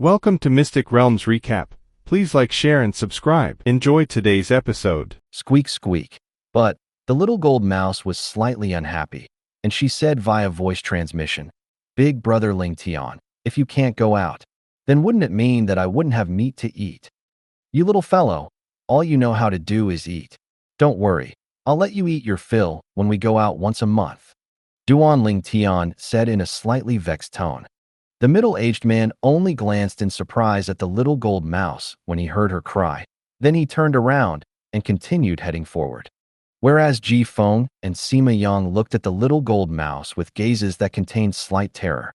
Welcome to Mystic Realms Recap. Please like, share, and subscribe. Enjoy today's episode. Squeak, squeak. But the little gold mouse was slightly unhappy, and she said via voice transmission, "Big brother Ling Tian, if you can't go out, then wouldn't it mean that I wouldn't have meat to eat? You little fellow, all you know how to do is eat. Don't worry, I'll let you eat your fill when we go out once a month," Duan Ling Tian said in a slightly vexed tone. The middle-aged man only glanced in surprise at the little gold mouse when he heard her cry. Then he turned around and continued heading forward. Whereas Ji Feng and Sima Yang looked at the little gold mouse with gazes that contained slight terror.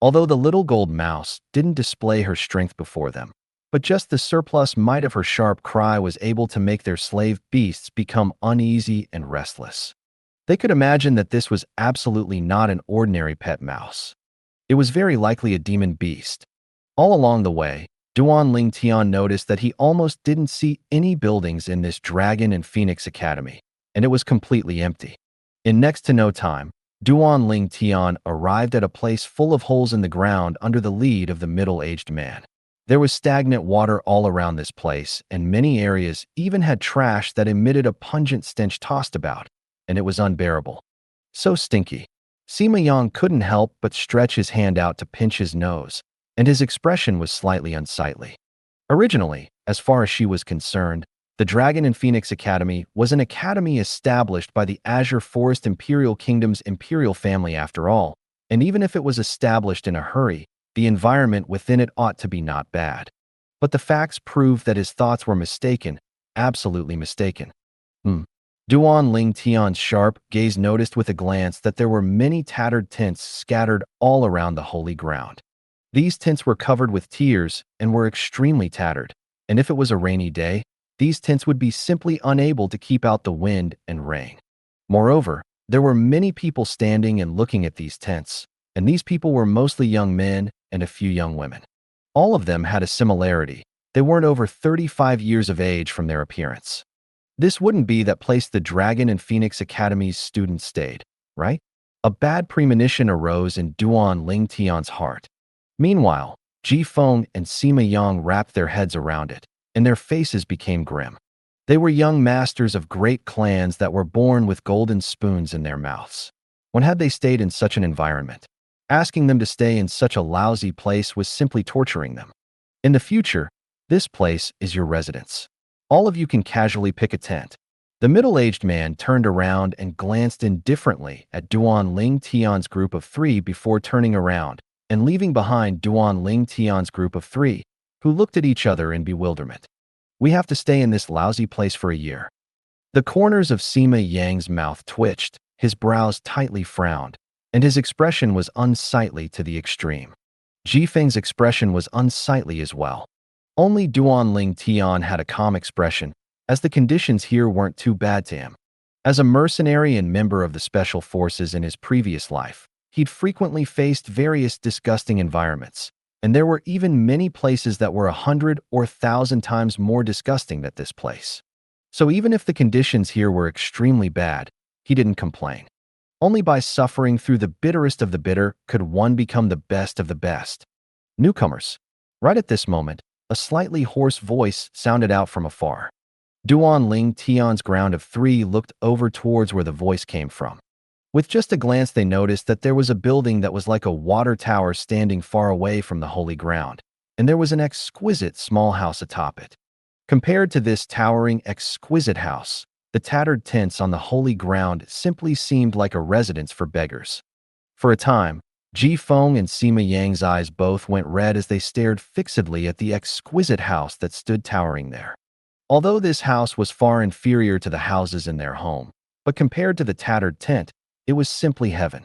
Although the little gold mouse didn't display her strength before them, but just the surplus might of her sharp cry was able to make their slave beasts become uneasy and restless. They could imagine that this was absolutely not an ordinary pet mouse. It was very likely a demon beast. All along the way, Duan Ling Tian noticed that he almost didn't see any buildings in this Dragon and Phoenix Academy, and it was completely empty. In next to no time, Duan Ling Tian arrived at a place full of holes in the ground under the lead of the middle-aged man. There was stagnant water all around this place, and many areas even had trash that emitted a pungent stench tossed about, and it was unbearable. So stinky. Sima Yang couldn't help but stretch his hand out to pinch his nose, and his expression was slightly unsightly. Originally, as far as she was concerned, the Dragon and Phoenix Academy was an academy established by the Azure Forest Imperial Kingdom's imperial family after all, and even if it was established in a hurry, the environment within it ought to be not bad. But the facts proved that his thoughts were mistaken, absolutely mistaken. Duan Ling Tian's sharp gaze noticed with a glance that there were many tattered tents scattered all around the holy ground. These tents were covered with tears and were extremely tattered, and if it was a rainy day, these tents would be simply unable to keep out the wind and rain. Moreover, there were many people standing and looking at these tents, and these people were mostly young men and a few young women. All of them had a similarity. They weren't over 35 years of age from their appearance. This wouldn't be that place the Dragon and Phoenix Academy's students stayed, right? A bad premonition arose in Duan Ling Tian's heart. Meanwhile, Ji Feng and Sima Yang wrapped their heads around it, and their faces became grim. They were young masters of great clans that were born with golden spoons in their mouths. When had they stayed in such an environment? Asking them to stay in such a lousy place was simply torturing them. In the future, this place is your residence. All of you can casually pick a tent. The middle-aged man turned around and glanced indifferently at Duan Ling Tian's group of three before turning around and leaving behind Duan Ling Tian's group of three, who looked at each other in bewilderment. "We have to stay in this lousy place for a year." The corners of Sima Yang's mouth twitched, his brows tightly frowned, and his expression was unsightly to the extreme. Ji Feng's expression was unsightly as well. Only Duan Ling Tian had a calm expression, as the conditions here weren't too bad to him. As a mercenary and member of the special forces in his previous life, he'd frequently faced various disgusting environments, and there were even many places that were 100 or 1,000 times more disgusting than this place. So even if the conditions here were extremely bad, he didn't complain. Only by suffering through the bitterest of the bitter could one become the best of the best. Newcomers. Right at this moment, a slightly hoarse voice sounded out from afar. Duan Ling Tian's ground of three looked over towards where the voice came from. With just a glance, they noticed that there was a building that was like a water tower standing far away from the holy ground, and there was an exquisite small house atop it. Compared to this towering, exquisite house, the tattered tents on the holy ground simply seemed like a residence for beggars. For a time, Ji Feng and Sima Yang's eyes both went red as they stared fixedly at the exquisite house that stood towering there. Although this house was far inferior to the houses in their home, but compared to the tattered tent, it was simply heaven.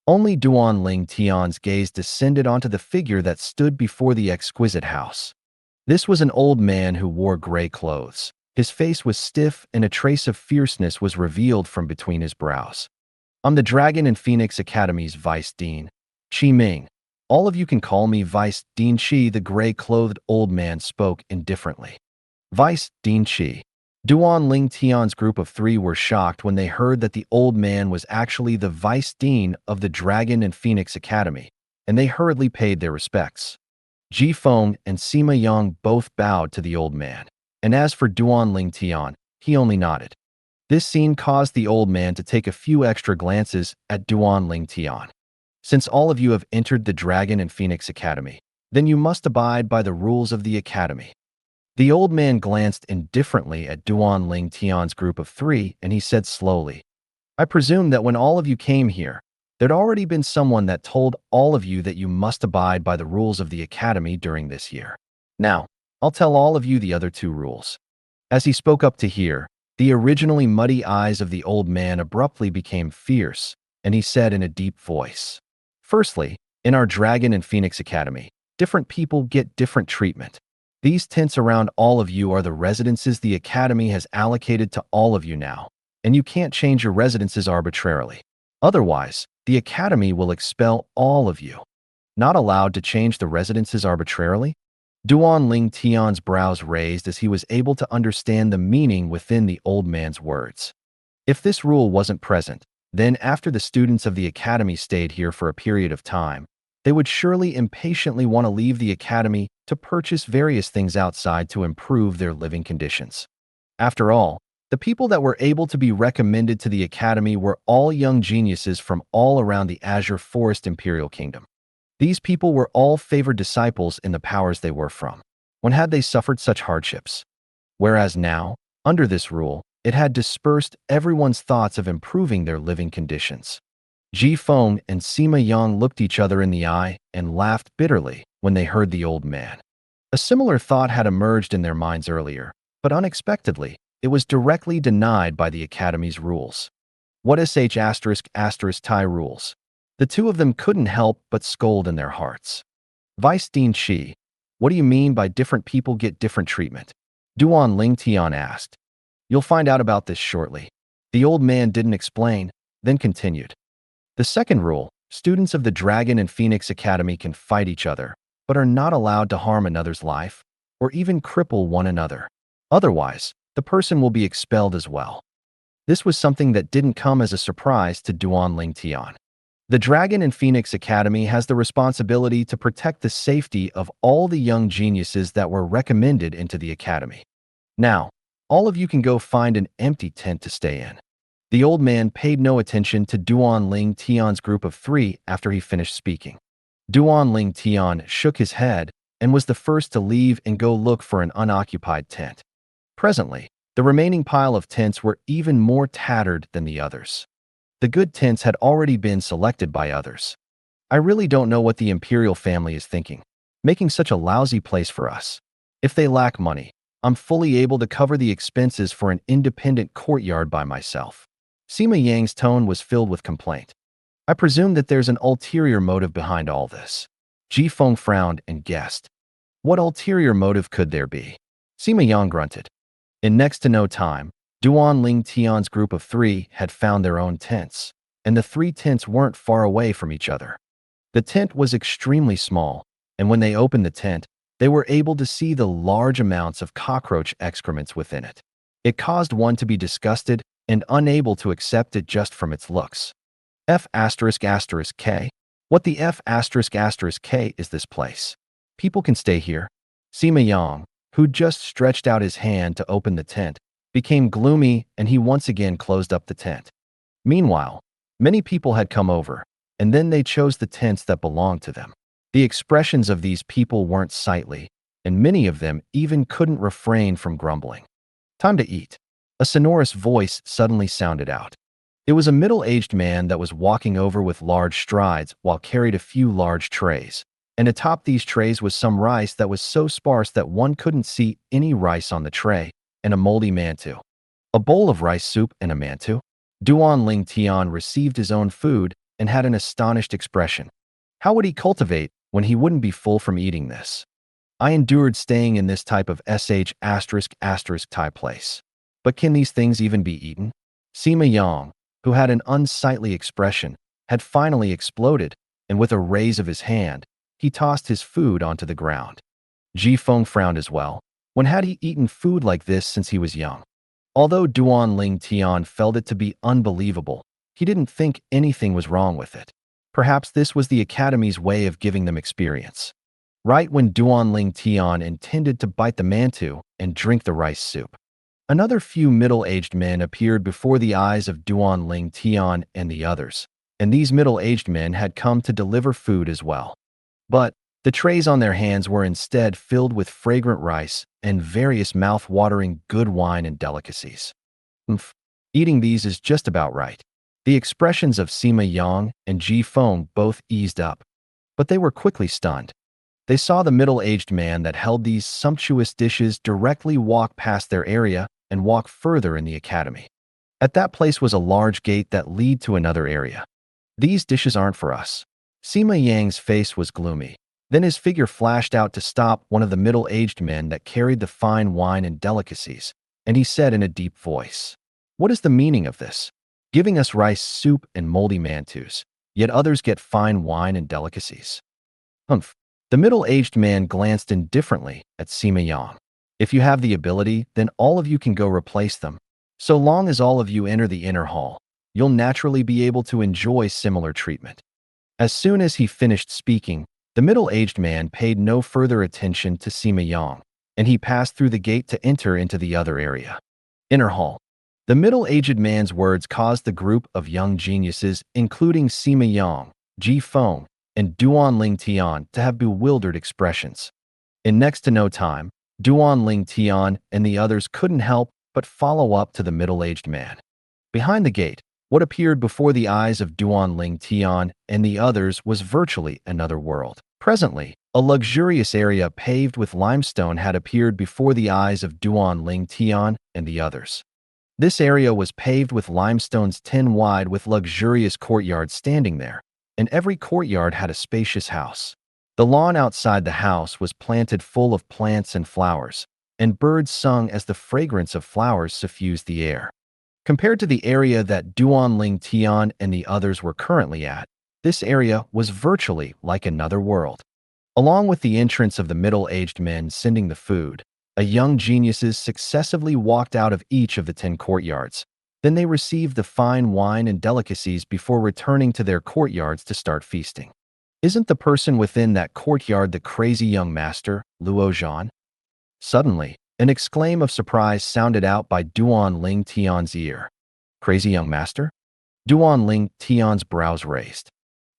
Only Duan Ling Tian's gaze descended onto the figure that stood before the exquisite house. This was an old man who wore gray clothes. His face was stiff and a trace of fierceness was revealed from between his brows. "I'm the Dragon and Phoenix Academy's Vice Dean, Qi Ming. All of you can call me Vice Dean Qi," the gray-clothed old man spoke indifferently. Vice Dean Qi. Duan Ling Tian's group of three were shocked when they heard that the old man was actually the Vice Dean of the Dragon and Phoenix Academy, and they hurriedly paid their respects. Ji Feng and Sima Yang both bowed to the old man. And as for Duan Ling Tian, he only nodded. This scene caused the old man to take a few extra glances at Duan Ling Tian. Since all of you have entered the Dragon and Phoenix Academy, then you must abide by the rules of the academy. The old man glanced indifferently at Duan Ling Tian's group of 3 and he said slowly, I presume that when all of you came here, there'd already been someone that told all of you that you must abide by the rules of the academy during this year. Now, I'll tell all of you the other 2 rules. As he spoke up to hear, the originally muddy eyes of the old man abruptly became fierce, and he said in a deep voice, Firstly, in our Dragon and Phoenix Academy, different people get different treatment. These tents around all of you are the residences the academy has allocated to all of you now, and you can't change your residences arbitrarily. Otherwise, the academy will expel all of you. Not allowed to change the residences arbitrarily? Duan Ling Tian's brows raised as he was able to understand the meaning within the old man's words. If this rule wasn't present, then after the students of the academy stayed here for a period of time, they would surely impatiently want to leave the academy to purchase various things outside to improve their living conditions. After all, the people that were able to be recommended to the academy were all young geniuses from all around the Azure Forest Imperial Kingdom. These people were all favored disciples in the powers they were from. When had they suffered such hardships? Whereas now, under this rule, it had dispersed everyone's thoughts of improving their living conditions. Ji Feng and Sima Yang looked each other in the eye and laughed bitterly when they heard the old man. A similar thought had emerged in their minds earlier, but unexpectedly, it was directly denied by the academy's rules. What sh*** Tai rules? The 2 of them couldn't help but scold in their hearts. Vice Dean Shi, what do you mean by different people get different treatment? Duan Ling Tian asked. You'll find out about this shortly. The old man didn't explain, then continued. The second rule, students of the Dragon and Phoenix Academy can fight each other, but are not allowed to harm another's life, or even cripple one another. Otherwise, the person will be expelled as well. This was something that didn't come as a surprise to Duan Ling Tian. The Dragon and Phoenix Academy has the responsibility to protect the safety of all the young geniuses that were recommended into the academy. Now, all of you can go find an empty tent to stay in. The old man paid no attention to Duan Ling Tian's group of 3 after he finished speaking. Duan Ling Tian shook his head and was the first to leave and go look for an unoccupied tent. Presently, the remaining pile of tents were even more tattered than the others. The good tents had already been selected by others. I really don't know what the imperial family is thinking, making such a lousy place for us. If they lack money, I'm fully able to cover the expenses for an independent courtyard by myself. Sima Yang's tone was filled with complaint. I presume that there's an ulterior motive behind all this. Ji Feng frowned and guessed. What ulterior motive could there be? Sima Yang grunted. In next to no time, Duan Ling Tian's group of 3 had found their own tents, and the 3 tents weren't far away from each other. The tent was extremely small, and when they opened the tent, they were able to see the large amounts of cockroach excrements within it. It caused one to be disgusted and unable to accept it just from its looks. F***K? What the F***K is this place? People can stay here. Sima Yang, who just stretched out his hand to open the tent, became gloomy and he once again closed up the tent. Meanwhile, many people had come over, and then they chose the tents that belonged to them. The expressions of these people weren't sightly, and many of them even couldn't refrain from grumbling. Time to eat. A sonorous voice suddenly sounded out. It was a middle-aged man that was walking over with large strides while carried a few large trays, and atop these trays was some rice that was so sparse that one couldn't see any rice on the tray, and a moldy mantu. A bowl of rice soup and a mantu? Duan Ling Tian received his own food and had an astonished expression. How would he cultivate when he wouldn't be full from eating this? I endured staying in this type of ***type place. But can these things even be eaten? Sima Yang, who had an unsightly expression, had finally exploded, and with a raise of his hand, he tossed his food onto the ground. Ji Feng frowned as well. When had he eaten food like this since he was young? Although Duan Ling Tian felt it to be unbelievable, he didn't think anything was wrong with it. Perhaps this was the academy's way of giving them experience. right when Duanling Tian intended to bite the mantu and drink the rice soup. Another few middle-aged men appeared before the eyes of Duanling Tian and the others, and these middle-aged men had come to deliver food as well. But the trays on their hands were instead filled with fragrant rice and various mouth-watering good wine and delicacies. Oomph. Eating these is just about right. The expressions of Sima Yang and Ji Feng both eased up, but they were quickly stunned. They saw the middle-aged man that held these sumptuous dishes directly walk past their area and walk further in the academy. At that place was a large gate that led to another area. These dishes aren't for us. Sima Yang's face was gloomy. Then his figure flashed out to stop one of the middle-aged men that carried the fine wine and delicacies, and he said in a deep voice, "What is the meaning of this? Giving us rice soup and moldy mantus, yet others get fine wine and delicacies." Humph. The middle-aged man glanced indifferently at Sima Yang. "If you have the ability, then all of you can go replace them. So long as all of you enter the inner hall, you'll naturally be able to enjoy similar treatment." As soon as he finished speaking, the middle-aged man paid no further attention to Sima Yang, and he passed through the gate to enter into the other area. Inner hall. The middle-aged man's words caused the group of young geniuses, including Sima Yang, Ji Feng, and Duanling Tian, to have bewildered expressions. In next to no time, Duanling Tian and the others couldn't help but follow up to the middle-aged man. Behind the gate, what appeared before the eyes of Duanling Tian and the others was virtually another world. Presently, a luxurious area paved with limestone had appeared before the eyes of Duanling Tian and the others. This area was paved with limestones 10 wide with luxurious courtyards standing there, and every courtyard had a spacious house. The lawn outside the house was planted full of plants and flowers, and birds sung as the fragrance of flowers suffused the air. Compared to the area that Duanling Tian and the others were currently at, this area was virtually like another world. Along with the entrance of the middle-aged men sending the food, a young geniuses successively walked out of each of the 10 courtyards. Then they received the fine wine and delicacies before returning to their courtyards to start feasting. Isn't the person within that courtyard the crazy young master, Luo Zhan? Suddenly, an exclaim of surprise sounded out by Duanling Tian's ear. Crazy young master? Duanling Tian's brows raised.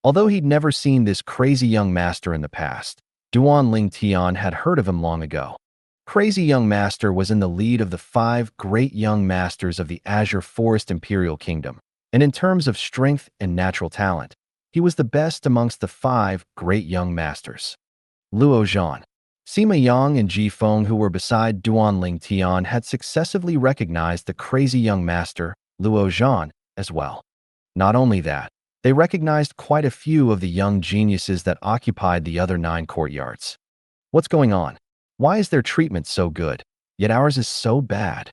Although he'd never seen this crazy young master in the past, Duanling Tian had heard of him long ago. Crazy young master was in the lead of the 5 great young masters of the Azure Forest Imperial Kingdom, and in terms of strength and natural talent, he was the best amongst the 5 great young masters. Luo Zhan. Sima Yang and Ji Feng, who were beside Duanling Tian, had successively recognized the crazy young master, Luo Zhan, as well. Not only that, they recognized quite a few of the young geniuses that occupied the other 9 courtyards. What's going on? Why is their treatment so good, yet ours is so bad?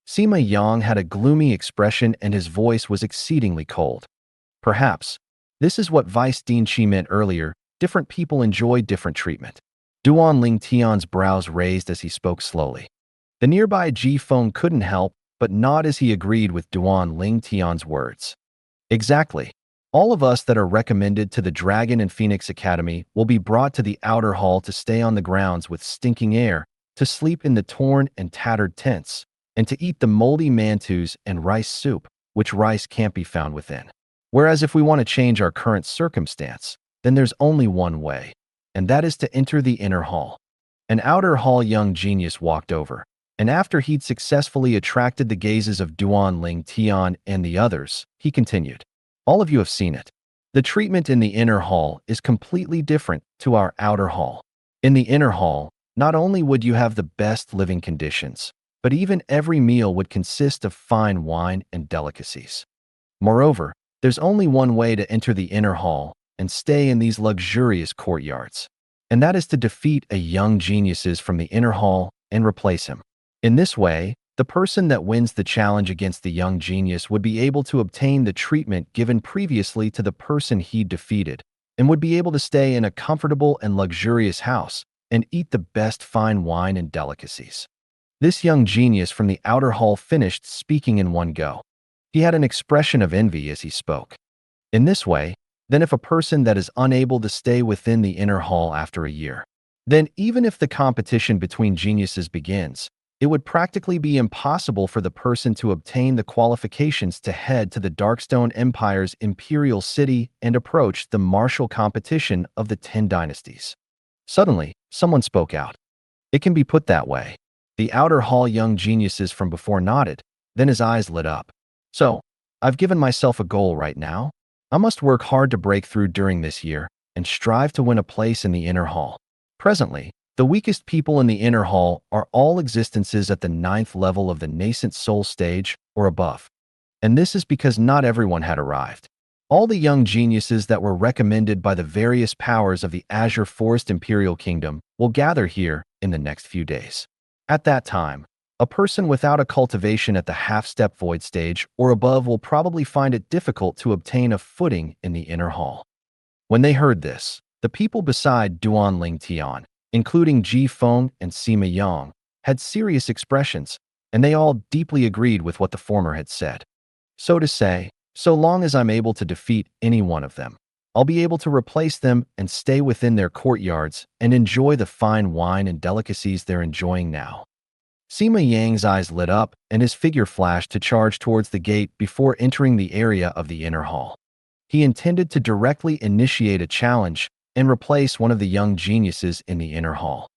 Sima Yang had a gloomy expression and his voice was exceedingly cold. Perhaps, this is what Vice Dean Qi meant earlier, different people enjoy different treatment. Duanling Tian's brows raised as he spoke slowly. The nearby Ji Feng couldn't help but nod as he agreed with Duanling Tian's words. Exactly. All of us that are recommended to the Dragon and Phoenix Academy will be brought to the outer hall to stay on the grounds with stinking air, to sleep in the torn and tattered tents, and to eat the moldy mantus and rice soup, which rice can't be found within. Whereas if we want to change our current circumstance, then there's only one way, and that is to enter the inner hall. An outer hall young genius walked over, and after he'd successfully attracted the gazes of Duanling Tian and the others, he continued. All of you have seen it. The treatment in the inner hall is completely different to our outer hall. In the inner hall, not only would you have the best living conditions, but even every meal would consist of fine wine and delicacies. Moreover, there's only one way to enter the inner hall and stay in these luxurious courtyards, and that is to defeat a young geniuses from the inner hall and replace him. In this way, the person that wins the challenge against the young genius would be able to obtain the treatment given previously to the person he defeated, and would be able to stay in a comfortable and luxurious house and eat the best fine wine and delicacies. This young genius from the outer hall finished speaking in one go. He had an expression of envy as he spoke. In this way, then if a person that is unable to stay within the inner hall after a year, then even if the competition between geniuses begins, it would practically be impossible for the person to obtain the qualifications to head to the Darkstone Empire's imperial city and approach the martial competition of the 10 dynasties. Suddenly, someone spoke out. It can be put that way. The outer hall young geniuses from before nodded, then his eyes lit up. So, I've given myself a goal right now. I must work hard to break through during this year and strive to win a place in the inner hall. Presently, the weakest people in the inner hall are all existences at the 9th level of the nascent soul stage or above. And this is because not everyone had arrived. All the young geniuses that were recommended by the various powers of the Azure Forest Imperial Kingdom will gather here in the next few days. At that time, a person without a cultivation at the half-step void stage or above will probably find it difficult to obtain a footing in the inner hall. When they heard this, the people beside Duan Ling Tian, including Ji Feng and Sima Yang, had serious expressions, and they all deeply agreed with what the former had said. So to say, so long as I'm able to defeat any one of them, I'll be able to replace them and stay within their courtyards and enjoy the fine wine and delicacies they're enjoying now. Sima Yang's eyes lit up and his figure flashed to charge towards the gate before entering the area of the inner hall. He intended to directly initiate a challenge and replace one of the young geniuses in the inner hall.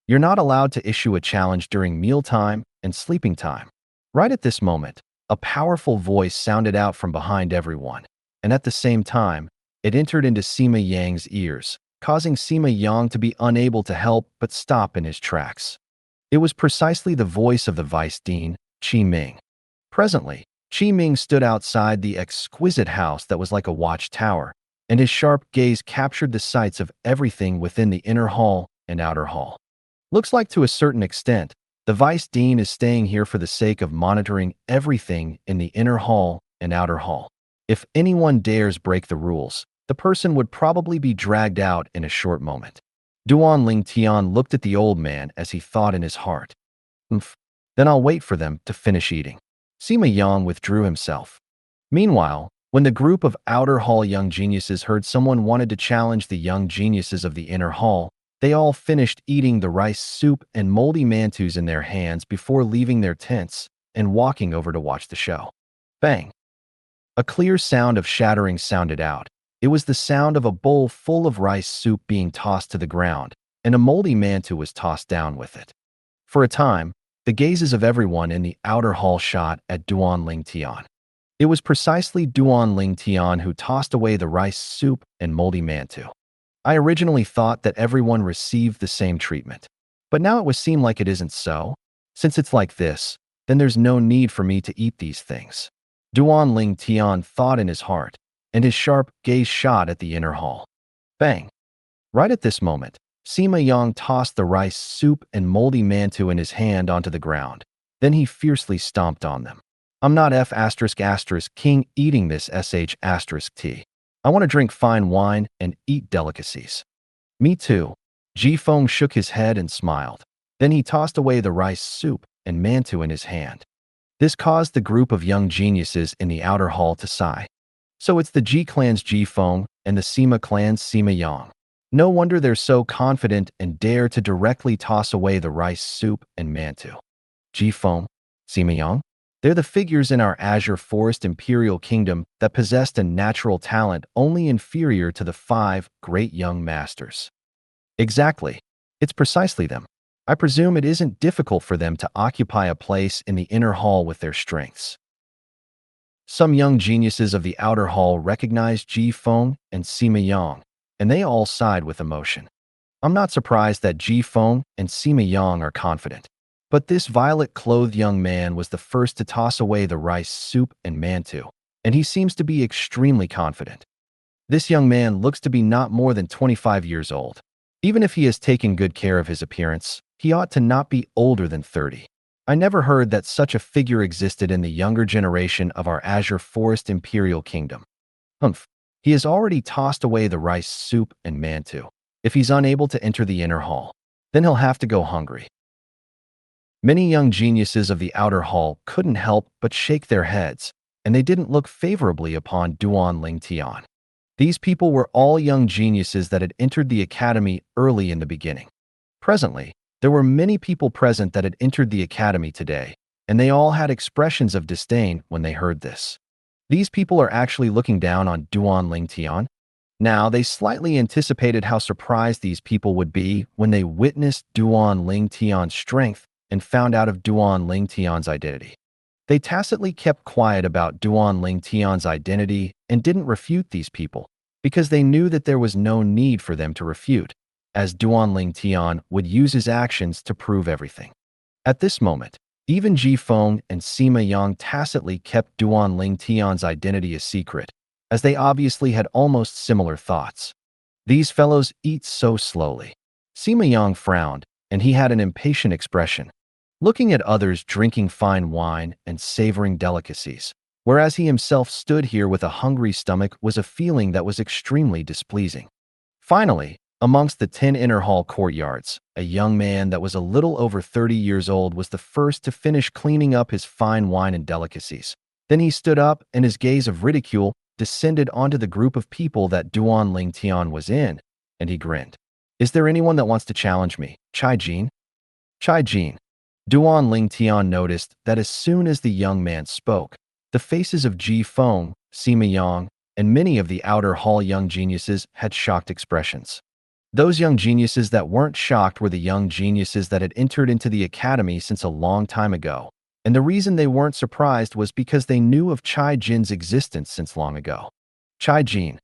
You're not allowed to issue a challenge during mealtime and sleeping time. Right at this moment, a powerful voice sounded out from behind everyone, and at the same time, it entered into Sima Yang's ears, causing Sima Yang to be unable to help but stop in his tracks. It was precisely the voice of the Vice Dean, Qi Ming. Presently, Qi Ming stood outside the exquisite house that was like a watchtower, and his sharp gaze captured the sights of everything within the inner hall and outer hall. Looks like to a certain extent, the Vice Dean is staying here for the sake of monitoring everything in the inner hall and outer hall. If anyone dares break the rules, the person would probably be dragged out in a short moment. Duan Ling Tian looked at the old man as he thought in his heart. Then I'll wait for them to finish eating. Sima Yang withdrew himself. Meanwhile, when the group of outer hall young geniuses heard someone wanted to challenge the young geniuses of the inner hall, they all finished eating the rice soup and moldy mantus in their hands before leaving their tents and walking over to watch the show. Bang! A clear sound of shattering sounded out. It was the sound of a bowl full of rice soup being tossed to the ground, and a moldy mantu was tossed down with it. For a time, the gazes of everyone in the outer hall shot at Duan Ling Tian. It was precisely Duan Ling Tian who tossed away the rice soup and moldy mantu. I originally thought that everyone received the same treatment, but now it would seem like it isn't so. Since it's like this, then there's no need for me to eat these things. Duan Ling Tian thought in his heart, and his sharp gaze shot at the inner hall. Bang! Right at this moment, Sima Yang tossed the rice soup and moldy mantu in his hand onto the ground. Then he fiercely stomped on them. I'm not King eating this sh*t. I want to drink fine wine and eat delicacies. Me too. Ji Feng shook his head and smiled. Then he tossed away the rice soup and mantu in his hand. This caused the group of young geniuses in the outer hall to sigh. So it's the Ji clan's Ji Feng and the Sima clan's Sima Yang. No wonder they're so confident and dare to directly toss away the rice soup and mantu. Ji Feng, Sima Yang? They're the figures in our Azure Forest Imperial Kingdom that possessed a natural talent only inferior to the 5 great young masters. Exactly. It's precisely them. I presume it isn't difficult for them to occupy a place in the inner hall with their strengths. Some young geniuses of the outer hall recognized Ji Feng and Sima Yang, and they all sighed with emotion. I'm not surprised that Ji Feng and Sima Yang are confident. But this violet-clothed young man was the first to toss away the rice soup and mantu, and he seems to be extremely confident. This young man looks to be not more than 25 years old. Even if he has taken good care of his appearance, he ought to not be older than 30. I never heard that such a figure existed in the younger generation of our Azure Forest Imperial Kingdom. He has already tossed away the rice soup and mantu. If he's unable to enter the inner hall, then he'll have to go hungry. Many young geniuses of the outer hall couldn't help but shake their heads, and they didn't look favorably upon Duan Ling Tian. These people were all young geniuses that had entered the academy early in the beginning. Presently, there were many people present that had entered the academy today, and they all had expressions of disdain when they heard this. These people are actually looking down on Duan Lingtian. Now, they slightly anticipated how surprised these people would be when they witnessed Duan Lingtian's strength and found out of Duan Lingtian's identity. They tacitly kept quiet about Duan Lingtian's identity and didn't refute these people because they knew that there was no need for them to refute, as Duan Lingtian would use his actions to prove everything. At this moment, even Ji Feng and Sima Yang tacitly kept Duan Lingtian's identity a secret, as they obviously had almost similar thoughts. These fellows eat so slowly. Sima Yang frowned, and he had an impatient expression, looking at others drinking fine wine and savoring delicacies, whereas he himself stood here with a hungry stomach was a feeling that was extremely displeasing. Finally, amongst the 10 inner hall courtyards, a young man that was a little over 30 years old was the first to finish cleaning up his fine wine and delicacies. Then he stood up, and his gaze of ridicule descended onto the group of people that Duan Lingtian was in, and he grinned. "Is there anyone that wants to challenge me? Chai Jin?" Chai Jin. Duan Lingtian noticed that as soon as the young man spoke, the faces of Ji Feng, Sima Yang, and many of the outer hall young geniuses had shocked expressions. Those young geniuses that weren't shocked were the young geniuses that had entered into the academy since a long time ago, and the reason they weren't surprised was because they knew of Chai Jin's existence since long ago. Chai Jin.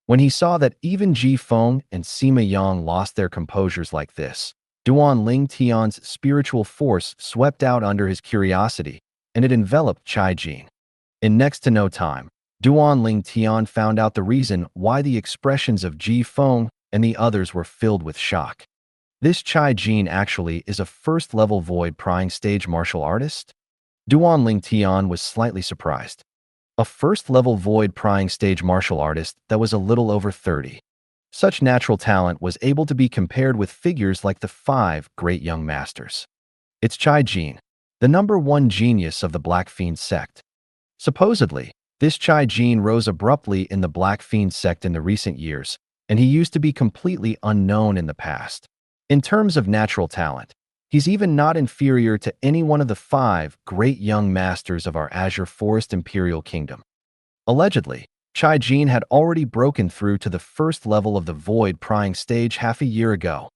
When he saw that even Ji Feng and Sima Yang lost their composures like this, Duan Lingtian's spiritual force swept out under his curiosity, and it enveloped Chai Jin. In next to no time, Duan Lingtian found out the reason why the expressions of Ji Feng and the others were filled with shock. This Chai Jin actually is a first-level void prying stage martial artist? Duan Lingtian was slightly surprised. A first-level void prying stage martial artist that was a little over 30. Such natural talent was able to be compared with figures like the 5 great young masters. It's Chai Jin, the #1 genius of the Black Fiend sect. Supposedly, this Chai Jin rose abruptly in the Black Fiend sect in the recent years, and he used to be completely unknown in the past. In terms of natural talent, he's even not inferior to any one of the 5 great young masters of our Azure Forest Imperial Kingdom. Allegedly, Chai Jin had already broken through to the first level of the void prying stage half a year ago.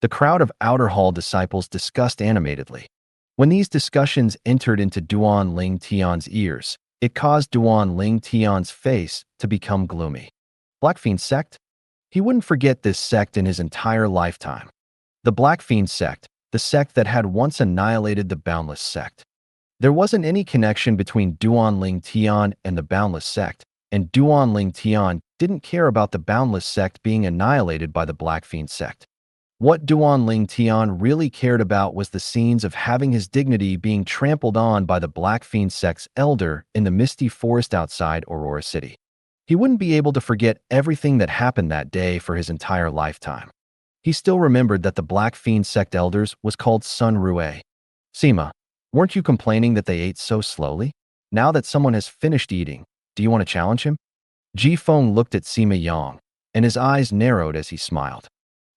The crowd of outer hall disciples discussed animatedly. When these discussions entered into Duan Lingtian's ears, it caused Duan Lingtian's face to become gloomy. Black Fiend sect? He wouldn't forget this sect in his entire lifetime. The Black Fiend sect, the sect that had once annihilated the Boundless sect. There wasn't any connection between Duan Lingtian and the Boundless sect, and Duan Lingtian didn't care about the Boundless sect being annihilated by the Black Fiend sect. What Duan Lingtian really cared about was the scenes of having his dignity being trampled on by the Black Fiend sect's elder in the misty forest outside Aurora City. He wouldn't be able to forget everything that happened that day for his entire lifetime. He still remembered that the Black Fiend sect elders was called Sun Rue. Sima, weren't you complaining that they ate so slowly? Now that someone has finished eating, do you want to challenge him? Ji Feng looked at Sima Yang, and his eyes narrowed as he smiled.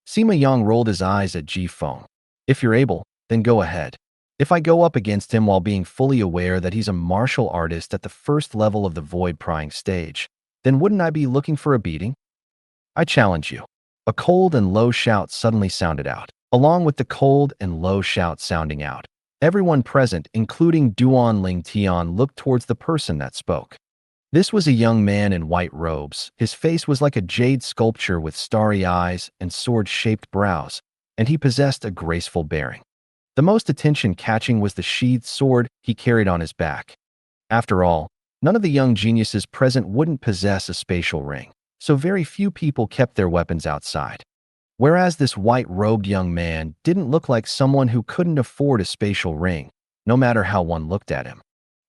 Sima Yang rolled his eyes at Ji Feng. If you're able, then go ahead. If I go up against him while being fully aware that he's a martial artist at the first level of the void prying stage, then wouldn't I be looking for a beating? I challenge you. A cold and low shout suddenly sounded out. Along with the cold and low shout sounding out, everyone present, including Duan Lingtian, looked towards the person that spoke. This was a young man in white robes. His face was like a jade sculpture with starry eyes and sword-shaped brows, and he possessed a graceful bearing. The most attention-catching was the sheathed sword he carried on his back. After all, none of the young geniuses present wouldn't possess a spatial ring, so very few people kept their weapons outside. Whereas this white-robed young man didn't look like someone who couldn't afford a spatial ring, no matter how one looked at him.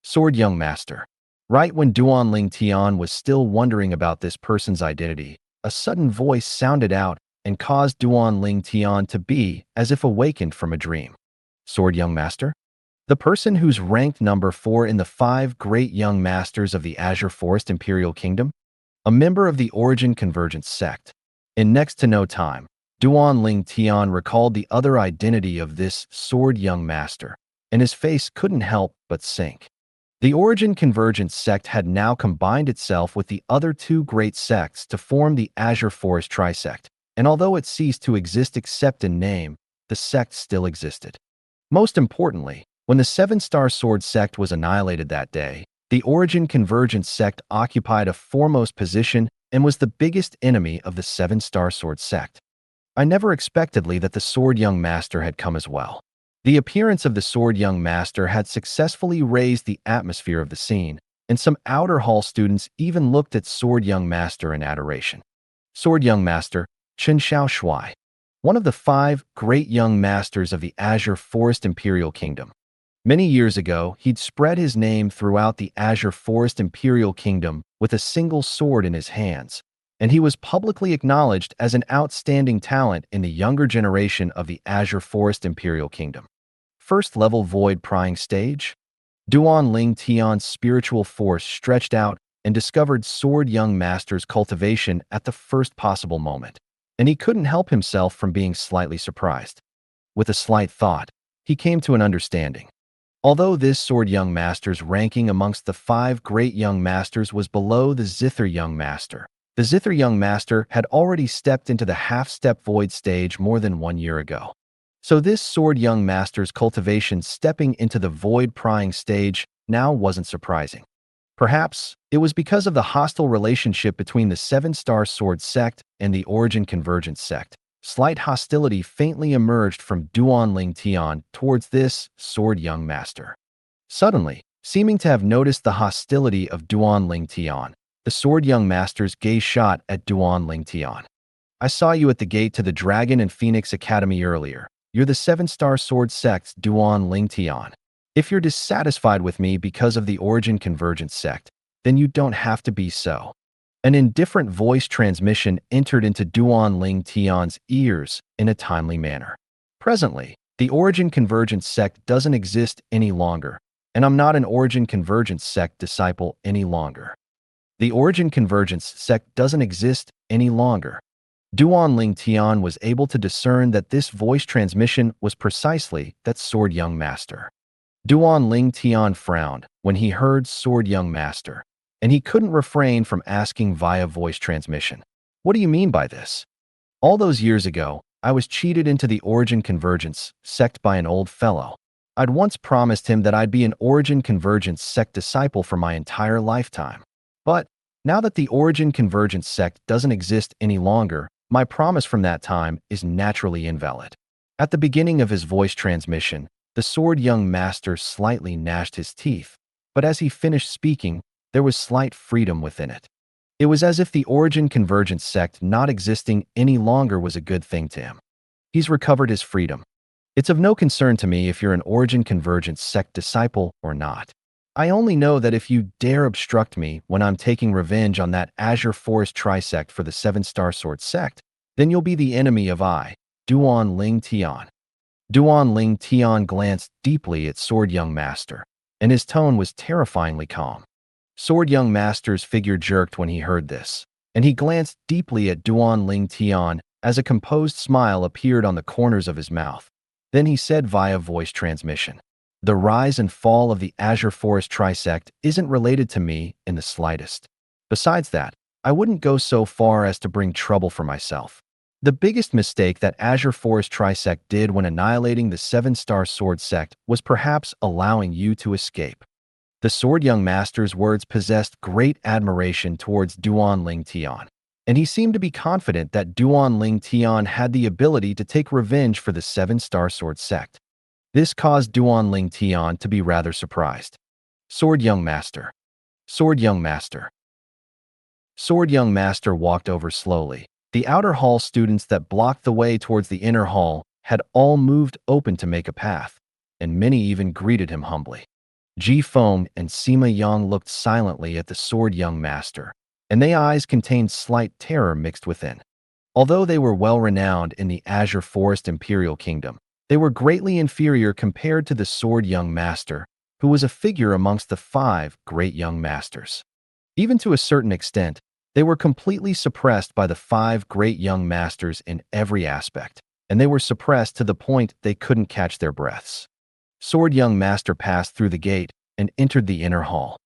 Sword Young Master. Right when Duan Lingtian was still wondering about this person's identity, a sudden voice sounded out and caused Duan Lingtian to be as if awakened from a dream. Sword Young Master? The person who's ranked number 4 in the 5 great young masters of the Azure Forest Imperial Kingdom? A member of the Origin Convergence sect. In next to no time, Duan Ling Tian recalled the other identity of this sword young master, and his face couldn't help but sink. The Origin Convergence sect had now combined itself with the other two great sects to form the Azure Forest Trisect, and although it ceased to exist except in name, the sect still existed. Most importantly, when the Seven-Star Sword sect was annihilated that day, the Origin Convergence sect occupied a foremost position and was the biggest enemy of the Seven-Star Sword sect. I never expected that the Sword Young Master had come as well. The appearance of the Sword Young Master had successfully raised the atmosphere of the scene, and some outer hall students even looked at Sword Young Master in adoration. Sword Young Master, Chen Xiao Shuai, one of the 5 great young masters of the Azure Forest Imperial Kingdom. Many years ago, he'd spread his name throughout the Azure Forest Imperial Kingdom with a single sword in his hands, and he was publicly acknowledged as an outstanding talent in the younger generation of the Azure Forest Imperial Kingdom. First level Void Prying Stage. Duan Ling Tian's spiritual force stretched out and discovered Sword Young Master's cultivation at the first possible moment, and he couldn't help himself from being slightly surprised. With a slight thought, he came to an understanding. Although this Sword Young Master's ranking amongst the 5 great young masters was below the Zither Young Master, the Zither Young Master had already stepped into the half-step Void stage more than 1 year ago. So this Sword Young Master's cultivation stepping into the Void Prying stage now wasn't surprising. Perhaps it was because of the hostile relationship between the Seven-Star Sword sect and the Origin Convergence sect. Slight hostility faintly emerged from Duan Ling Tian towards this Sword Young Master. Suddenly, seeming to have noticed the hostility of Duan Ling Tian, the Sword Young Master's gaze shot at Duan Ling Tian. I saw you at the gate to the Dragon and Phoenix Academy earlier. You're the Seven-Star Sword sect's Duan Ling Tian. If you're dissatisfied with me because of the Origin Convergence sect, then you don't have to be so. An indifferent voice transmission entered into Duan Ling Tian's ears in a timely manner. Presently, the Origin Convergence sect doesn't exist any longer, and I'm not an Origin Convergence sect disciple any longer. The Origin Convergence sect doesn't exist any longer. Duan Ling Tian was able to discern that this voice transmission was precisely that Sword Young Master. Duan Ling Tian frowned when he heard Sword Young Master, and he couldn't refrain from asking via voice transmission, "What do you mean by this?" All those years ago, I was cheated into the Origin Convergence sect by an old fellow. I'd once promised him that I'd be an Origin Convergence sect disciple for my entire lifetime. But now that the Origin Convergence sect doesn't exist any longer, my promise from that time is naturally invalid. At the beginning of his voice transmission, the Sword Young Master slightly gnashed his teeth, but as he finished speaking, there was slight freedom within it. It was as if the Origin Convergence sect not existing any longer was a good thing to him. He's recovered his freedom. It's of no concern to me if you're an Origin Convergence sect disciple or not. I only know that if you dare obstruct me when I'm taking revenge on that Azure Forest Trisect for the Seven-Star Sword sect, then you'll be the enemy of Duan Ling Tian. Duan Ling Tian glanced deeply at Sword Young Master, and his tone was terrifyingly calm. Sword Young Master's figure jerked when he heard this, and he glanced deeply at Duan Ling Tian as a composed smile appeared on the corners of his mouth. Then he said via voice transmission, "The rise and fall of the Azure Forest Trisect isn't related to me in the slightest. Besides that, I wouldn't go so far as to bring trouble for myself. The biggest mistake that Azure Forest Trisect did when annihilating the Seven-Star Sword sect was perhaps allowing you to escape." The Sword Young Master's words possessed great admiration towards Duan Ling Tian, and he seemed to be confident that Duan Ling Tian had the ability to take revenge for the Seven-Star Sword sect. This caused Duan Ling Tian to be rather surprised. Sword Young Master. Sword Young Master. Sword Young Master walked over slowly. The outer hall students that blocked the way towards the inner hall had all moved open to make a path, and many even greeted him humbly. Ji Feng and Sima Yang looked silently at the Sword Young Master, and their eyes contained slight terror mixed within. Although they were well-renowned in the Azure Forest Imperial Kingdom, they were greatly inferior compared to the Sword Young Master, who was a figure amongst the 5 great young masters. Even to a certain extent, They were completely suppressed by the 5 great young masters in every aspect, and they were suppressed to the point they couldn't catch their breaths. Sword Young Master passed through the gate and entered the inner hall.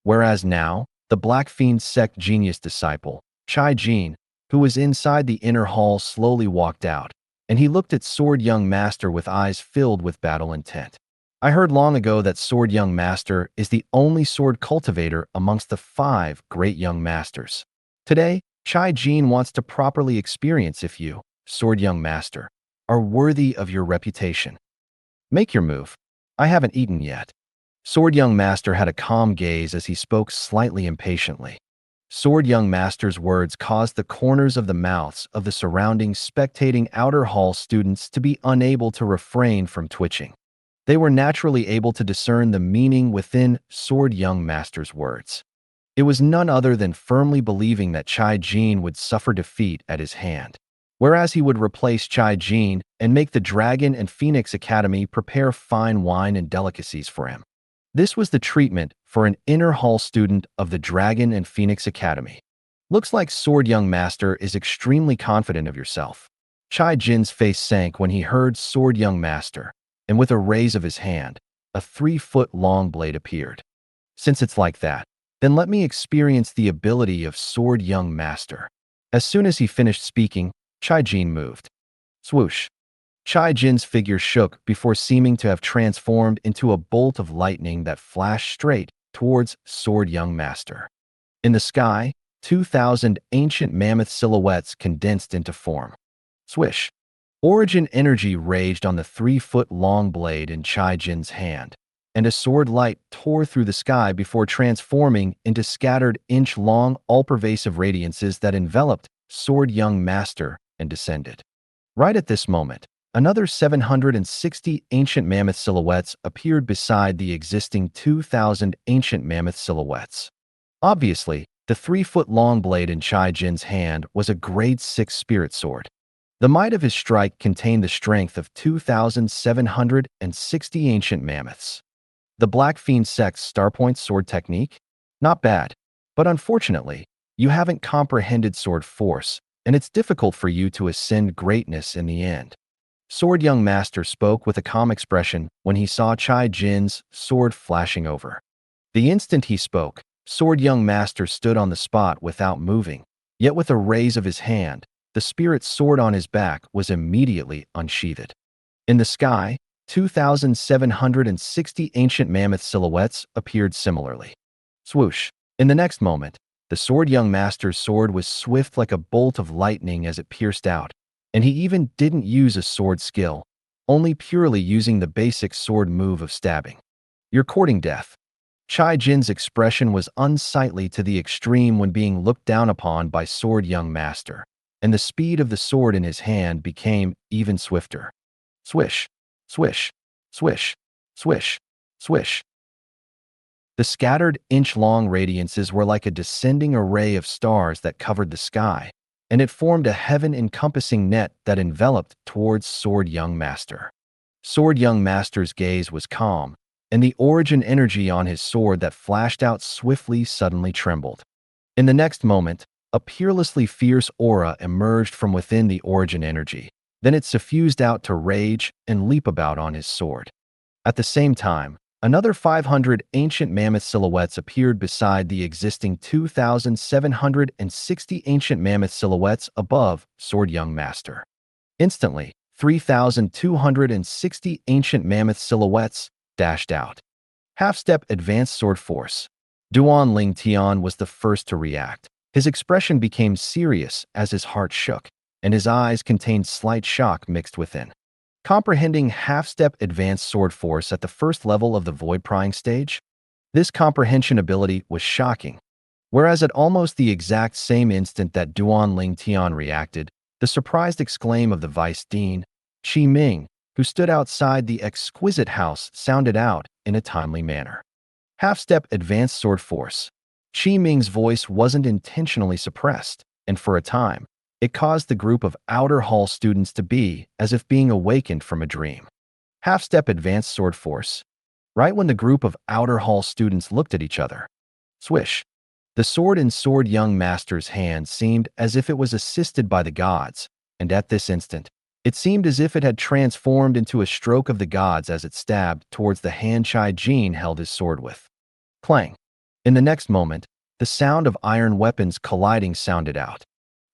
Whereas now, the Black Fiend sect genius disciple, Chai Jin, who was inside the inner hall, slowly walked out, and he looked at Sword Young Master with eyes filled with battle intent. I heard long ago that Sword Young Master is the only sword cultivator amongst the 5 great young masters. Today, Chai Jin wants to properly experience if you, Sword Young Master, are worthy of your reputation. Make your move. I haven't eaten yet. Sword Young Master had a calm gaze as he spoke slightly impatiently. Sword Young Master's words caused the corners of the mouths of the surrounding spectating outer hall students to be unable to refrain from twitching. They were naturally able to discern the meaning within Sword Young Master's words. It was none other than firmly believing that Chai Jin would suffer defeat at his hand, whereas he would replace Chai Jin and make the Dragon and Phoenix Academy prepare fine wine and delicacies for him. This was the treatment for an inner hall student of the Dragon and Phoenix Academy. Looks like Sword Young Master is extremely confident of yourself. Chai Jin's face sank when he heard Sword Young Master, and with a raise of his hand, a 3-foot-long blade appeared. Since it's like that, then let me experience the ability of Sword Young Master. As soon as he finished speaking, Chai Jin moved. Swoosh. Chai Jin's figure shook before seeming to have transformed into a bolt of lightning that flashed straight towards Sword Young Master. In the sky, 2,000 ancient mammoth silhouettes condensed into form. Swish. Origin energy raged on the 3-foot-long blade in Chai Jin's hand, and a sword light tore through the sky before transforming into scattered inch-long, all-pervasive radiances that enveloped Sword Young Master and descended. Right at this moment, another 760 ancient mammoth silhouettes appeared beside the existing 2,000 ancient mammoth silhouettes. Obviously, the 3-foot-long blade in Chai Jin's hand was a grade 6 spirit sword. The might of his strike contained the strength of 2,760 ancient mammoths. The Black Fiend sect's Starpoint sword technique? Not bad, but unfortunately, you haven't comprehended sword force, and it's difficult for you to ascend greatness in the end. Sword Young Master spoke with a calm expression when he saw Chai Jin's sword flashing over. The instant he spoke, Sword Young Master stood on the spot without moving, yet with a raise of his hand, the spirit sword on his back was immediately unsheathed. In the sky, 2,760 ancient mammoth silhouettes appeared similarly. Swoosh. In the next moment, the Sword Young Master's sword was swift like a bolt of lightning as it pierced out, and he even didn't use a sword skill, only purely using the basic sword move of stabbing. You're courting death. Chai Jin's expression was unsightly to the extreme when being looked down upon by Sword Young Master, and the speed of the sword in his hand became even swifter. Swish, swish, swish, swish, swish. The scattered inch-long radiances were like a descending array of stars that covered the sky, and it formed a heaven-encompassing net that enveloped towards Sword Young Master. Sword Young Master's gaze was calm, and the origin energy on his sword that flashed out swiftly suddenly trembled. In the next moment, a peerlessly fierce aura emerged from within the origin energy. Then it suffused out to rage and leap about on his sword. At the same time, another 500 ancient mammoth silhouettes appeared beside the existing 2,760 ancient mammoth silhouettes above Sword Young Master. Instantly, 3,260 ancient mammoth silhouettes dashed out. Half-step advanced sword force. Duan Ling Tian was the first to react. His expression became serious as his heart shook, and his eyes contained slight shock mixed within. Comprehending half-step advanced sword force at the first level of the void prying stage? This comprehension ability was shocking. Whereas at almost the exact same instant that Duan Ling Tian reacted, the surprised exclaim of the Vice Dean, Qi Ming, who stood outside the exquisite house, sounded out in a timely manner. Half-step advanced sword force. Qi Ming's voice wasn't intentionally suppressed, and for a time, it caused the group of outer hall students to be as if being awakened from a dream. Half-step advanced sword force. Right when the group of outer hall students looked at each other. Swish. The sword in Sword Young Master's hand seemed as if it was assisted by the gods, and at this instant, it seemed as if it had transformed into a stroke of the gods as it stabbed towards the hand Chai Jin held his sword with. Clang! In the next moment, the sound of iron weapons colliding sounded out.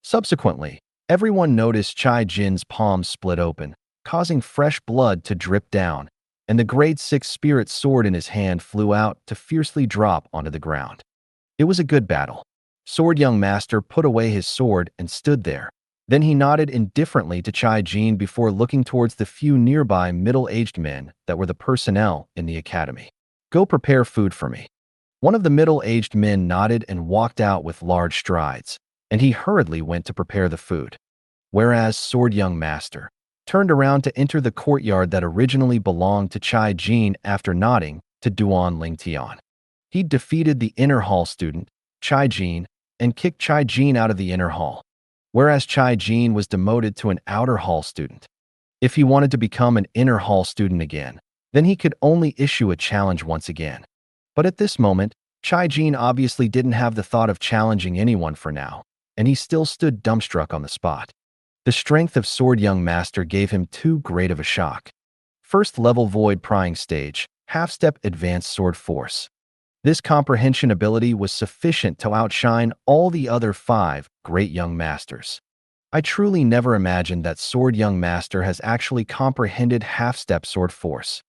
Subsequently, everyone noticed Chai Jin's palms split open, causing fresh blood to drip down, and the grade 6 spirit sword in his hand flew out to fiercely drop onto the ground. It was a good battle. Sword Young Master put away his sword and stood there. Then he nodded indifferently to Chai Jin before looking towards the few nearby middle-aged men that were the personnel in the academy. Go prepare food for me. One of the middle-aged men nodded and walked out with large strides, and he hurriedly went to prepare the food. Whereas Sword Young Master turned around to enter the courtyard that originally belonged to Chai Jin after nodding to Duan Ling Tian. He'd defeated the inner hall student, Chai Jin, and kicked Chai Jin out of the inner hall, whereas Chai Jin was demoted to an outer hall student. If he wanted to become an inner hall student again, then he could only issue a challenge once again. But at this moment, Chai Jin obviously didn't have the thought of challenging anyone for now, and he still stood dumbstruck on the spot. The strength of Sword Young Master gave him too great of a shock. First level Void Prying Stage, half-step Advanced Sword Force. This comprehension ability was sufficient to outshine all the other 5 great young masters. I truly never imagined that Sword Young Master has actually comprehended half-step Sword Force.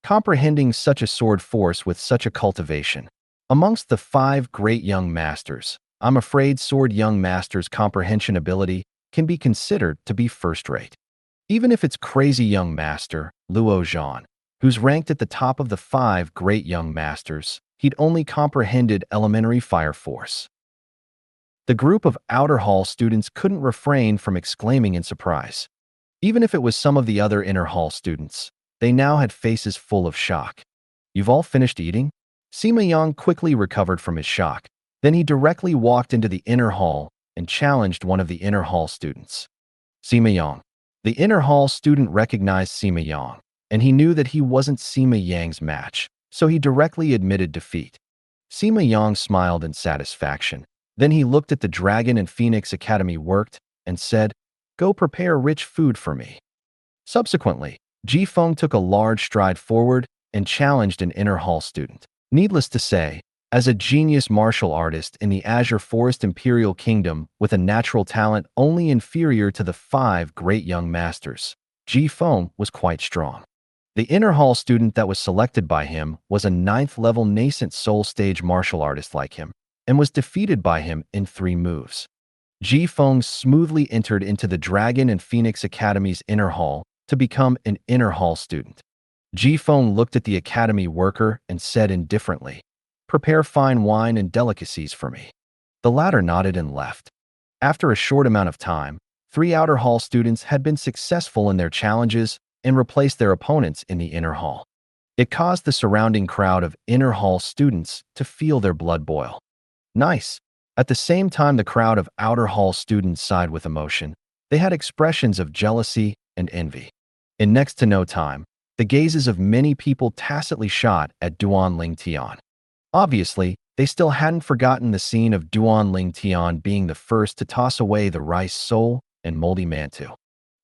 Comprehending such a sword force with such a cultivation. Amongst the 5 great young masters, I'm afraid Sword Young Master's comprehension ability can be considered to be first-rate. Even if it's crazy young master, Luo Zhan, who's ranked at the top of the 5 great young masters, he'd only comprehended elementary fire force. The group of outer hall students couldn't refrain from exclaiming in surprise. Even if it was some of the other inner hall students, they now had faces full of shock. You've all finished eating? Sima Yang quickly recovered from his shock. Then he directly walked into the inner hall and challenged one of the inner hall students. Sima Yang. The inner hall student recognized Sima Yang, and he knew that he wasn't Sima Yang's match, so he directly admitted defeat. Sima Yang smiled in satisfaction. Then he looked at the Dragon and Phoenix Academy worked and said, "Go prepare rich food for me." Subsequently, Ji Feng took a large stride forward and challenged an inner hall student. Needless to say, as a genius martial artist in the Azure Forest Imperial Kingdom with a natural talent only inferior to the 5 great young masters, Ji Feng was quite strong. The inner hall student that was selected by him was a 9th level nascent soul stage martial artist like him, and was defeated by him in 3 moves. Ji Feng smoothly entered into the Dragon and Phoenix Academy's inner hall to become an inner hall student. Ji Feng looked at the academy worker and said indifferently, "Prepare fine wine and delicacies for me." The latter nodded and left. After a short amount of time, 3 outer hall students had been successful in their challenges and replaced their opponents in the inner hall. It caused the surrounding crowd of inner hall students to feel their blood boil. Nice. At the same time, the crowd of outer hall students sighed with emotion. They had expressions of jealousy and envy. In next to no time, the gazes of many people tacitly shot at Duan Ling Tian. Obviously, they still hadn't forgotten the scene of Duan Ling Tian being the first to toss away the rice soul and moldy mantu.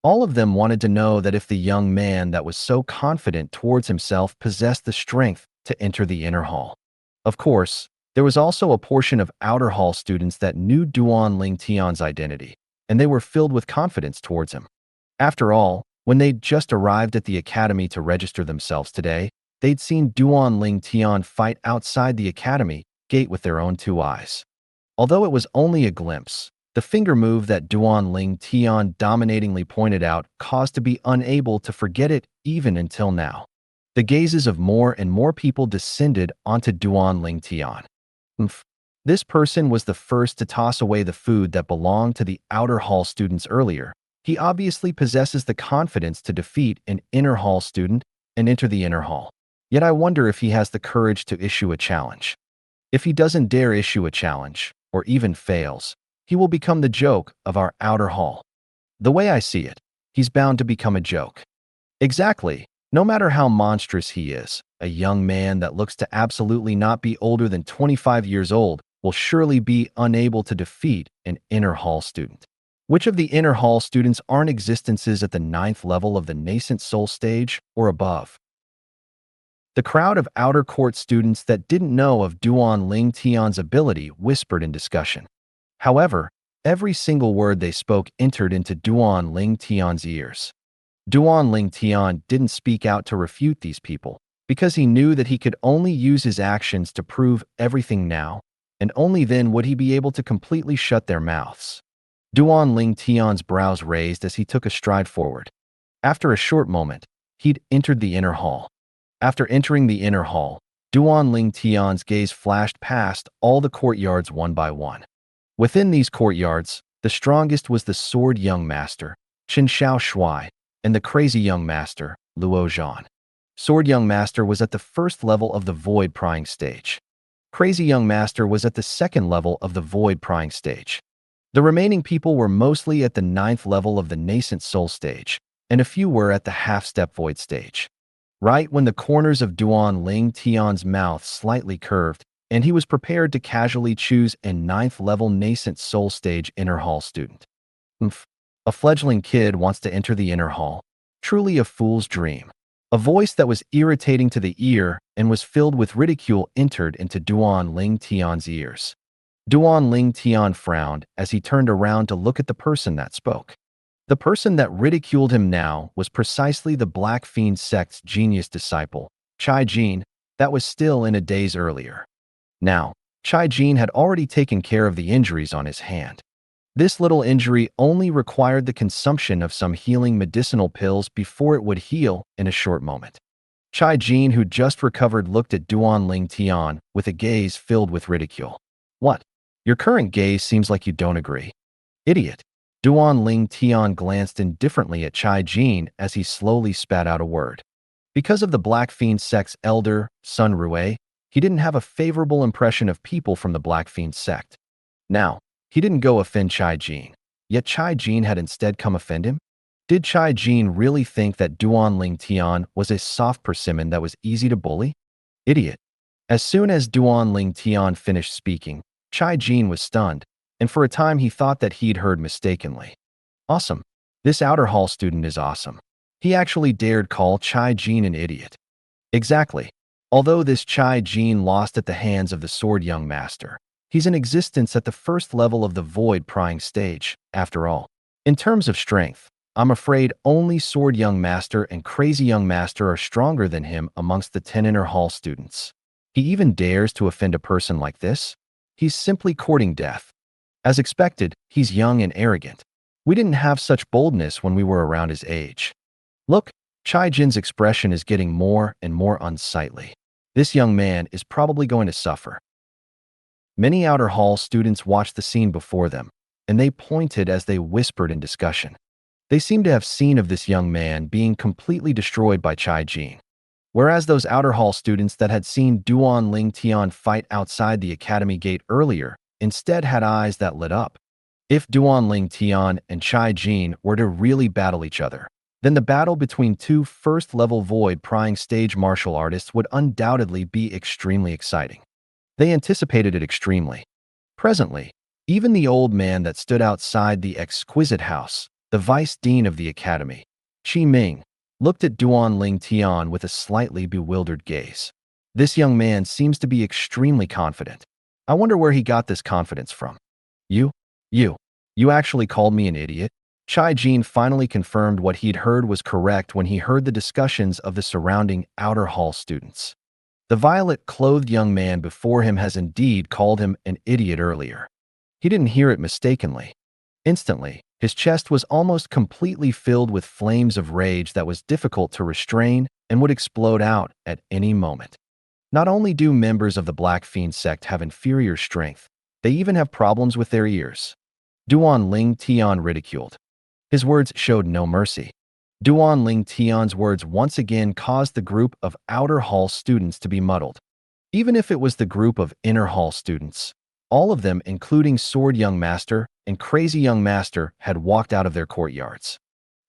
All of them wanted to know that if the young man that was so confident towards himself possessed the strength to enter the inner hall. Of course, there was also a portion of outer hall students that knew Duan Ling Tian's identity, and they were filled with confidence towards him. After all, when they'd just arrived at the academy to register themselves today, they'd seen Duan Ling Tian fight outside the academy gate with their own 2 eyes. Although it was only a glimpse, the finger move that Duan Ling Tian dominatingly pointed out caused to be unable to forget it even until now. The gazes of more and more people descended onto Duan Ling Tian. This person was the first to toss away the food that belonged to the outer hall students earlier. He obviously possesses the confidence to defeat an inner hall student and enter the inner hall. Yet I wonder if he has the courage to issue a challenge. If he doesn't dare issue a challenge, or even fails, he will become the joke of our outer hall. The way I see it, he's bound to become a joke. Exactly. No matter how monstrous he is, a young man that looks to absolutely not be older than 25 years old will surely be unable to defeat an inner hall student. Which of the inner hall students aren't existences at the 9th level of the nascent soul stage or above? The crowd of outer court students that didn't know of Duan Ling Tian's ability whispered in discussion. However, every single word they spoke entered into Duan Ling Tian's ears. Duan Ling Tian didn't speak out to refute these people, because he knew that he could only use his actions to prove everything now, and only then would he be able to completely shut their mouths. Duan Ling Tian's brows raised as he took a stride forward. After a short moment, he'd entered the inner hall. After entering the inner hall, Duan Ling Tian's gaze flashed past all the courtyards one by one. Within these courtyards, the strongest was the sword young master, Qin Xiao Shuai, and the crazy young master, Luo Zhan. Sword young master was at the first level of the void prying stage. Crazy young master was at the second level of the void prying stage. The remaining people were mostly at the 9th level of the nascent soul stage, and a few were at the half-step void stage. Right when the corners of Duan Ling Tian's mouth slightly curved, and he was prepared to casually choose a 9th level nascent soul stage inner hall student. A fledgling kid wants to enter the inner hall. Truly a fool's dream. A voice that was irritating to the ear and was filled with ridicule entered into Duan Ling Tian's ears. Duan Ling Tian frowned as he turned around to look at the person that spoke. The person that ridiculed him now was precisely the Black Fiend sect's genius disciple, Chai Jin, that was still in a daze earlier. Now, Chai Jin had already taken care of the injuries on his hand. This little injury only required the consumption of some healing medicinal pills before it would heal in a short moment. Chai Jin, who just recovered, looked at Duan Ling Tian with a gaze filled with ridicule. What? Your current gaze seems like you don't agree. Idiot. Duan Ling Tian glanced indifferently at Chai Jin as he slowly spat out a word. Because of the Black Fiend sect's elder, Sun Rue, he didn't have a favorable impression of people from the Black Fiend sect. Now, he didn't go offend Chai Jin, yet Chai Jin had instead come offend him? Did Chai Jin really think that Duan Ling Tian was a soft persimmon that was easy to bully? Idiot. As soon as Duan Ling Tian finished speaking, Chai Jin was stunned, and for a time he thought that he'd heard mistakenly. Awesome. This outer hall student is awesome. He actually dared call Chai Jin an idiot. Exactly. Although this Chai Jin lost at the hands of the sword young master, he's in existence at the first level of the void prying stage, after all. In terms of strength, I'm afraid only sword young master and crazy young master are stronger than him amongst the 10 inner hall students. He even dares to offend a person like this? He's simply courting death. As expected, he's young and arrogant. We didn't have such boldness when we were around his age. Look, Chai Jin's expression is getting more and more unsightly. This young man is probably going to suffer. Many outer hall students watched the scene before them, and they pointed as they whispered in discussion. They seemed to have seen of this young man being completely destroyed by Chai Jin. Whereas those outer hall students that had seen Duan Ling Tian fight outside the academy gate earlier instead had eyes that lit up. If Duan Ling Tian and Chai Jin were to really battle each other, then the battle between two first-level void prying stage martial artists would undoubtedly be extremely exciting. They anticipated it extremely. Presently, even the old man that stood outside the exquisite house, the vice dean of the academy, Qi Ming, looked at Duan Ling Tian with a slightly bewildered gaze. This young man seems to be extremely confident. I wonder where he got this confidence from. You actually called me an idiot? Chai Jin finally confirmed what he'd heard was correct when he heard the discussions of the surrounding outer hall students. The violet-clothed young man before him has indeed called him an idiot earlier. He didn't hear it mistakenly. Instantly, his chest was almost completely filled with flames of rage that was difficult to restrain and would explode out at any moment. Not only do members of the Black Fiend sect have inferior strength, they even have problems with their ears. Duan Ling Tian ridiculed. His words showed no mercy. Duan Ling Tian's words once again caused the group of outer hall students to be muddled. Even if it was the group of inner hall students, all of them, including Sword Young Master and Crazy Young Master, had walked out of their courtyards.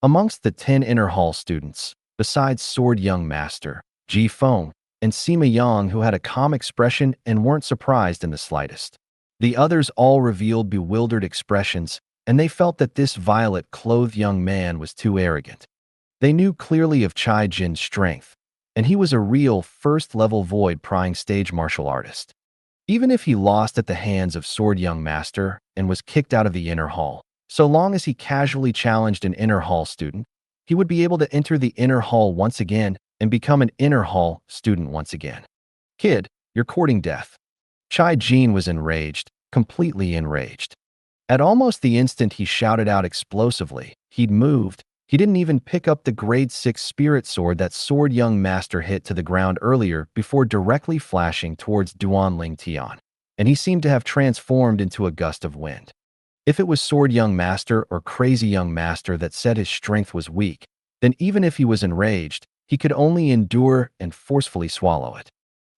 Amongst the 10 inner hall students, besides Sword Young Master, Ji Feng, and Sima Yang, who had a calm expression and weren't surprised in the slightest, The others all revealed bewildered expressions, and they felt that this violet-clothed young man was too arrogant. They knew clearly of Chai Jin's strength, and he was a real first-level void-prying stage martial artist. Even if he lost at the hands of Sword Young Master and was kicked out of the inner hall, so long as he casually challenged an inner hall student, he would be able to enter the inner hall once again and become an inner hall student once again. Kid, you're courting death. Chai Jin was enraged, completely enraged. At almost the instant he shouted out explosively, he'd moved. He didn't even pick up the grade 6 spirit sword that Sword Young Master hit to the ground earlier before directly flashing towards Duan Ling Tian, and he seemed to have transformed into a gust of wind. If it was Sword Young Master or Crazy Young Master that said his strength was weak, then even if he was enraged, he could only endure and forcefully swallow it.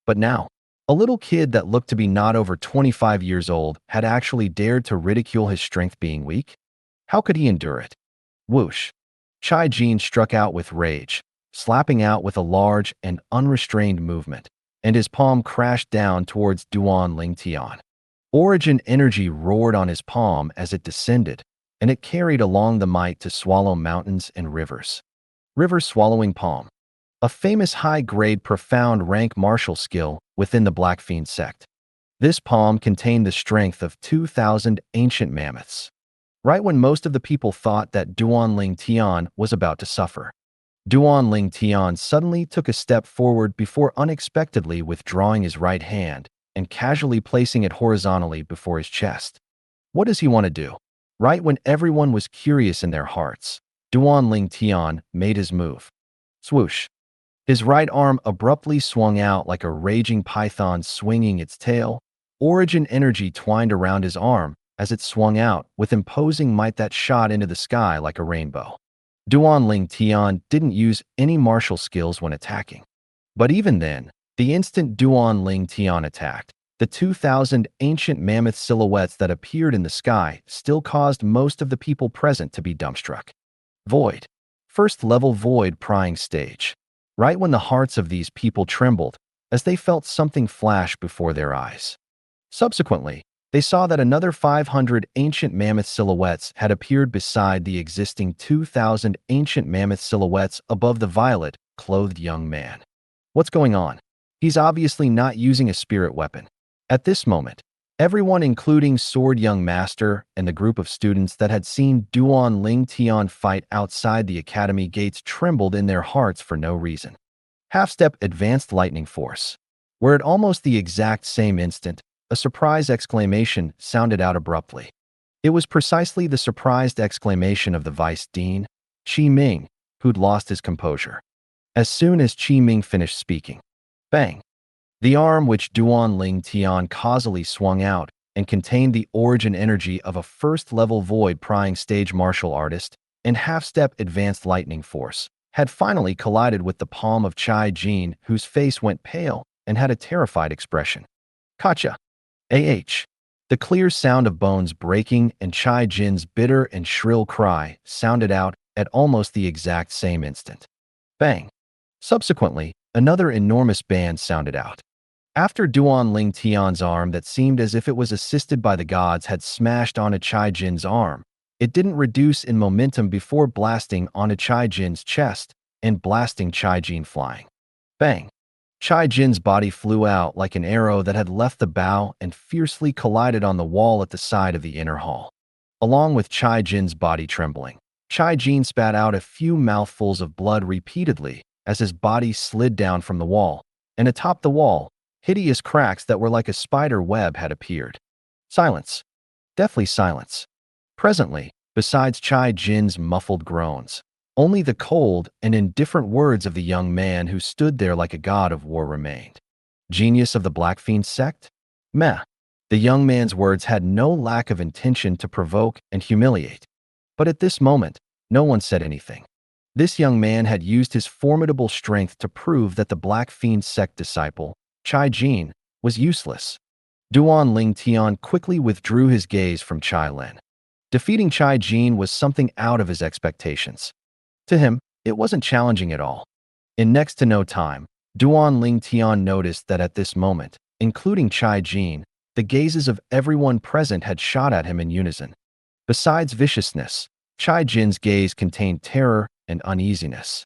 But now, a little kid that looked to be not over 25 years old had actually dared to ridicule his strength being weak? How could he endure it? Whoosh! Chai Jin struck out with rage, slapping out with a large and unrestrained movement, and his palm crashed down towards Duan Ling Tian. Origin energy roared on his palm as it descended, and it carried along the might to swallow mountains and rivers. River Swallowing Palm, a famous high-grade profound rank martial skill within the Black Fiend sect. This palm contained the strength of 2,000 ancient mammoths. Right when most of the people thought that Duan Ling Tian was about to suffer, Duan Ling Tian suddenly took a step forward before unexpectedly withdrawing his right hand and casually placing it horizontally before his chest. What does he want to do? Right when everyone was curious in their hearts, Duan Ling Tian made his move. Swoosh! His right arm abruptly swung out like a raging python swinging its tail. Origin energy twined around his arm as it swung out with imposing might that shot into the sky like a rainbow. Duan Ling Tian didn't use any martial skills when attacking. But even then, the instant Duan Ling Tian attacked, the 2,000 ancient mammoth silhouettes that appeared in the sky still caused most of the people present to be dumbstruck. Void. First-level void prying stage. Right when the hearts of these people trembled, as they felt something flash before their eyes. Subsequently, they saw that another 500 ancient mammoth silhouettes had appeared beside the existing 2,000 ancient mammoth silhouettes above the violet-clothed young man. What's going on? He's obviously not using a spirit weapon. At this moment, everyone including Sword Young Master and the group of students that had seen Duan Ling Tian fight outside the academy gates trembled in their hearts for no reason. Half-step advanced lightning force. Where at almost the exact same instant, a surprise exclamation sounded out abruptly. It was precisely the surprised exclamation of the Vice Dean, Qi Ming, who'd lost his composure. As soon as Qi Ming finished speaking, bang! The arm which Duan Ling Tian causally swung out and contained the origin energy of a first-level void-prying stage martial artist and half-step advanced lightning force had finally collided with the palm of Chai Jin, whose face went pale and had a terrified expression. Kacha! The clear sound of bones breaking and Chai Jin's bitter and shrill cry sounded out at almost the exact same instant. Bang! Subsequently, another enormous band sounded out. After Duan Ling Tian's arm that seemed as if it was assisted by the gods had smashed onto Chai Jin's arm, it didn't reduce in momentum before blasting onto Chai Jin's chest and blasting Chai Jin flying. Bang! Chai Jin's body flew out like an arrow that had left the bow and fiercely collided on the wall at the side of the inner hall. Along with Chai Jin's body trembling, Chai Jin spat out a few mouthfuls of blood repeatedly as his body slid down from the wall, and atop the wall, hideous cracks that were like a spider web had appeared. Silence. Deathly silence. Presently, besides Chai Jin's muffled groans, only the cold and indifferent words of the young man who stood there like a god of war remained. Genius of the Black Fiend sect? Meh. The young man's words had no lack of intention to provoke and humiliate. But at this moment, no one said anything. This young man had used his formidable strength to prove that the Black Fiend sect disciple, Chai Jin, was useless. Duan Ling Tian quickly withdrew his gaze from Chai Lin. Defeating Chai Jin was something out of his expectations. To him, it wasn't challenging at all. In next to no time, Duan Ling Tian noticed that at this moment, including Chai Jin, The gazes of everyone present had shot at him in unison. Besides viciousness, Chai Jin's gaze contained terror and uneasiness.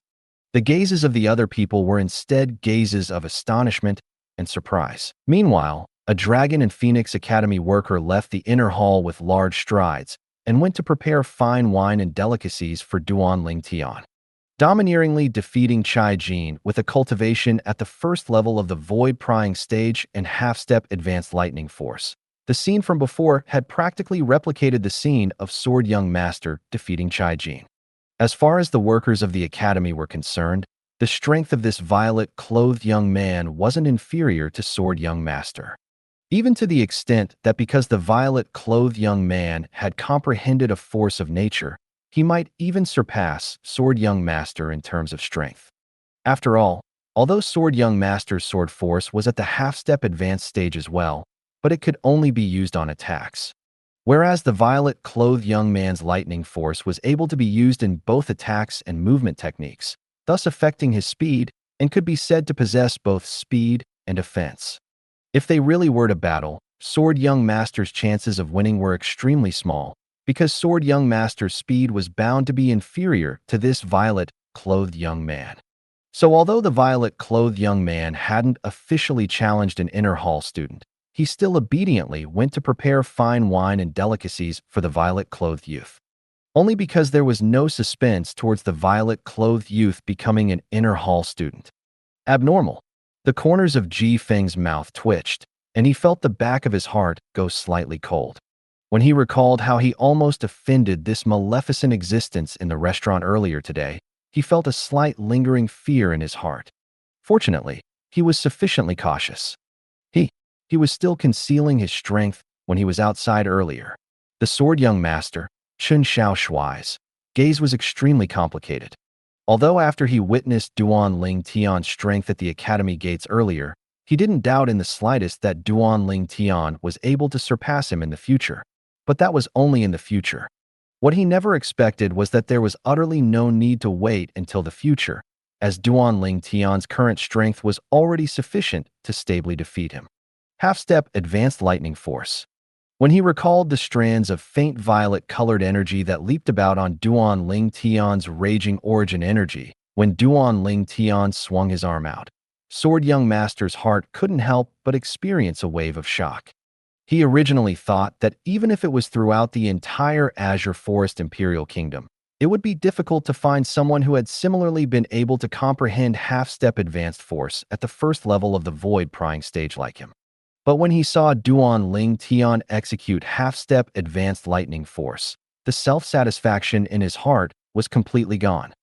The gazes of the other people were instead gazes of astonishment and surprise. Meanwhile, a Dragon and Phoenix Academy worker left the inner hall with large strides and went to prepare fine wine and delicacies for Duan Ling Tian, domineeringly defeating Chai Jin with a cultivation at the first level of the void prying stage and half-step advanced lightning force. The scene from before had practically replicated the scene of Sword Young Master defeating Chai Jin. As far as the workers of the academy were concerned, the strength of this violet-clothed young man wasn't inferior to Sword Young Master. Even to the extent that because the violet-clothed young man had comprehended a force of nature, he might even surpass Sword Young Master in terms of strength. After all, although Sword Young Master's sword force was at the half-step advanced stage as well, but it could only be used on attacks. Whereas the violet-clothed young man's lightning force was able to be used in both attacks and movement techniques, thus affecting his speed, and could be said to possess both speed and offense. If they really were to battle, Sword Young Master's chances of winning were extremely small, because Sword Young Master's speed was bound to be inferior to this violet-clothed young man. So although the violet-clothed young man hadn't officially challenged an inner hall student, he still obediently went to prepare fine wine and delicacies for the violet-clothed youth. Only because there was no suspense towards the violet-clothed youth becoming an inner hall student. Abnormal. The corners of Ji Feng's mouth twitched, and he felt the back of his heart go slightly cold. When he recalled how he almost offended this maleficent existence in the restaurant earlier today, he felt a slight lingering fear in his heart. Fortunately, he was sufficiently cautious. He was still concealing his strength when he was outside earlier. The Sword Young Master, Chun Xiao Shuai's gaze was extremely complicated. Although after he witnessed Duan Ling Tian's strength at the academy gates earlier, he didn't doubt in the slightest that Duan Ling Tian was able to surpass him in the future. But that was only in the future. What he never expected was that there was utterly no need to wait until the future, as Duan Ling Tian's current strength was already sufficient to stably defeat him. Half-step advanced lightning force. When he recalled the strands of faint violet-colored energy that leaped about on Duan Ling Tian's raging origin energy, when Duan Ling Tian swung his arm out, Sword Young Master's heart couldn't help but experience a wave of shock. He originally thought that even if it was throughout the entire Azure Forest Imperial Kingdom, it would be difficult to find someone who had similarly been able to comprehend half-step advanced force at the first level of the void prying stage like him. But when he saw Duan Ling Tian execute half-step advanced lightning force, the self-satisfaction in his heart was completely gone.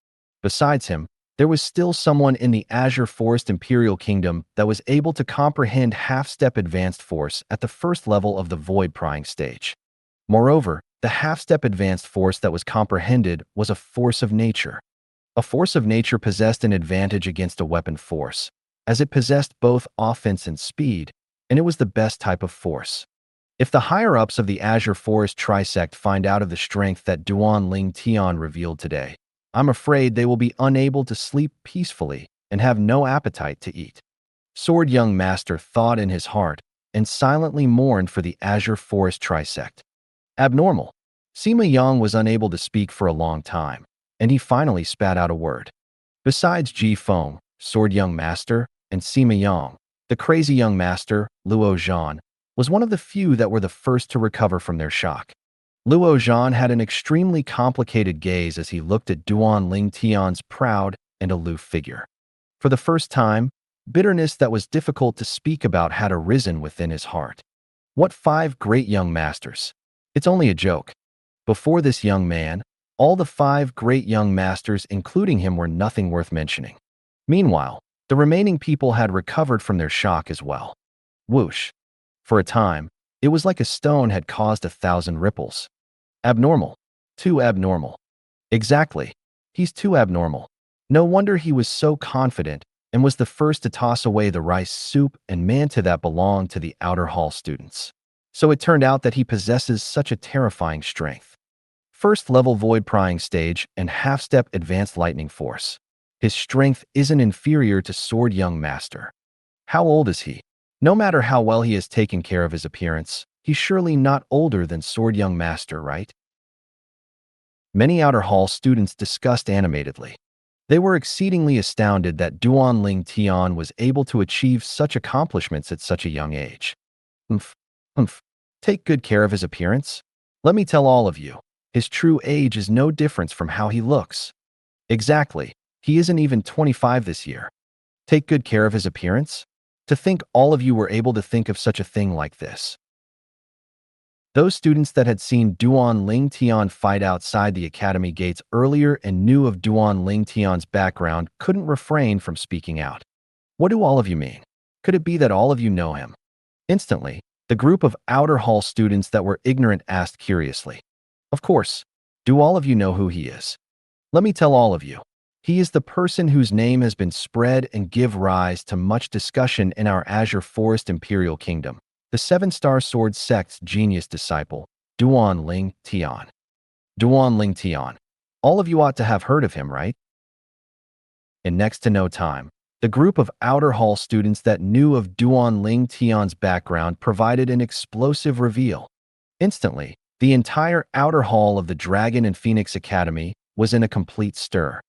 Besides him, there was still someone in the Azure Forest Imperial Kingdom that was able to comprehend half-step advanced force at the first level of the void prying stage. Moreover, the half-step advanced force that was comprehended was a force of nature. A force of nature possessed an advantage against a weapon force, as it possessed both offense and speed, and it was the best type of force. If the higher-ups of the Azure Forest Trisect find out of the strength that Duan Ling Tian revealed today, I'm afraid they will be unable to sleep peacefully and have no appetite to eat. Sword Young Master thought in his heart and silently mourned for the Azure Forest Trisect. Abnormal. Sima Yang was unable to speak for a long time, and he finally spat out a word. Besides Ji Feng, Sword Young Master, and Sima Yang, the crazy young master, Luo Zhan, was one of the few that were the first to recover from their shock. Luo Zhan had an extremely complicated gaze as he looked at Duan Ling Tian's proud and aloof figure. For the first time, bitterness that was difficult to speak about had arisen within his heart. What 5 great young masters? It's only a joke. Before this young man, all the 5 great young masters, including him, were nothing worth mentioning. Meanwhile, the remaining people had recovered from their shock as well. Whoosh. For a time, it was like a stone had caused 1,000 ripples. Abnormal. Too abnormal. Exactly. He's too abnormal. No wonder he was so confident and was the first to toss away the rice soup and manta that belonged to the outer hall students. So it turned out that he possesses such a terrifying strength. First level void prying stage and half-step advanced lightning force. His strength isn't inferior to Sword Young Master. How old is he? No matter how well he has taken care of his appearance, he's surely not older than Sword Young Master, right? Many Outer Hall students discussed animatedly. They were exceedingly astounded that Duan Ling Tian was able to achieve such accomplishments at such a young age. Humph, humph. Take good care of his appearance? Let me tell all of you, his true age is no difference from how he looks. Exactly, he isn't even 25 this year. Take good care of his appearance? To think all of you were able to think of such a thing like this. Those students that had seen Duan Ling Tian fight outside the academy gates earlier and knew of Duan Ling Tian's background couldn't refrain from speaking out. What do all of you mean? Could it be that all of you know him? Instantly, the group of Outer Hall students that were ignorant asked curiously. Of course, do all of you know who he is? Let me tell all of you. He is the person whose name has been spread and give rise to much discussion in our Azure Forest Imperial Kingdom, the Seven-Star Sword Sect's genius disciple, Duan Ling Tian. Duan Ling Tian. All of you ought to have heard of him, right? In next to no time, the group of Outer Hall students that knew of Duan Ling Tian's background provided an explosive reveal. Instantly, the entire Outer Hall of the Dragon and Phoenix Academy was in a complete stir.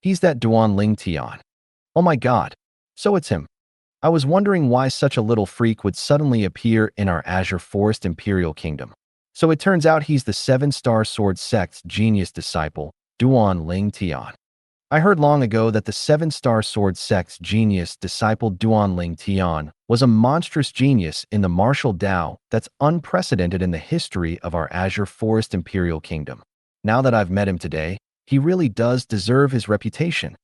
He's that Duan Ling Tian. Oh my god, so it's him. I was wondering why such a little freak would suddenly appear in our Azure Forest Imperial Kingdom. So it turns out he's the Seven-Star Sword Sect's genius disciple, Duan Ling Tian. I heard long ago that the Seven-Star Sword Sect's genius disciple Duan Ling Tian was a monstrous genius in the martial Tao that's unprecedented in the history of our Azure Forest Imperial Kingdom. Now that I've met him today, he really does deserve his reputation.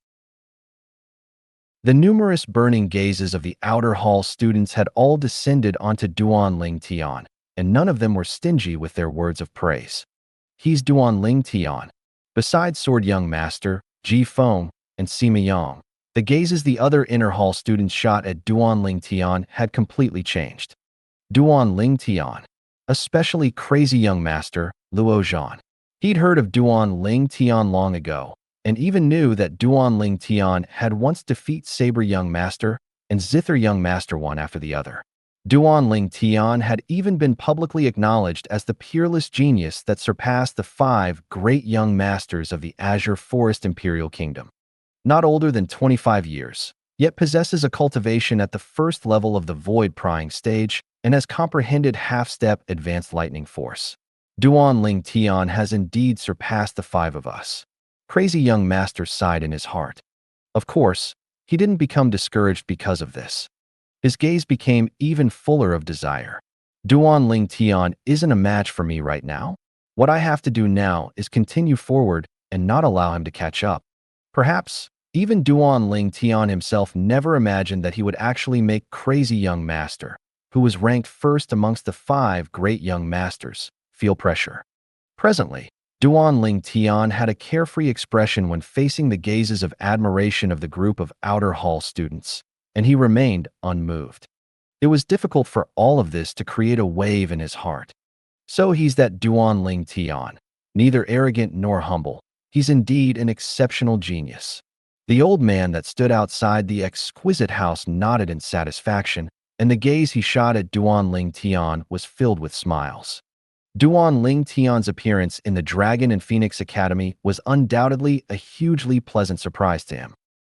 The numerous burning gazes of the Outer Hall students had all descended onto Duan Ling Tian, and none of them were stingy with their words of praise. He's Duan Ling Tian. Besides Sword Young Master, Ji Feng, and Sima Yang, the gazes the other Inner Hall students shot at Duan Ling Tian had completely changed. Duan Ling Tian, especially Crazy Young Master, Luo Zhan. He'd heard of Duan Ling Tian long ago, and even knew that Duan Ling Tian had once defeated Saber Young Master and Zither Young Master one after the other. Duan Ling Tian had even been publicly acknowledged as the peerless genius that surpassed the 5 great young masters of the Azure Forest Imperial Kingdom. Not older than 25 years, yet possesses a cultivation at the first level of the Void Prying stage and has comprehended half-step advanced lightning force. Duan Ling Tian has indeed surpassed the 5 of us. Crazy Young Master sighed in his heart. Of course, he didn't become discouraged because of this. His gaze became even fuller of desire. Duan Ling Tian isn't a match for me right now. What I have to do now is continue forward and not allow him to catch up. Perhaps, even Duan Ling Tian himself never imagined that he would actually make Crazy Young Master, who was ranked first amongst the 5 great young masters, feel pressure. Presently, Duan Ling Tian had a carefree expression when facing the gazes of admiration of the group of Outer Hall students, and he remained unmoved. It was difficult for all of this to create a wave in his heart. So he's that Duan Ling Tian, neither arrogant nor humble. He's indeed an exceptional genius. The old man that stood outside the exquisite house nodded in satisfaction, and the gaze he shot at Duan Ling Tian was filled with smiles. Duan Ling Tian's appearance in the Dragon and Phoenix Academy was undoubtedly a hugely pleasant surprise to him.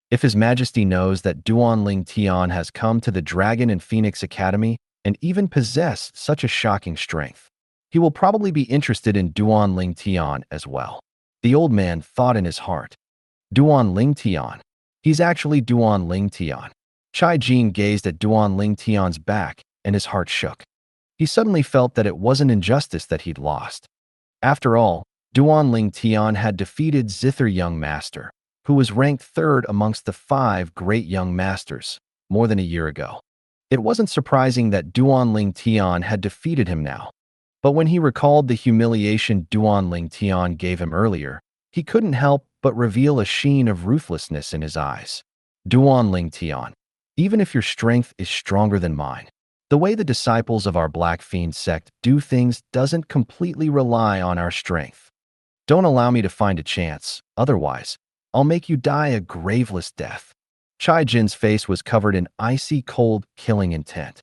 If His Majesty knows that Duan Ling Tian has come to the Dragon and Phoenix Academy and even possessed such a shocking strength, he will probably be interested in Duan Ling Tian as well. The old man thought in his heart. Duan Ling Tian. He's actually Duan Ling Tian. Chai Jin gazed at Duan Ling Tian's back, and his heart shook. He suddenly felt that it wasn't injustice that he'd lost. After all, Duan Ling Tian had defeated Zither Young Master, who was ranked 3rd amongst the 5 great young masters, more than a year ago. It wasn't surprising that Duan Ling Tian had defeated him now. But when he recalled the humiliation Duan Ling Tian gave him earlier, he couldn't help but reveal a sheen of ruthlessness in his eyes. Duan Ling Tian, even if your strength is stronger than mine, the way the disciples of our Black Fiend sect do things doesn't completely rely on our strength. Don't allow me to find a chance, otherwise, I'll make you die a graveless death. Chai Jin's face was covered in icy cold, killing intent.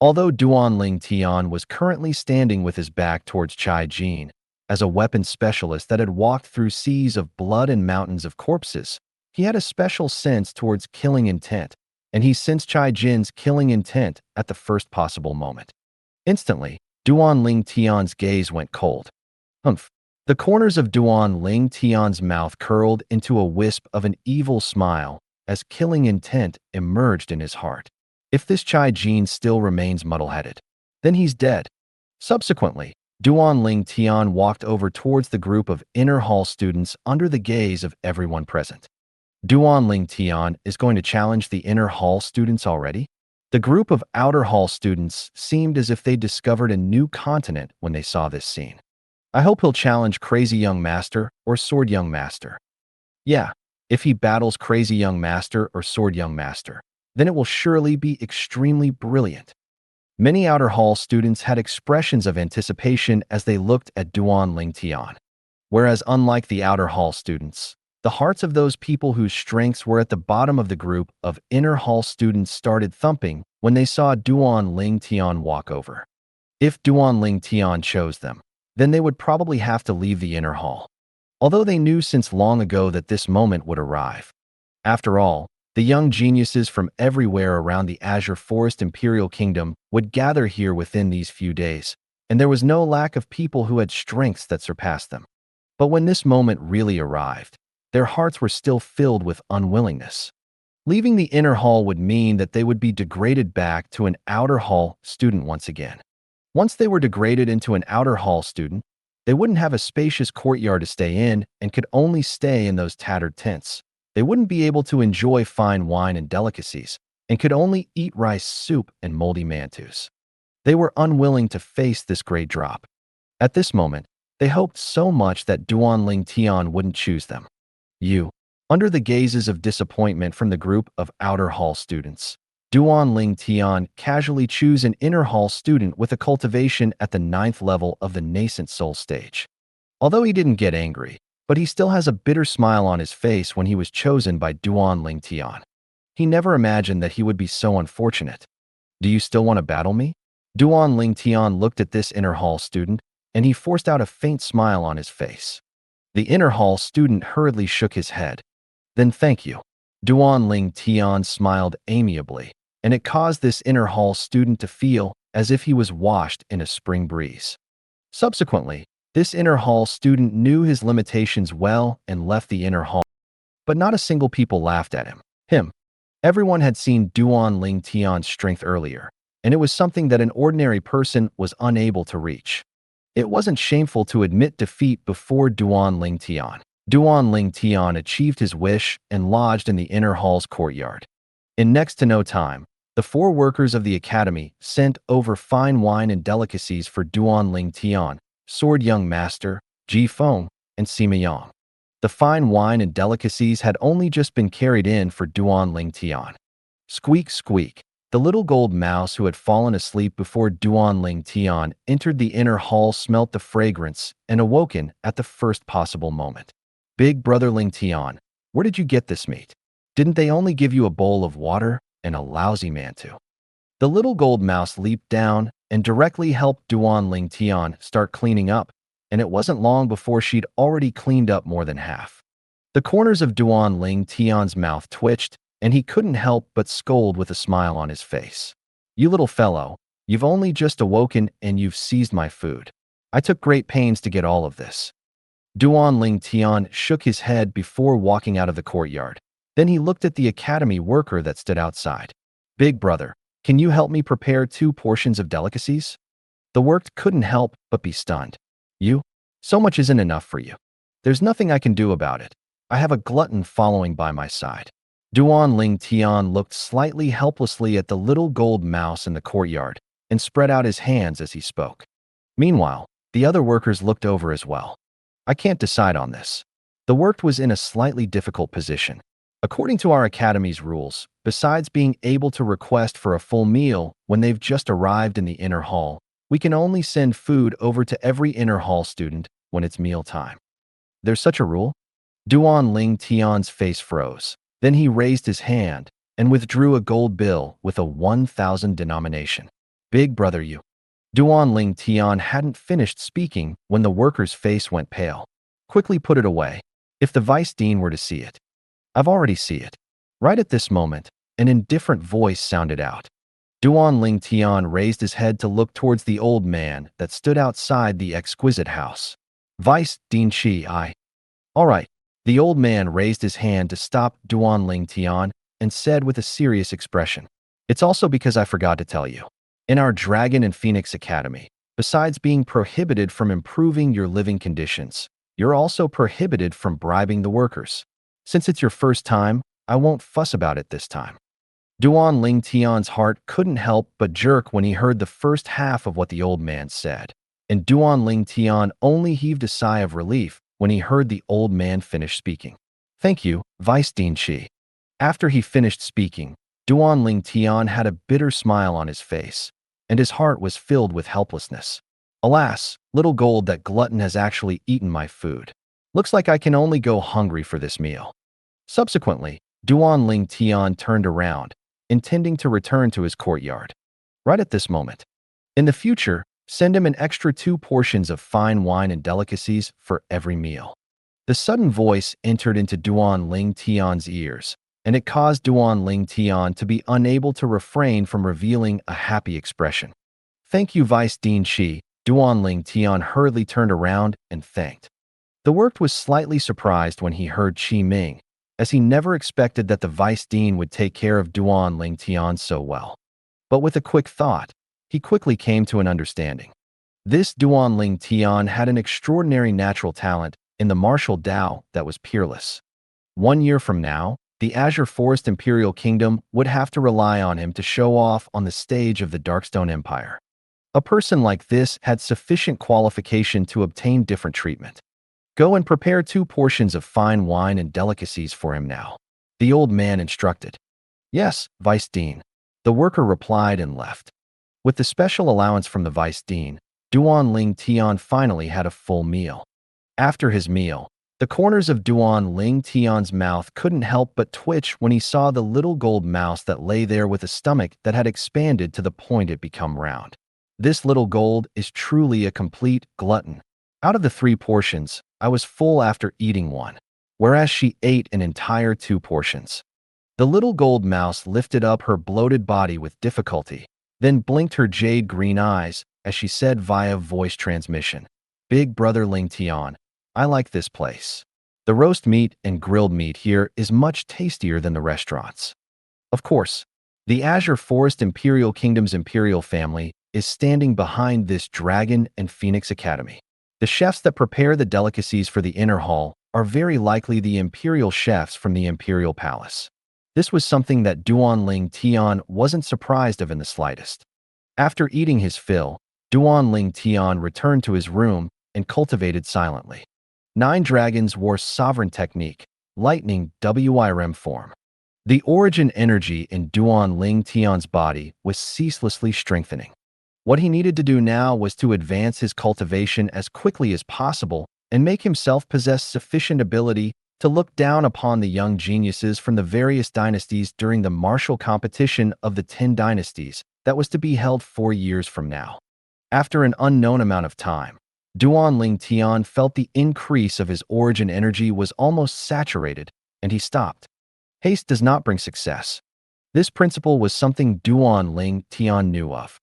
Although Duan Ling Tian was currently standing with his back towards Chai Jin, as a weapons specialist that had walked through seas of blood and mountains of corpses, he had a special sense towards killing intent, and he sensed Chai Jin's killing intent at the first possible moment. Instantly, Duan Ling Tian's gaze went cold. Humph. The corners of Duan Ling Tian's mouth curled into a wisp of an evil smile as killing intent emerged in his heart. If this Chai Jin still remains muddle-headed, then he's dead. Subsequently, Duan Ling Tian walked over towards the group of inner hall students under the gaze of everyone present. Duan Ling Tian is going to challenge the inner hall students already? The group of outer hall students seemed as if they discovered a new continent when they saw this scene. I hope he'll challenge Crazy Young Master or Sword Young Master. Yeah, if he battles Crazy Young Master or Sword Young Master, then it will surely be extremely brilliant. Many outer hall students had expressions of anticipation as they looked at Duan Ling Tian. Whereas unlike the outer hall students, the hearts of those people whose strengths were at the bottom of the group of inner hall students started thumping when they saw Duan Ling Tian walk over. If Duan Ling Tian chose them, then they would probably have to leave the inner hall, although they knew since long ago that this moment would arrive. After all, the young geniuses from everywhere around the Azure Forest Imperial Kingdom would gather here within these few days, and there was no lack of people who had strengths that surpassed them. But when this moment really arrived, their hearts were still filled with unwillingness. Leaving the inner hall would mean that they would be degraded back to an outer hall student once again. Once they were degraded into an outer hall student, they wouldn't have a spacious courtyard to stay in and could only stay in those tattered tents. They wouldn't be able to enjoy fine wine and delicacies and could only eat rice soup and moldy mantus. They were unwilling to face this great drop. At this moment, they hoped so much that Duan Ling Tian wouldn't choose them. Under the gazes of disappointment from the group of outer hall students, Duan Ling Tian casually chose an inner hall student with a cultivation at the 9th level of the nascent soul stage. Although he didn't get angry, but he still has a bitter smile on his face when he was chosen by Duan Ling Tian. He never imagined that he would be so unfortunate. Do you still want to battle me? Duan Ling Tian looked at this inner hall student, and he forced out a faint smile on his face. The inner hall student hurriedly shook his head. Then thank you. Duan Ling Tian smiled amiably, and it caused this inner hall student to feel as if he was washed in a spring breeze. Subsequently, this inner hall student knew his limitations well and left the inner hall, but not a single people laughed at him. Everyone had seen Duan Ling Tian's strength earlier, and it was something that an ordinary person was unable to reach. It wasn't shameful to admit defeat before Duan Ling Tian. Duan Ling Tian achieved his wish and lodged in the inner hall's courtyard. In next to no time, the 4 workers of the academy sent over fine wine and delicacies for Duan Ling Tian, Sword Young Master, Ji Feng, and Sima Yang. The fine wine and delicacies had only just been carried in for Duan Ling Tian. Squeak, squeak. The little gold mouse who had fallen asleep before Duan Ling Tian entered the inner hall smelt the fragrance and awoken at the first possible moment. Big brother Ling Tian, where did you get this meat? Didn't they only give you a bowl of water and a lousy mantu? The little gold mouse leaped down and directly helped Duan Ling Tian start cleaning up, and it wasn't long before she'd already cleaned up more than half. The corners of Duan Ling Tian's mouth twitched, and he couldn't help but scold with a smile on his face. You little fellow, you've only just awoken and you've seized my food. I took great pains to get all of this. Duan Ling Tian shook his head before walking out of the courtyard. Then he looked at the academy worker that stood outside. Big brother, can you help me prepare 2 portions of delicacies? The worker couldn't help but be stunned. So much isn't enough for you. There's nothing I can do about it. I have a glutton following by my side. Duan Ling Tian looked slightly helplessly at the little gold mouse in the courtyard and spread out his hands as he spoke. Meanwhile, the other workers looked over as well. I can't decide on this. The worker was in a slightly difficult position. According to our academy's rules, besides being able to request for a full meal when they've just arrived in the inner hall, we can only send food over to every inner hall student when it's meal time. There's such a rule? Duan Ling Tian's face froze. Then he raised his hand and withdrew a gold bill with a 1,000 denomination. Big brother, you. Duan Ling Tian hadn't finished speaking when the worker's face went pale. Quickly put it away. If the vice dean were to see it. I've already see it. Right at this moment, an indifferent voice sounded out. Duan Ling Tian raised his head to look towards the old man that stood outside the exquisite house. Vice Dean Shi, I. All right. The old man raised his hand to stop Duan Ling Tian and said with a serious expression, "It's also because I forgot to tell you. In our Dragon and Phoenix Academy, besides being prohibited from improving your living conditions, you're also prohibited from bribing the workers. Since it's your first time, I won't fuss about it this time." Duan Ling Tian's heart couldn't help but jerk when he heard the first half of what the old man said, and Duan Ling Tian only heaved a sigh of relief when he heard the old man finish speaking. "Thank you, Vice Dean Shi." After he finished speaking, Duan Ling Tian had a bitter smile on his face, and his heart was filled with helplessness. Alas, little gold, that glutton has actually eaten my food. Looks like I can only go hungry for this meal. Subsequently, Duan Ling Tian turned around, intending to return to his courtyard. Right at this moment. In the future, send him an extra 2 portions of fine wine and delicacies for every meal. The sudden voice entered into Duan Ling Tian's ears, and it caused Duan Ling Tian to be unable to refrain from revealing a happy expression. "Thank you, Vice Dean Shi." Duan Ling Tian hurriedly turned around and thanked. The work was slightly surprised when he heard Qi Ming, as he never expected that the Vice Dean would take care of Duan Ling Tian so well. But with a quick thought, he quickly came to an understanding. This Duan Ling Tian had an extraordinary natural talent in the martial Tao that was peerless. 1 year from now, the Azure Forest Imperial Kingdom would have to rely on him to show off on the stage of the Darkstone Empire. A person like this had sufficient qualification to obtain different treatment. "Go and prepare 2 portions of fine wine and delicacies for him now," the old man instructed. "Yes, Vice Dean," the worker replied and left. With the special allowance from the Vice Dean, Duan Ling Tian finally had a full meal. After his meal, the corners of Duan Ling Tian's mouth couldn't help but twitch when he saw the little gold mouse that lay there with a stomach that had expanded to the point it become round. This little gold is truly a complete glutton. Out of the 3 portions, I was full after eating 1, whereas she ate an entire 2 portions. The little gold mouse lifted up her bloated body with difficulty, then blinked her jade green eyes as she said via voice transmission, "Big brother Ling Tian, I like this place. The roast meat and grilled meat here is much tastier than the restaurants." Of course, the Azure Forest Imperial Kingdom's imperial family is standing behind this Dragon and Phoenix Academy. The chefs that prepare the delicacies for the inner hall are very likely the imperial chefs from the imperial palace. This was something that Duan Ling Tian wasn't surprised of in the slightest. After eating his fill, Duan Ling Tian returned to his room and cultivated silently. 9 dragons wore sovereign technique, lightning WIRM form. The origin energy in Duan Ling Tian's body was ceaselessly strengthening. What he needed to do now was to advance his cultivation as quickly as possible and make himself possess sufficient ability to look down upon the young geniuses from the various dynasties during the martial competition of the 10 dynasties that was to be held 4 years from now. After an unknown amount of time, Duan Ling Tian felt the increase of his origin energy was almost saturated, and he stopped. Haste does not bring success. This principle was something Duan Ling Tian knew of.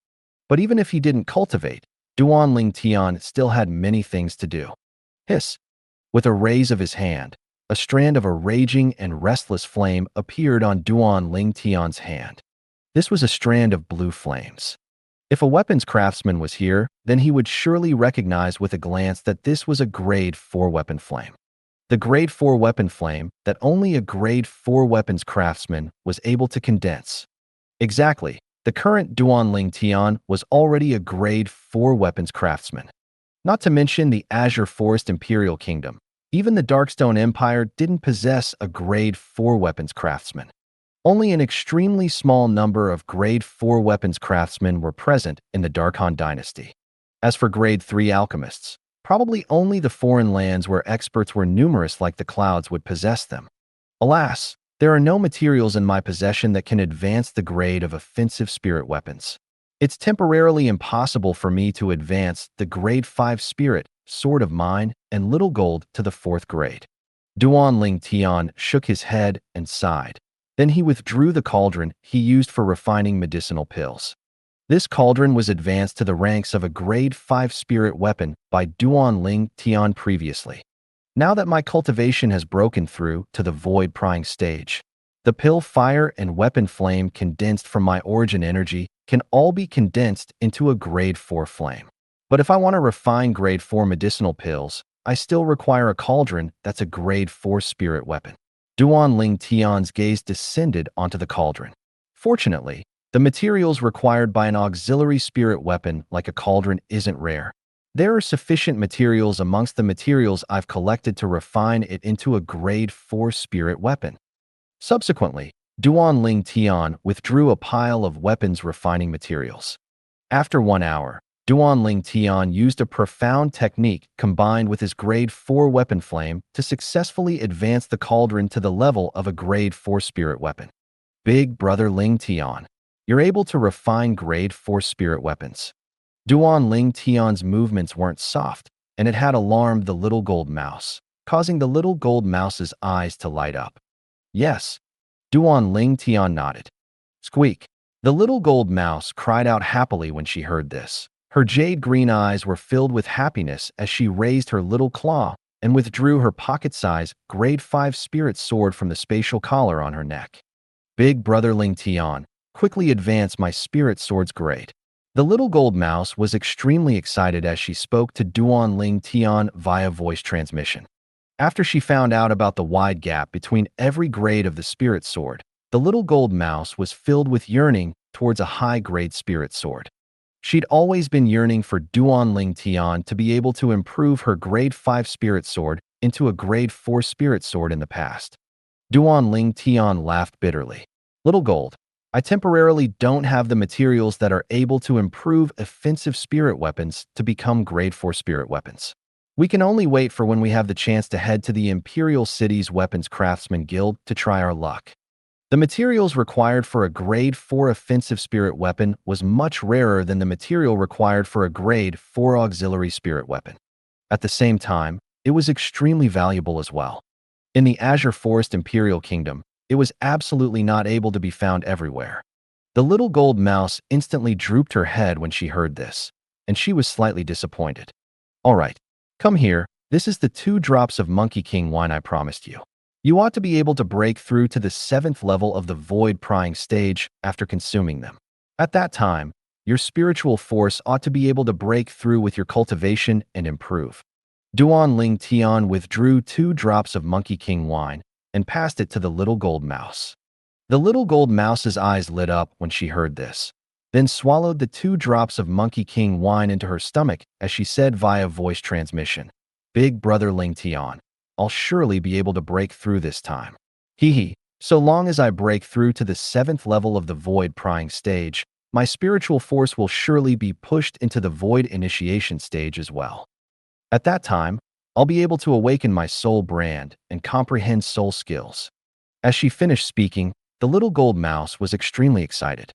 But even if he didn't cultivate, Duan Ling Tian still had many things to do. Hiss! With a raise of his hand, a strand of a raging and restless flame appeared on Duan Ling Tian's hand. This was a strand of blue flames. If a weapons craftsman was here, then he would surely recognize with a glance that this was a grade 4 weapon flame. The grade 4 weapon flame that only a grade 4 weapons craftsman was able to condense. Exactly. The current Duan Ling Tian was already a grade 4 weapons craftsman. Not to mention the Azure Forest Imperial Kingdom. Even the Darkstone Empire didn't possess a grade 4 weapons craftsman. Only an extremely small number of grade 4 weapons craftsmen were present in the Darkhan dynasty. As for grade 3 alchemists, probably only the foreign lands where experts were numerous like the clouds would possess them. Alas, There are no materials in my possession that can advance the grade of offensive spirit weapons. It's temporarily impossible for me to advance the grade 5 spirit, sword of mine, and little gold to the 4th grade. Duan Ling Tian shook his head and sighed. Then he withdrew the cauldron he used for refining medicinal pills. This cauldron was advanced to the ranks of a grade 5 spirit weapon by Duan Ling Tian previously. Now that my cultivation has broken through to the void prying stage, the pill fire and weapon flame condensed from my origin energy can all be condensed into a grade 4 flame. But if I want to refine grade 4 medicinal pills, I still require a cauldron that's a grade 4 spirit weapon. Duan Ling Tian's gaze descended onto the cauldron. Fortunately, the materials required by an auxiliary spirit weapon like a cauldron isn't rare. There are sufficient materials amongst the materials I've collected to refine it into a grade 4 spirit weapon. Subsequently, Duan Ling Tian withdrew a pile of weapons refining materials. After 1 hour, Duan Ling Tian used a profound technique combined with his grade 4 weapon flame to successfully advance the cauldron to the level of a grade 4 spirit weapon. Big brother Ling Tian, you're able to refine grade 4 spirit weapons. Duan Ling Tian's movements weren't soft, and it had alarmed the little gold mouse, causing the little gold mouse's eyes to light up. Yes, Duan Ling Tian nodded. Squeak! The little gold mouse cried out happily when she heard this. Her jade-green eyes were filled with happiness as she raised her little claw and withdrew her pocket-sized grade 5 spirit sword from the spatial collar on her neck. Big brother Ling Tian, quickly advance my spirit sword's grade. The little gold mouse was extremely excited as she spoke to Duan Ling Tian via voice transmission. After she found out about the wide gap between every grade of the spirit sword, the little gold mouse was filled with yearning towards a high-grade spirit sword. She'd always been yearning for Duan Ling Tian to be able to improve her grade 5 spirit sword into a grade 4 spirit sword in the past. Duan Ling Tian laughed bitterly. Little gold, I temporarily don't have the materials that are able to improve offensive spirit weapons to become grade 4 spirit weapons. We can only wait for when we have the chance to head to the Imperial City's Weapons Craftsman Guild to try our luck. The materials required for a grade 4 offensive spirit weapon was much rarer than the material required for a grade 4 auxiliary spirit weapon. At the same time, it was extremely valuable as well. In the Azure Forest Imperial Kingdom, it was absolutely not able to be found everywhere. The little gold mouse instantly drooped her head when she heard this, and she was slightly disappointed. All right, come here, this is the 2 drops of Monkey King wine I promised you. You ought to be able to break through to the 7th level of the void prying stage after consuming them. At that time, your spiritual force ought to be able to break through with your cultivation and improve. Duan Ling Tian withdrew 2 drops of Monkey King wine and passed it to the little gold mouse. The little gold mouse's eyes lit up when she heard this, then swallowed the 2 drops of Monkey King wine into her stomach as she said via voice transmission, Big brother Ling Tian, I'll surely be able to break through this time. Hee hee, so long as I break through to the 7th level of the void prying stage, my spiritual force will surely be pushed into the void initiation stage as well. At that time, I'll be able to awaken my soul brand and comprehend soul skills. As she finished speaking, the little gold mouse was extremely excited.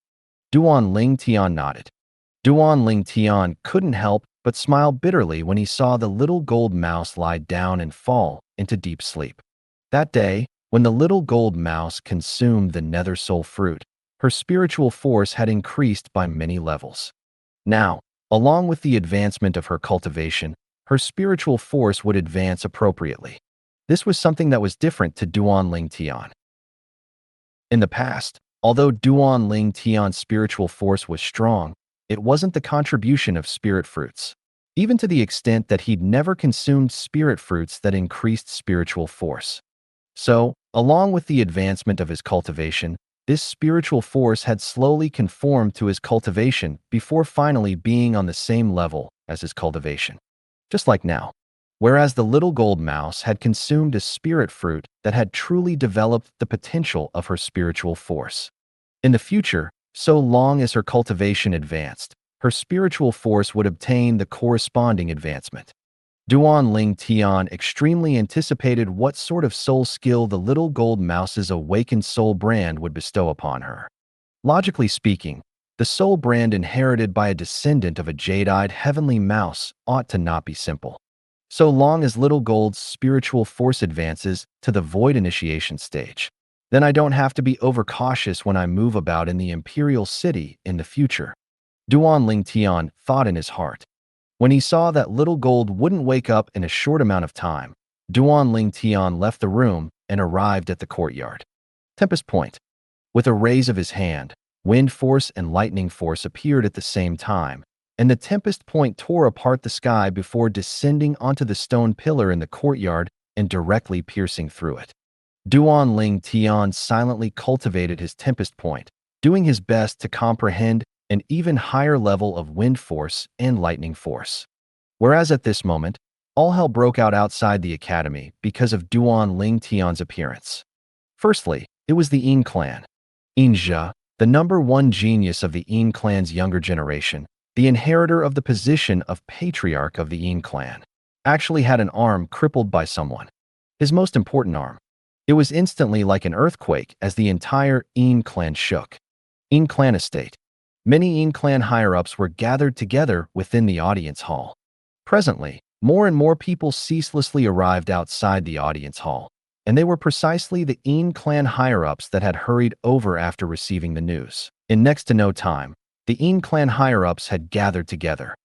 Duan Ling Tian nodded. Duan Ling Tian couldn't help but smile bitterly when he saw the little gold mouse lie down and fall into deep sleep. That day, when the little gold mouse consumed the nether soul fruit, her spiritual force had increased by many levels. Now, along with the advancement of her cultivation, her spiritual force would advance appropriately. This was something that was different to Duan Ling Tian. In the past, although Duan Ling Tian's spiritual force was strong, it wasn't the contribution of spirit fruits, even to the extent that he'd never consumed spirit fruits that increased spiritual force. So, along with the advancement of his cultivation, this spiritual force had slowly conformed to his cultivation before finally being on the same level as his cultivation. Just like now. Whereas the little gold mouse had consumed a spirit fruit that had truly developed the potential of her spiritual force. In the future, so long as her cultivation advanced, her spiritual force would obtain the corresponding advancement. Duan Ling Tian extremely anticipated what sort of soul skill the little gold mouse's awakened soul brand would bestow upon her. Logically speaking, the soul brand inherited by a descendant of a jade-eyed heavenly mouse ought to not be simple. So long as little gold's spiritual force advances to the void initiation stage, then I don't have to be overcautious when I move about in the imperial city in the future. Duan Ling Tian thought in his heart. When he saw that little gold wouldn't wake up in a short amount of time, Duan Ling Tian left the room and arrived at the courtyard. Tempest Point. With a raise of his hand, wind force and lightning force appeared at the same time, and the Tempest Point tore apart the sky before descending onto the stone pillar in the courtyard and directly piercing through it. Duan Ling Tian silently cultivated his Tempest Point, doing his best to comprehend an even higher level of wind force and lightning force. Whereas at this moment, all hell broke out outside the academy because of Duan Ling Tian's appearance. Firstly, it was the Yin clan. Yin Zhe, the #1 genius of the Yin clan's younger generation, the inheritor of the position of patriarch of the Yin clan, actually had an arm crippled by someone. His most important arm. It was instantly like an earthquake as the entire Yin clan shook. Yin clan estate. Many Yin clan higher-ups were gathered together within the audience hall. Presently, more and more people ceaselessly arrived outside the audience hall, and they were precisely the Yin clan higher-ups that had hurried over after receiving the news. In next to no time, the Yin clan higher-ups had gathered together.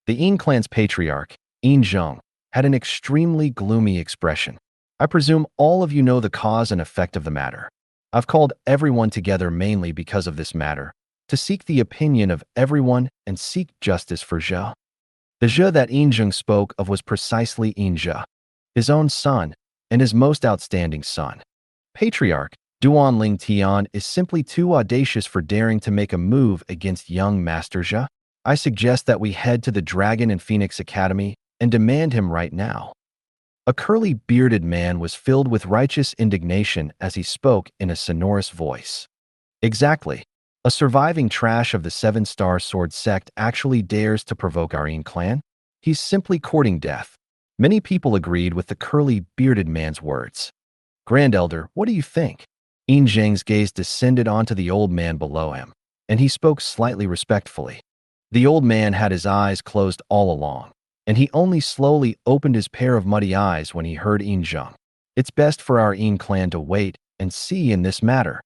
The Yin clan's patriarch, Yin Zheng, had an extremely gloomy expression. I presume all of you know the cause and effect of the matter. I've called everyone together mainly because of this matter, to seek the opinion of everyone and seek justice for Zhe. The Zhe that Yin Zheng spoke of was precisely Yin Zhe, his own son, and his most outstanding son. Patriarch Duan Ling Tian is simply too audacious for daring to make a move against young Master Zhe. I suggest that we head to the Dragon and Phoenix Academy and demand him right now. A curly, bearded man was filled with righteous indignation as he spoke in a sonorous voice. Exactly. A surviving trash of the Seven-Star Sword sect actually dares to provoke our Yin clan? He's simply courting death. Many people agreed with the curly, bearded man's words. Grand Elder, what do you think? Yin Zheng's gaze descended onto the old man below him, and he spoke slightly respectfully. The old man had his eyes closed all along, and he only slowly opened his pair of muddy eyes when he heard Yin Zheng. It's best for our Yin clan to wait and see in this matter.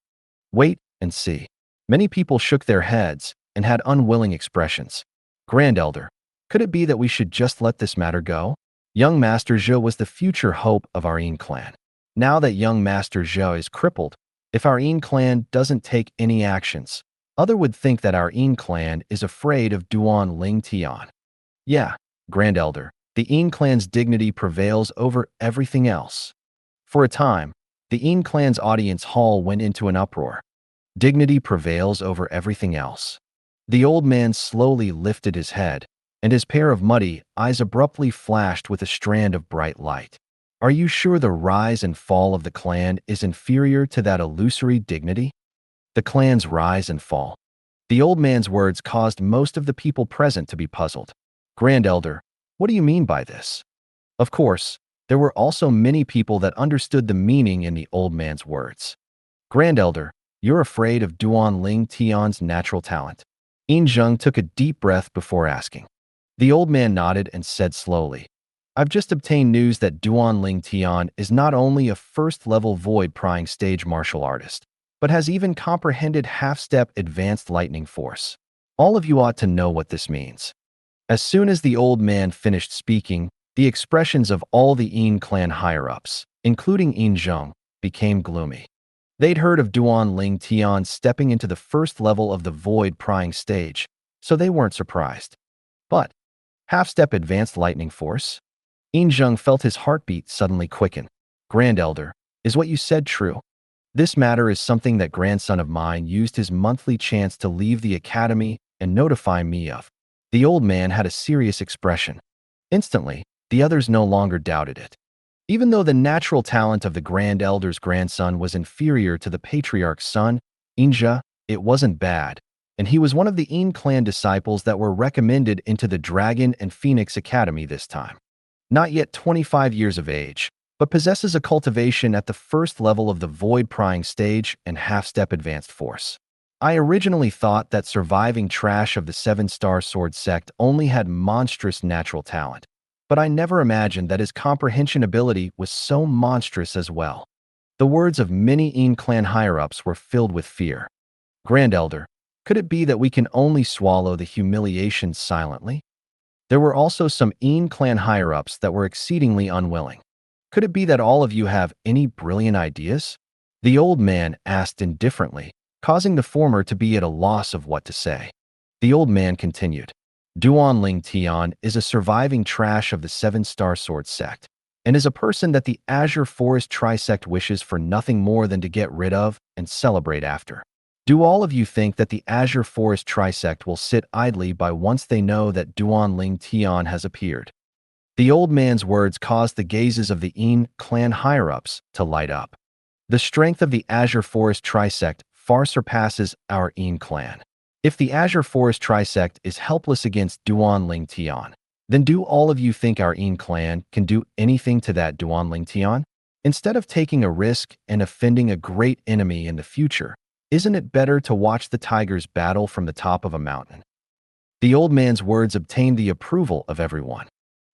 Wait and see. Many people shook their heads and had unwilling expressions. Grand Elder, could it be that we should just let this matter go? Young Master Zhe was the future hope of our Yin clan. Now that young Master Zhe is crippled, if our Yin clan doesn't take any actions, others would think that our Yin clan is afraid of Duan Ling Tian. Yeah, Grand Elder, the Yin clan's dignity prevails over everything else. For a time, the Yin clan's audience hall went into an uproar. Dignity prevails over everything else. The old man slowly lifted his head, and his pair of muddy eyes abruptly flashed with a strand of bright light. Are you sure the rise and fall of the clan is inferior to that illusory dignity? The clan's rise and fall. The old man's words caused most of the people present to be puzzled. Grand Elder, what do you mean by this? Of course, there were also many people that understood the meaning in the old man's words. Grand Elder, you're afraid of Duan Ling Tian's natural talent. Yin Zheng took a deep breath before asking. The old man nodded and said slowly, I've just obtained news that Duan Ling Tian is not only a first-level void-prying stage martial artist, but has even comprehended half-step advanced lightning force. All of you ought to know what this means. As soon as the old man finished speaking, the expressions of all the Yin clan higher-ups, including Yin Zheng, became gloomy. They'd heard of Duan Ling Tian stepping into the first level of the void-prying stage, so they weren't surprised. But, half-step advanced lightning force? Yin Zheng felt his heartbeat suddenly quicken. Grand Elder, is what you said true? This matter is something that grandson of mine used his monthly chance to leave the academy and notify me of. The old man had a serious expression. Instantly, the others no longer doubted it. Even though the natural talent of the Grand Elder's grandson was inferior to the patriarch's son, Yin Zhe, it wasn't bad, and he was one of the Yin clan disciples that were recommended into the Dragon and Phoenix Academy this time. not yet 25 years of age, but possesses a cultivation at the first level of the void prying stage and half-step advanced force. I originally thought that surviving trash of the 7-star sword sect only had monstrous natural talent, but I never imagined that his comprehension ability was so monstrous as well. The words of many Een clan higher-ups were filled with fear. Grand Elder, could it be that we can only swallow the humiliation silently? There were also some Een clan higher-ups that were exceedingly unwilling. Could it be that all of you have any brilliant ideas? The old man asked indifferently, causing the former to be at a loss of what to say. The old man continued. Duan Ling Tian is a surviving trash of the 7-star sword sect, and is a person that the Azure Forest Trisect wishes for nothing more than to get rid of and celebrate after. Do all of you think that the Azure Forest Trisect will sit idly by once they know that Duan Ling Tian has appeared? The old man's words caused the gazes of the Een clan higher-ups to light up. The strength of the Azure Forest Trisect far surpasses our Een clan. If the Azure Forest Trisect is helpless against Duan Ling Tian, then do all of you think our Een clan can do anything to that Duan Ling Tian? Instead of taking a risk and offending a great enemy in the future, isn't it better to watch the tigers battle from the top of a mountain? The old man's words obtained the approval of everyone.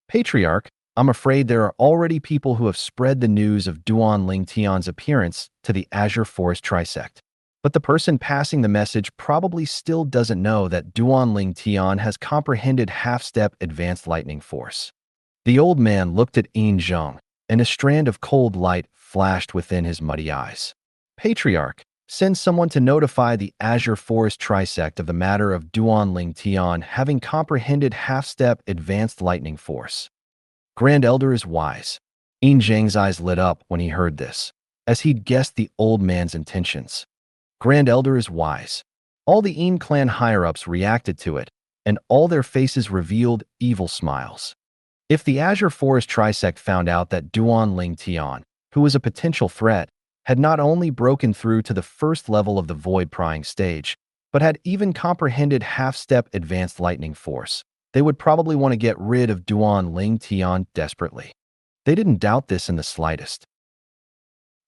Patriarch, I'm afraid there are already people who have spread the news of Duan Ling Tian's appearance to the Azure Forest Trisect. But the person passing the message probably still doesn't know that Duan Ling Tian has comprehended half-step advanced lightning force. The old man looked at Een Zheng, and a strand of cold light flashed within his muddy eyes. Patriarch, send someone to notify the Azure Forest Trisect of the matter of Duan Ling Tian having comprehended half-step advanced lightning force. Grand Elder is wise. Een Zheng's eyes lit up when he heard this, as he'd guessed the old man's intentions. Grand Elder is wise. All the Een clan higher-ups reacted to it, and all their faces revealed evil smiles. If the Azure Forest Trisect found out that Duan Ling Tian, who was a potential threat, had not only broken through to the first level of the void prying stage, but had even comprehended half-step advanced lightning force, they would probably want to get rid of Duan Ling Tian desperately. They didn't doubt this in the slightest.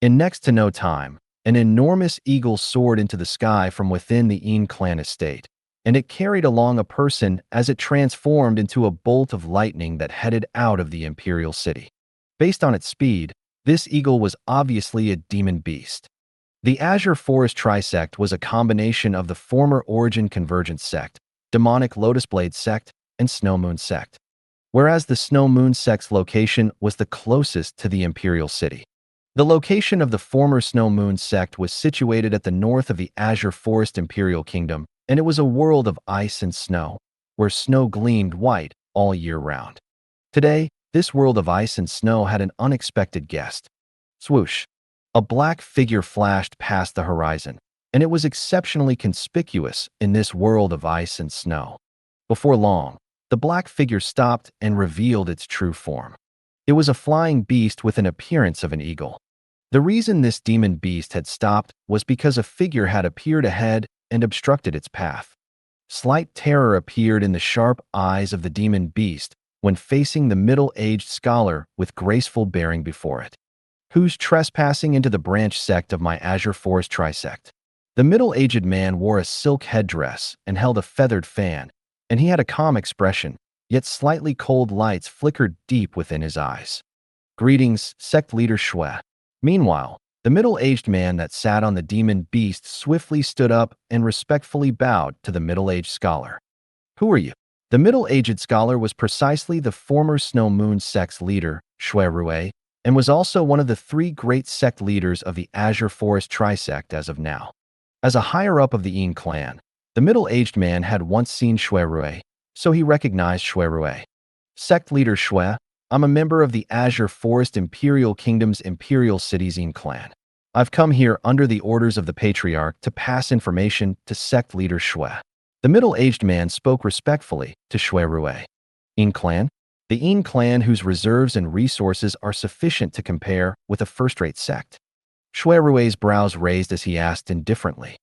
In next to no time, an enormous eagle soared into the sky from within the Een clan estate, and it carried along a person as it transformed into a bolt of lightning that headed out of the imperial city. Based on its speed, this eagle was obviously a demon beast. The Azure Forest Trisect was a combination of the former Origin Convergence sect, Demonic Lotus Blade sect, and Snow Moon sect, whereas the Snow Moon sect's location was the closest to the imperial city. The location of the former Snow Moon sect was situated at the north of the Azure Forest Imperial Kingdom, and it was a world of ice and snow, where snow gleamed white all year round. Today, this world of ice and snow had an unexpected guest. Swoosh! A black figure flashed past the horizon, and it was exceptionally conspicuous in this world of ice and snow. Before long, the black figure stopped and revealed its true form. It was a flying beast with an appearance of an eagle. The reason this demon beast had stopped was because a figure had appeared ahead and obstructed its path. Slight terror appeared in the sharp eyes of the demon beast when facing the middle-aged scholar with graceful bearing before it. Who's trespassing into the branch sect of my Azure Forest Trisect? The middle-aged man wore a silk headdress and held a feathered fan, and he had a calm expression, yet slightly cold lights flickered deep within his eyes. Greetings, sect leader Shui. Meanwhile, the middle-aged man that sat on the demon beast swiftly stood up and respectfully bowed to the middle-aged scholar. Who are you? The middle-aged scholar was precisely the former Snow Moon sect's leader, Shui Rui, and was also one of the 3 great sect leaders of the Azure Forest Trisect as of now. As a higher-up of the Een clan, the middle-aged man had once seen Shui Rui, so he recognized Shui Rui. Sect leader Shui, I'm a member of the Azure Forest Imperial Kingdom's Imperial Cities Een clan. I've come here under the orders of the Patriarch to pass information to sect leader Shui. The middle-aged man spoke respectfully to Shui Rui. Een clan? The Een clan whose reserves and resources are sufficient to compare with a first-rate sect. Shui Rui's brows raised as he asked indifferently.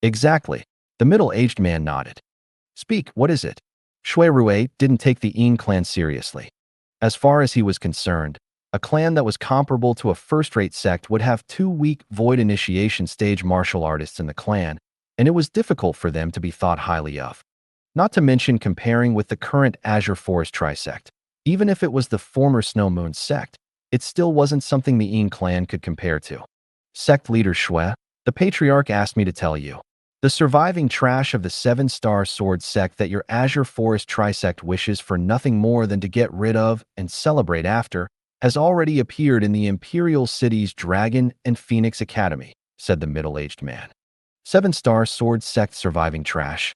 Exactly. The middle-aged man nodded. Speak, what is it? Shui Rui didn't take the Een clan seriously. As far as he was concerned, a clan that was comparable to a first-rate sect would have 2 weak void initiation stage martial artists in the clan, and it was difficult for them to be thought highly of. Not to mention comparing with the current Azure Forest Trisect. Even if it was the former Snow Moon sect, it still wasn't something the Yin clan could compare to. Sect leader Shui, the patriarch asked me to tell you. The surviving trash of the 7-star sword sect that your Azure Forest Trisect wishes for nothing more than to get rid of and celebrate after has already appeared in the Imperial City's Dragon and Phoenix Academy, said the middle-aged man. 7-star sword sect surviving trash.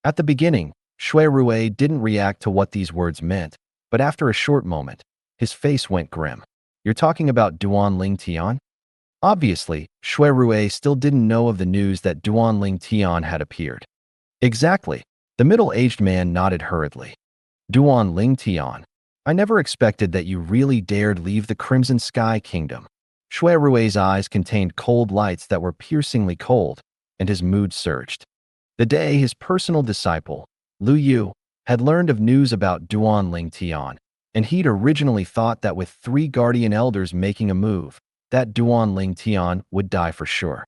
At the beginning, Shui Rue didn't react to what these words meant, but after a short moment, his face went grim. You're talking about Duan Ling Tian? Obviously, Shui Rue still didn't know of the news that Duan Ling Tian had appeared. Exactly. The middle-aged man nodded hurriedly. Duan Ling Tian, I never expected that you really dared leave the Crimson Sky Kingdom. Shui Rue's eyes contained cold lights that were piercingly cold, and his mood surged. The day his personal disciple, Lu Yu, had learned of news about Duan Ling Tian, and he'd originally thought that with 3 guardian elders making a move, that Duan Ling Tian would die for sure.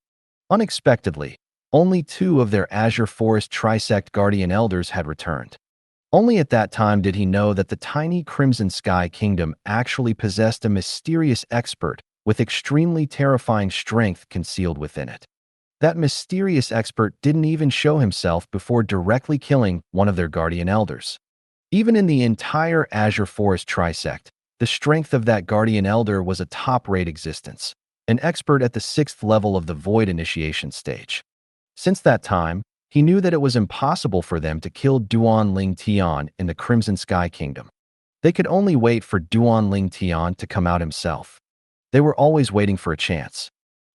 Unexpectedly, only 2 of their Azure Forest Trisect guardian elders had returned. Only at that time did he know that the tiny Crimson Sky Kingdom actually possessed a mysterious expert with extremely terrifying strength concealed within it. That mysterious expert didn't even show himself before directly killing one of their guardian elders. Even in the entire Azure Forest Trisect, the strength of that guardian elder was a top-rate existence, an expert at the 6th level of the Void Initiation stage. Since that time, he knew that it was impossible for them to kill Duan Ling Tian in the Crimson Sky Kingdom. They could only wait for Duan Ling Tian to come out himself. They were always waiting for a chance.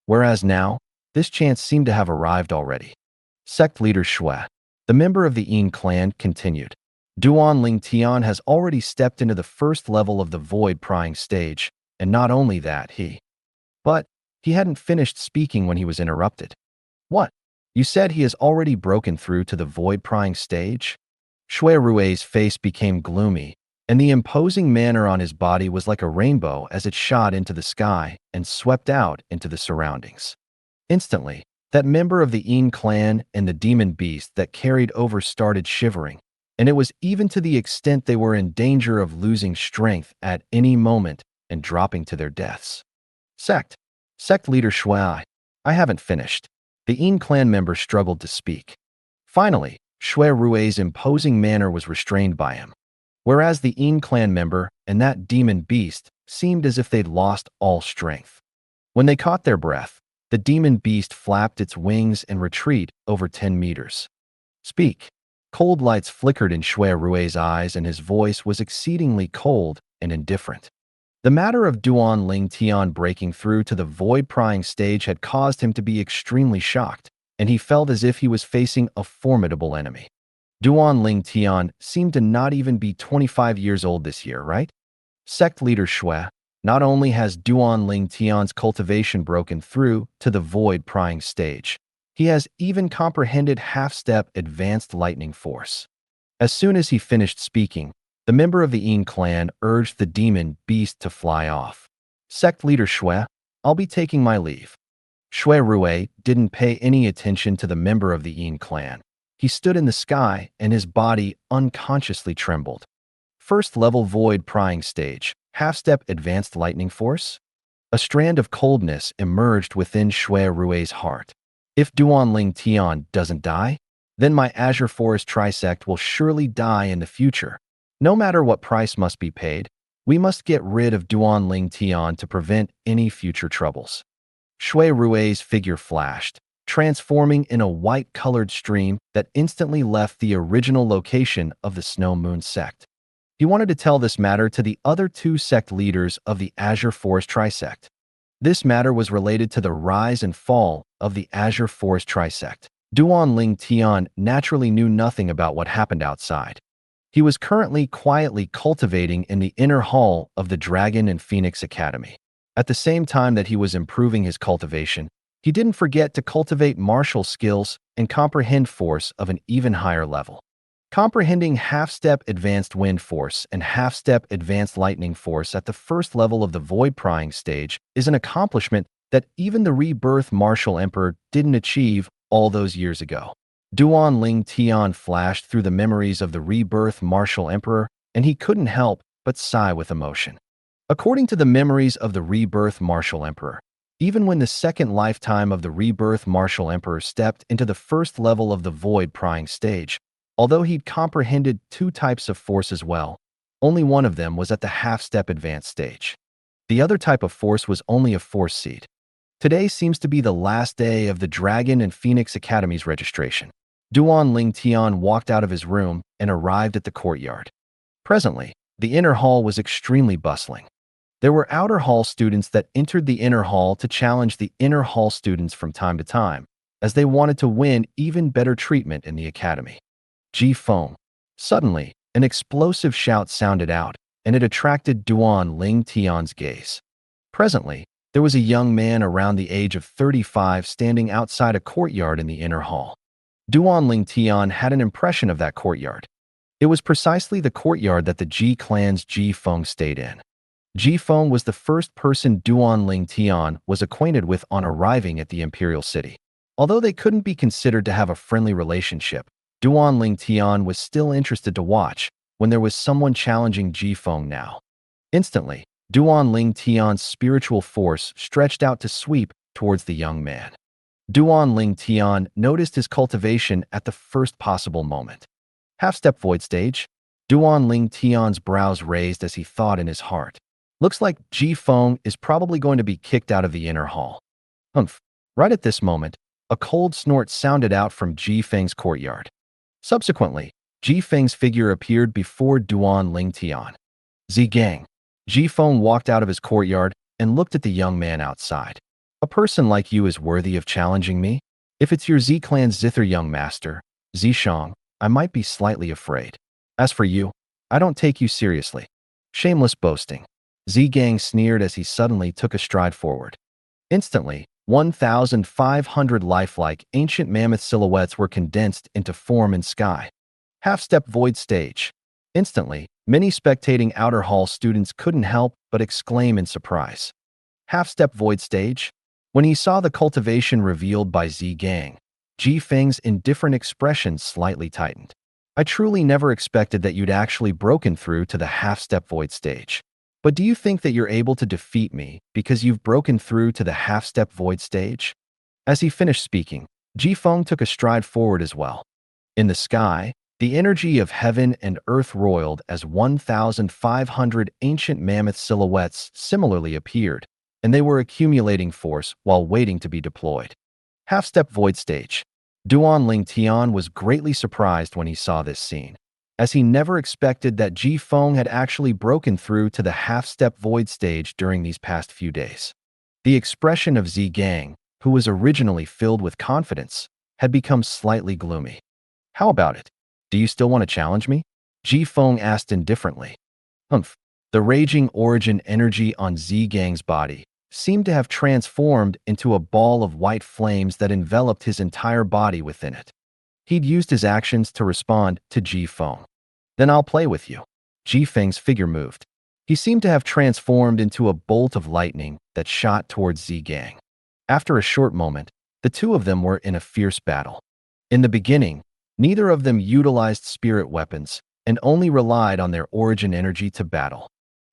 Whereas now, this chance seemed to have arrived already. Sect leader Shui, the member of the Yin clan, continued. Duan Ling Tian has already stepped into the 1st level of the Void Prying stage, and not only that, But he hadn't finished speaking when he was interrupted. What? You said he has already broken through to the Void Prying stage? Shui Rue's face became gloomy, and the imposing manner on his body was like a rainbow as it shot into the sky and swept out into the surroundings. Instantly, that member of the Yin clan and the demon beast that carried over started shivering, and it was even to the extent they were in danger of losing strength at any moment and dropping to their deaths. Sect leader Shui, I haven't finished. The Yin clan member struggled to speak. Finally, Shui Rue's imposing manner was restrained by him, whereas the Yin clan member and that demon beast seemed as if they'd lost all strength. When they caught their breath, the demon beast flapped its wings and retreated over 10 meters. Speak. Cold lights flickered in Shui Rue's eyes, and his voice was exceedingly cold and indifferent. The matter of Duan Ling Tian breaking through to the Void Prying stage had caused him to be extremely shocked, and he felt as if he was facing a formidable enemy. Duan Ling Tian seemed to not even be 25 years old this year, right? Sect leader Shui, not only has Duan Ling Tian's cultivation broken through to the Void Prying stage, he has even comprehended half-step advanced lightning force. As soon as he finished speaking, the member of the Yin clan urged the demon beast to fly off. Sect leader Shui, I'll be taking my leave. Shui Rue didn't pay any attention to the member of the Yin clan. He stood in the sky and his body unconsciously trembled. 1st level Void Prying stage, half-step advanced lightning force? A strand of coldness emerged within Shui Rue's heart. If Duan Ling Tian doesn't die, then my Azure Forest Trisect will surely die in the future. No matter what price must be paid, we must get rid of Duan Ling Tian to prevent any future troubles. Shui Rue's figure flashed, transforming in a white-colored stream that instantly left the original location of the Snow Moon sect. He wanted to tell this matter to the other 2 sect leaders of the Azure Forest Trisect. This matter was related to the rise and fall of the Azure Forest Trisect. Duan Ling Tian naturally knew nothing about what happened outside. He was currently quietly cultivating in the inner hall of the Dragon and Phoenix Academy. At the same time that he was improving his cultivation, he didn't forget to cultivate martial skills and comprehend force of an even higher level. Comprehending half-step advanced wind force and half-step advanced lightning force at the first level of the void prying stage is an accomplishment that even the Rebirth Martial Emperor didn't achieve all those years ago. Duan Ling Tian flashed through the memories of the Rebirth Martial Emperor, and he couldn't help but sigh with emotion. According to the memories of the Rebirth Martial Emperor, even when the second lifetime of the Rebirth Martial Emperor stepped into the first level of the void prying stage, although he'd comprehended two types of force as well, only one of them was at the half-step advanced stage. The other type of force was only a force seed. Today seems to be the last day of the Dragon and Phoenix Academy's registration. Duan Ling Tian walked out of his room and arrived at the courtyard. Presently, the inner hall was extremely bustling. There were outer hall students that entered the inner hall to challenge the inner hall students from time to time, as they wanted to win even better treatment in the academy. Ji Feng. Suddenly, an explosive shout sounded out, and it attracted Duan Ling Tian's gaze. Presently, there was a young man around the age of 35 standing outside a courtyard in the inner hall. Duan Ling Tian had an impression of that courtyard. It was precisely the courtyard that the Ji clan's Ji Feng stayed in. Ji Feng was the first person Duan Ling Tian was acquainted with on arriving at the imperial city. Although they couldn't be considered to have a friendly relationship, Duan Ling Tian was still interested to watch when there was someone challenging Ji Feng now. Instantly, Duan Ling Tian's spiritual force stretched out to sweep towards the young man. Duan Ling Tian noticed his cultivation at the first possible moment. Half-step void stage. Duan Ling Tian's brows raised as he thought in his heart. Looks like Ji Feng is probably going to be kicked out of the inner hall. Humph. Right at this moment, a cold snort sounded out from Ji Feng's courtyard. Subsequently, Ji Feng's figure appeared before Duan Ling Tian. Zigang. Ji Feng walked out of his courtyard and looked at the young man outside. A person like you is worthy of challenging me? If it's your Z clan's zither young master, Zishang, I might be slightly afraid. As for you, I don't take you seriously. Shameless boasting. Zigang sneered as he suddenly took a stride forward. Instantly, 1,500 lifelike ancient mammoth silhouettes were condensed into form in sky. Half-step void stage. Instantly, many spectating outer hall students couldn't help but exclaim in surprise. Half-step void stage? When he saw the cultivation revealed by Zigang, Ji Feng's indifferent expression slightly tightened. I truly never expected that you'd actually broken through to the half-step void stage. But do you think that you're able to defeat me because you've broken through to the half-step void stage? As he finished speaking, Ji Feng took a stride forward as well. In the sky, the energy of heaven and earth roiled as 1,500 ancient mammoth silhouettes similarly appeared, and they were accumulating force while waiting to be deployed. Half-step void stage. Duan Ling Tian was greatly surprised when he saw this scene, as he never expected that Ji Feng had actually broken through to the half-step void stage during these past few days. The expression of Zigang, who was originally filled with confidence, had become slightly gloomy. How about it? Do you still want to challenge me? Ji Feng asked indifferently. Humph. The raging origin energy on Zigang's body seemed to have transformed into a ball of white flames that enveloped his entire body within it. He'd used his actions to respond to Ji Feng. Then I'll play with you. Ji Feng's figure moved. He seemed to have transformed into a bolt of lightning that shot towards Zigang. After a short moment, the two of them were in a fierce battle. In the beginning, neither of them utilized spirit weapons and only relied on their origin energy to battle.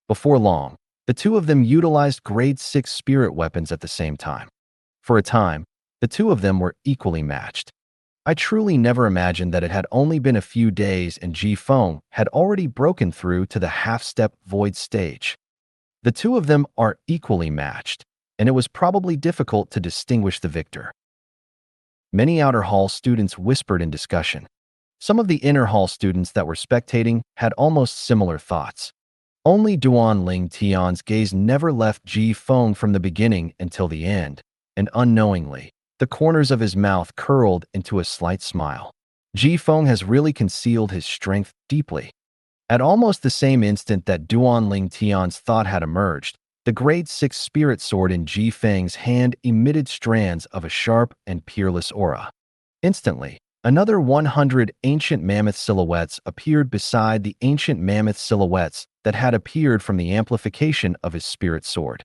Before long, the two of them utilized grade 6 spirit weapons at the same time. For a time, the two of them were equally matched. I truly never imagined that it had only been a few days and Ji Feng had already broken through to the half-step void stage. The two of them are equally matched, and it was probably difficult to distinguish the victor. Many outer hall students whispered in discussion. Some of the inner hall students that were spectating had almost similar thoughts. Only Duan Ling Tian's gaze never left Ji Feng from the beginning until the end, and unknowingly, the corners of his mouth curled into a slight smile. Ji Feng has really concealed his strength deeply. At almost the same instant that Duan Ling Tian's thought had emerged, the grade 6 spirit sword in Ji Feng's hand emitted strands of a sharp and peerless aura. Instantly, Another 100 ancient mammoth silhouettes appeared beside the ancient mammoth silhouettes that had appeared from the amplification of his spirit sword.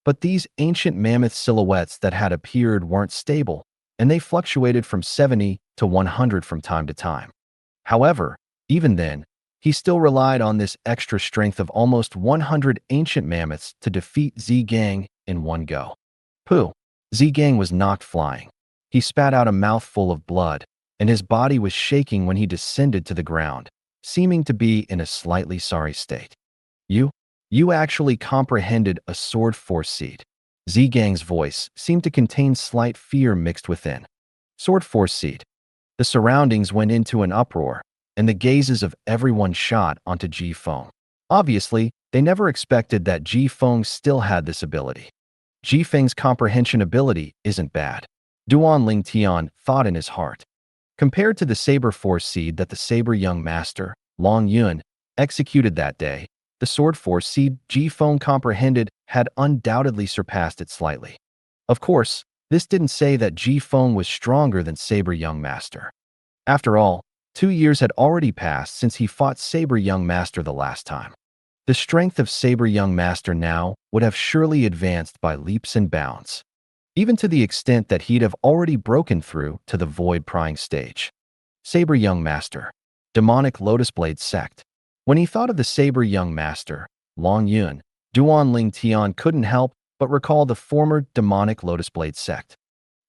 But these ancient mammoth silhouettes that had appeared weren't stable, and they fluctuated from 70 to 100 from time to time. However, even then, he still relied on this extra strength of almost 100 ancient mammoths to defeat Zi Gang in one go. Pooh! Zi Gang was knocked flying. He spat out a mouthful of blood, and his body was shaking when he descended to the ground, seeming to be in a slightly sorry state. You actually comprehended a sword force seed. Zi Gang's voice seemed to contain slight fear mixed within. Sword force seed. The surroundings went into an uproar, and the gazes of everyone shot onto Ji Feng. Obviously, they never expected that Ji Feng still had this ability. Ji Feng's comprehension ability isn't bad, Duan Ling Tian thought in his heart. Compared to the Saber Force seed that the Saber Young Master, Long Yun, executed that day, the Sword Force seed Ji Feng comprehended had undoubtedly surpassed it slightly. Of course, this didn't say that Ji Feng was stronger than Saber Young Master. After all, 2 years had already passed since he fought Saber Young Master the last time. The strength of Saber Young Master now would have surely advanced by leaps and bounds, even to the extent that he'd have already broken through to the void prying stage. Saber Young Master, Demonic Lotus Blade Sect. When he thought of the Saber Young Master, Long Yun, Duan Ling Tian couldn't help but recall the former Demonic Lotus Blade Sect.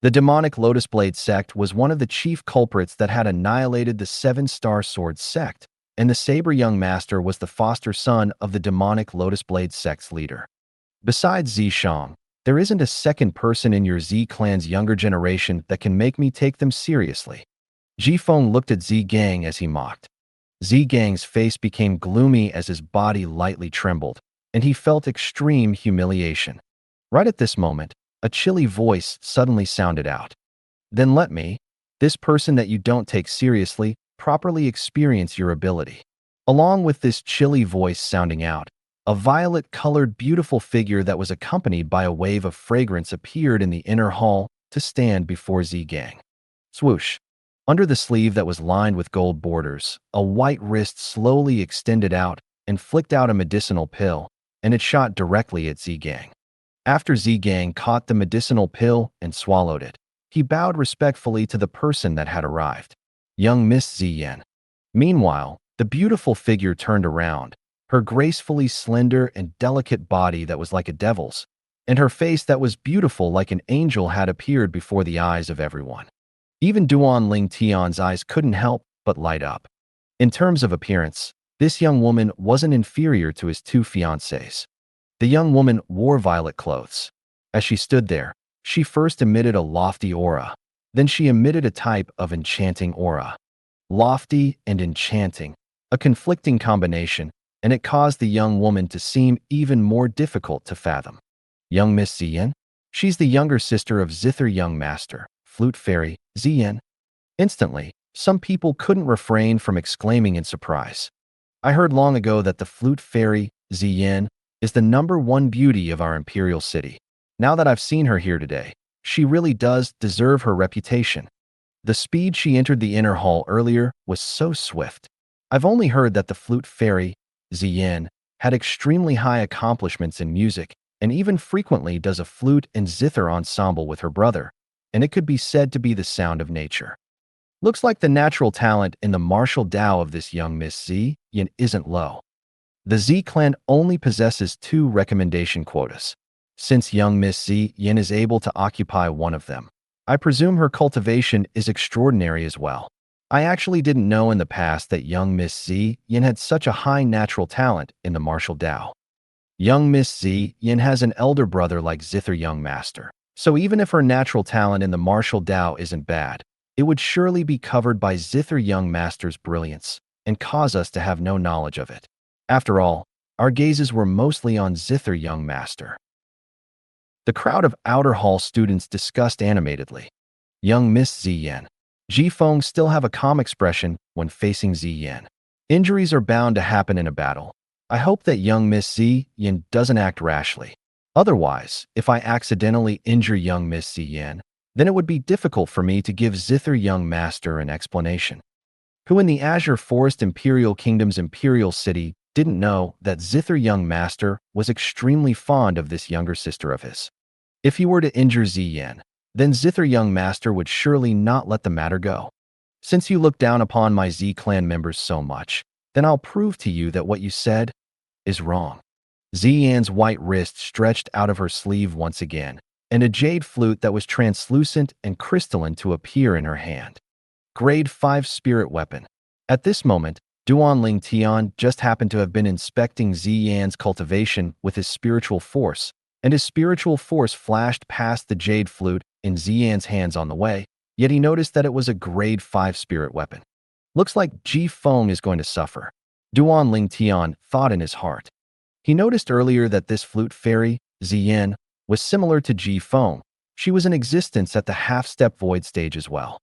The Demonic Lotus Blade Sect was one of the chief culprits that had annihilated the Seven-Star Sword Sect, and the Saber Young Master was the foster son of the Demonic Lotus Blade Sect's leader. Besides Zi Shang, there isn't a second person in your Zi clan's younger generation that can make me take them seriously. Ji Feng looked at Zi Gang as he mocked. Zi Gang's face became gloomy as his body lightly trembled, and he felt extreme humiliation. Right at this moment, a chilly voice suddenly sounded out. Then let me, this person that you don't take seriously, properly experience your ability. Along with this chilly voice sounding out, a violet-colored beautiful figure that was accompanied by a wave of fragrance appeared in the inner hall to stand before Zi Gang. Swoosh! Under the sleeve that was lined with gold borders, a white wrist slowly extended out and flicked out a medicinal pill, and it shot directly at Zi Gang. After Zi Gang caught the medicinal pill and swallowed it, he bowed respectfully to the person that had arrived, young Miss Zi Yan. Meanwhile, the beautiful figure turned around, her gracefully slender and delicate body that was like a devil's, and her face that was beautiful like an angel had appeared before the eyes of everyone. Even Duan Ling Tian's eyes couldn't help but light up. In terms of appearance, this young woman wasn't inferior to his two fiancés. The young woman wore violet clothes. As she stood there, she first emitted a lofty aura. Then she emitted a type of enchanting aura. Lofty and enchanting, a conflicting combination, and it caused the young woman to seem even more difficult to fathom. Young Miss Ziyan? She's the younger sister of Zither Young Master, Flute Fairy, Ziyan. Instantly, some people couldn't refrain from exclaiming in surprise. I heard long ago that the Flute Fairy, Ziyan, is the #1 beauty of our imperial city. Now that I've seen her here today, she really does deserve her reputation. The speed she entered the inner hall earlier was so swift. I've only heard that the Flute Fairy, Ziyan, had extremely high accomplishments in music and even frequently does a flute and zither ensemble with her brother, and it could be said to be the sound of nature. Looks like the natural talent in the martial Tao of this young Miss Zi Yan isn't low. The Zi clan only possesses 2 recommendation quotas. Since young Miss Zi Yan is able to occupy one of them, I presume her cultivation is extraordinary as well. I actually didn't know in the past that young Miss Zi Yan had such a high natural talent in the martial Tao. Young Miss Zi Yan has an elder brother like Zither Young Master, so even if her natural talent in the martial Tao isn't bad, it would surely be covered by Zither Young Master's brilliance and cause us to have no knowledge of it. After all, our gazes were mostly on Zither Young Master. The crowd of outer hall students discussed animatedly. Young Miss Zi Yan. Ji Feng still have a calm expression when facing Zi Yan. Injuries are bound to happen in a battle. I hope that young Miss Zi Yan doesn't act rashly. Otherwise, if I accidentally injure young Miss Zi Yan, then it would be difficult for me to give Zither Young Master an explanation. Who in the Azure Forest Imperial Kingdom's Imperial City didn't know that Zither Young Master was extremely fond of this younger sister of his? If he were to injure Ziyan, then Zither Young Master would surely not let the matter go. Since you look down upon my Z clan members so much, then I'll prove to you that what you said is wrong. Ziyan's white wrist stretched out of her sleeve once again, and a jade flute that was translucent and crystalline to appear in her hand. Grade 5 Spirit Weapon. At this moment, Duan Ling Tian just happened to have been inspecting Ziyan's cultivation with his spiritual force, and his spiritual force flashed past the jade flute in Ziyan's hands on the way, yet he noticed that it was a grade 5 spirit weapon. Looks like Ji Feng is going to suffer, Duan Ling Tian thought in his heart. He noticed earlier that this flute fairy, Ziyan, was similar to Ji Feng. She was in existence at the half-step void stage as well.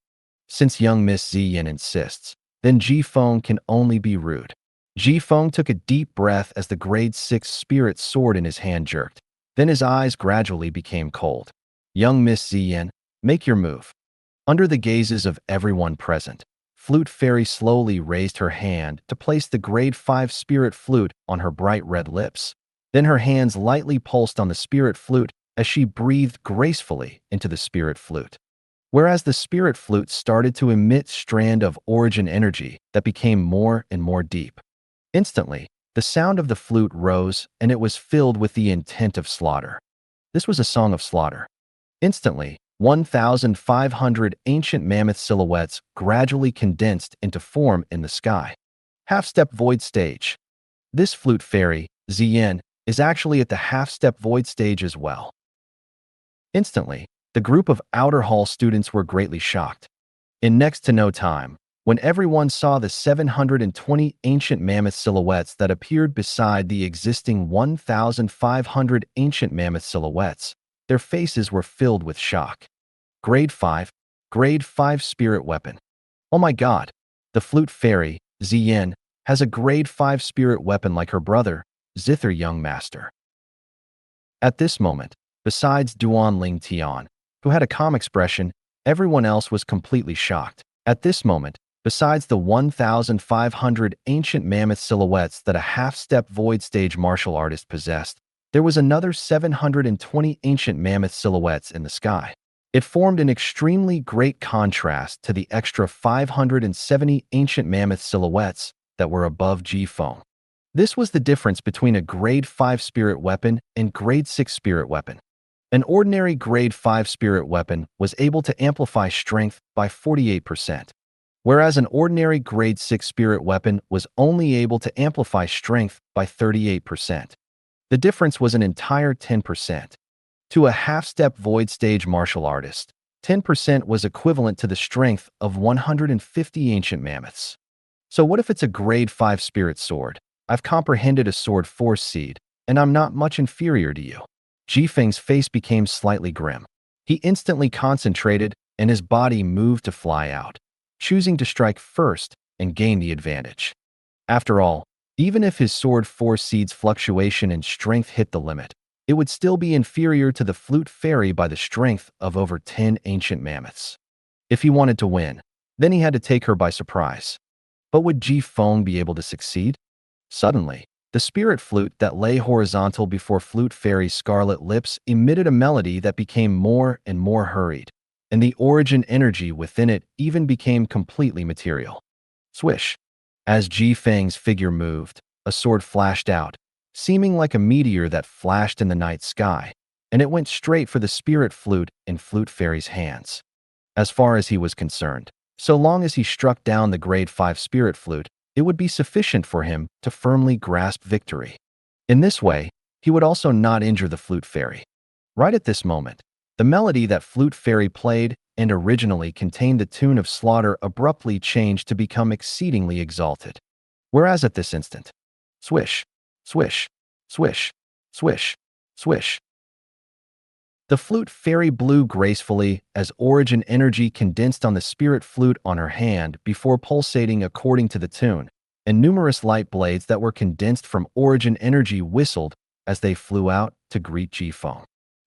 Since young Miss Ziyan insists, then Ji Feng can only be rude. Ji Feng took a deep breath as the grade 6 spirit sword in his hand jerked. Then his eyes gradually became cold. Young Miss Ziyan, make your move. Under the gazes of everyone present, Flute Fairy slowly raised her hand to place the grade 5 spirit flute on her bright red lips. Then her hands lightly pulsed on the spirit flute as she breathed gracefully into the spirit flute. Whereas the spirit flute started to emit strand of origin energy that became more and more deep. Instantly, the sound of the flute rose and it was filled with the intent of slaughter. This was a song of slaughter. Instantly, 1,500 ancient mammoth silhouettes gradually condensed into form in the sky. Half-step void stage. This flute fairy, Ziyan, is actually at the half-step void stage as well. Instantly, the group of outer hall students were greatly shocked. In next to no time, when everyone saw the 720 ancient mammoth silhouettes that appeared beside the existing 1,500 ancient mammoth silhouettes, their faces were filled with shock. Grade 5 spirit weapon. Oh my god, the flute fairy, Ziyan, has a grade 5 spirit weapon like her brother, Zither Young Master. At this moment, besides Duan Ling Tian, who had a calm expression, everyone else was completely shocked. At this moment, besides the 1,500 ancient mammoth silhouettes that a half-step void stage martial artist possessed, there was another 720 ancient mammoth silhouettes in the sky. It formed an extremely great contrast to the extra 570 ancient mammoth silhouettes that were above Ji Feng. This was the difference between a grade 5 spirit weapon and grade 6 spirit weapon. An ordinary grade 5 spirit weapon was able to amplify strength by 48%, whereas an ordinary grade 6 spirit weapon was only able to amplify strength by 38%. The difference was an entire 10%. To a half-step void stage martial artist, 10% was equivalent to the strength of 150 ancient mammoths. So what if it's a grade 5 spirit sword? I've comprehended a sword force seed, and I'm not much inferior to you. Ji Feng's face became slightly grim. He instantly concentrated, and his body moved to fly out, choosing to strike first and gain the advantage. After all, even if his sword force seed's fluctuation in strength hit the limit, it would still be inferior to the flute fairy by the strength of over 10 ancient mammoths. If he wanted to win, then he had to take her by surprise. But would Ji Feng be able to succeed? Suddenly, the spirit flute that lay horizontal before Flute Fairy's scarlet lips emitted a melody that became more and more hurried, and the origin energy within it even became completely material. Swish! As Ji Feng's figure moved, a sword flashed out, seeming like a meteor that flashed in the night sky, and it went straight for the spirit flute in Flute Fairy's hands. As far as he was concerned, so long as he struck down the grade 5 spirit flute, it would be sufficient for him to firmly grasp victory. In this way, he would also not injure the Flute Fairy. Right at this moment, the melody that Flute Fairy played and originally contained the tune of slaughter abruptly changed to become exceedingly exalted. Whereas at this instant, swish, swish, swish, swish, swish. The Flute Fairy blew gracefully as origin energy condensed on the spirit flute on her hand before pulsating according to the tune, and numerous light blades that were condensed from origin energy whistled as they flew out to greet Ji Feng.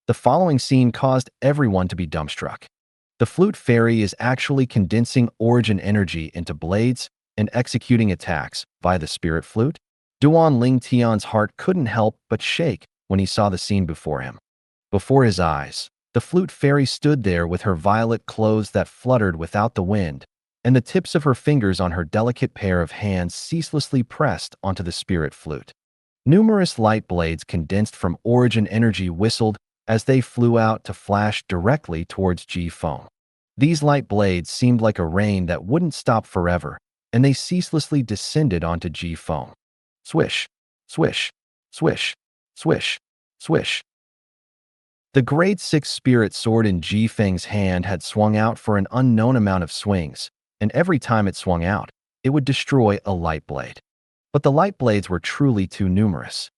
The following scene caused everyone to be dumbstruck. The flute fairy is actually condensing origin energy into blades and executing attacks via the spirit flute. Duan Ling Tian's heart couldn't help but shake when he saw the scene before him. Before his eyes, the flute fairy stood there with her violet clothes that fluttered without the wind, and the tips of her fingers on her delicate pair of hands ceaselessly pressed onto the spirit flute. Numerous light blades condensed from origin energy whistled as they flew out to flash directly towards Ji Feng. These light blades seemed like a rain that wouldn't stop forever, and they ceaselessly descended onto Ji Feng. Swish, swish, swish, swish, swish. The grade 6 spirit sword in Ji Feng's hand had swung out for an unknown amount of swings, and every time it swung out, it would destroy a light blade. But the light blades were truly too numerous.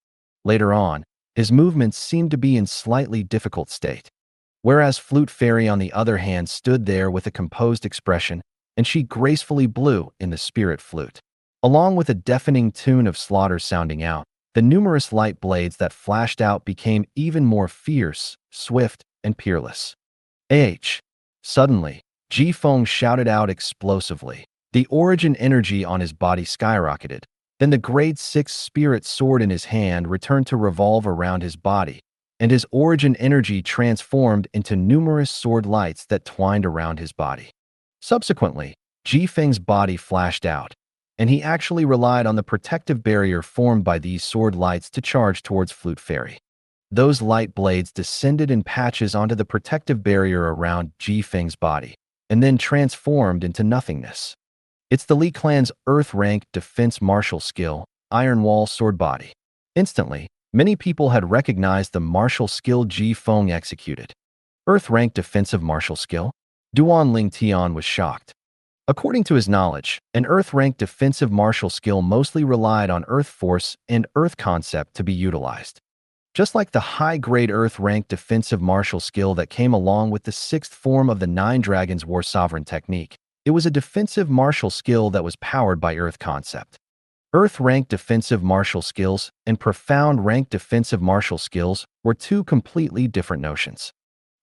Later on, his movements seemed to be in slightly difficult state. Whereas Flute Fairy on the other hand stood there with a composed expression, and she gracefully blew in the spirit flute. Along with a deafening tune of slaughter sounding out, the numerous light blades that flashed out became even more fierce, swift, and peerless. Suddenly, Ji Feng shouted out explosively. The origin energy on his body skyrocketed. Then the grade 6 spirit sword in his hand returned to revolve around his body, and his origin energy transformed into numerous sword lights that twined around his body. Subsequently, Ji Feng's body flashed out, and he actually relied on the protective barrier formed by these sword lights to charge towards Flute Fairy. Those light blades descended in patches onto the protective barrier around Ji Feng's body, and then transformed into nothingness. It's the Li clan's Earth-rank defense martial skill, Iron Wall Sword Body. Instantly, many people had recognized the martial skill Ji Feng executed. Earth-rank defensive martial skill? Duan Ling Tian was shocked. According to his knowledge, an Earth-rank defensive martial skill mostly relied on Earth force and Earth concept to be utilized. Just like the high-grade Earth-rank defensive martial skill that came along with the 6th form of the Nine Dragons War Sovereign technique, it was a defensive martial skill that was powered by Earth concept. Earth-rank defensive martial skills and profound-rank defensive martial skills were two completely different notions.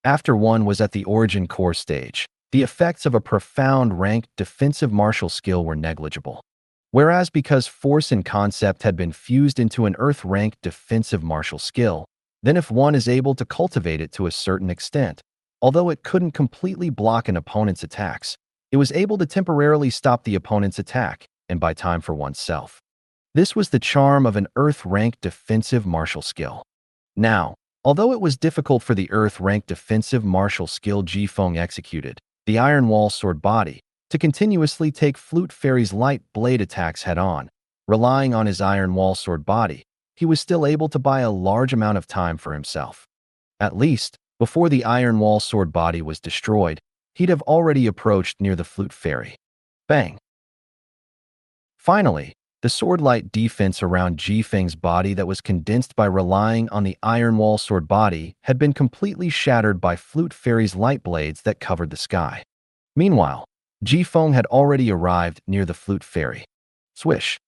After one was at the origin core stage, the effects of a profound-rank defensive martial skill were negligible. Whereas because force and concept had been fused into an Earth-rank defensive martial skill, then if one is able to cultivate it to a certain extent, although it couldn't completely block an opponent's attacks, it was able to temporarily stop the opponent's attack and buy time for oneself. This was the charm of an Earth-rank defensive martial skill. Now, although it was difficult for the Earth-rank defensive martial skill Ji Feng executed, the Iron Wall Sword Body, to continuously take Flute Fairy's light blade attacks head-on, relying on his Iron Wall Sword Body, he was still able to buy a large amount of time for himself. At least, before the Iron Wall Sword Body was destroyed, he'd have already approached near the Flute Fairy. Bang! Finally, the sword light defense around Ji Feng's body that was condensed by relying on the Iron Wall Sword Body had been completely shattered by Flute Fairy's light blades that covered the sky. Meanwhile, Ji Feng had already arrived near the Flute Fairy. Swish!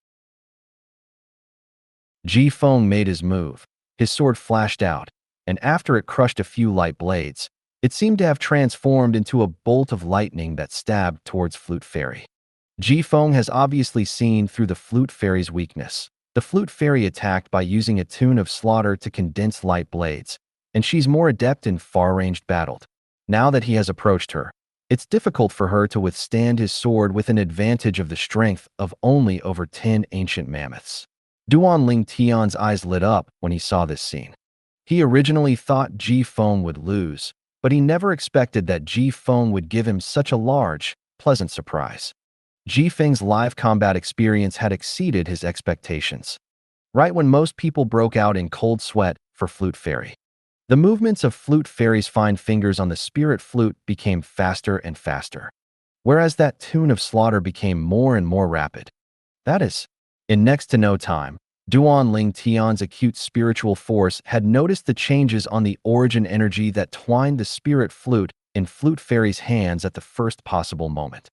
Ji Feng made his move. His sword flashed out, and after it crushed a few light blades, it seemed to have transformed into a bolt of lightning that stabbed towards Flute Fairy. Ji Feng has obviously seen through the Flute Fairy's weakness. The Flute Fairy attacked by using a tune of slaughter to condense light blades, and she's more adept in far-ranged battle. Now that he has approached her, it's difficult for her to withstand his sword with an advantage of the strength of only over 10 ancient mammoths. Duan Ling Tian's eyes lit up when he saw this scene. He originally thought Ji Feng would lose, but he never expected that Ji Feng would give him such a large, pleasant surprise. Ji Feng's live combat experience had exceeded his expectations. Right when most people broke out in cold sweat for Flute Fairy, the movements of Flute Fairy's fine fingers on the spirit flute became faster and faster, whereas that tune of slaughter became more and more rapid. That is, in next to no time, Duan Ling Tian's acute spiritual force had noticed the changes on the origin energy that twined the spirit flute in Flute Fairy's hands at the first possible moment.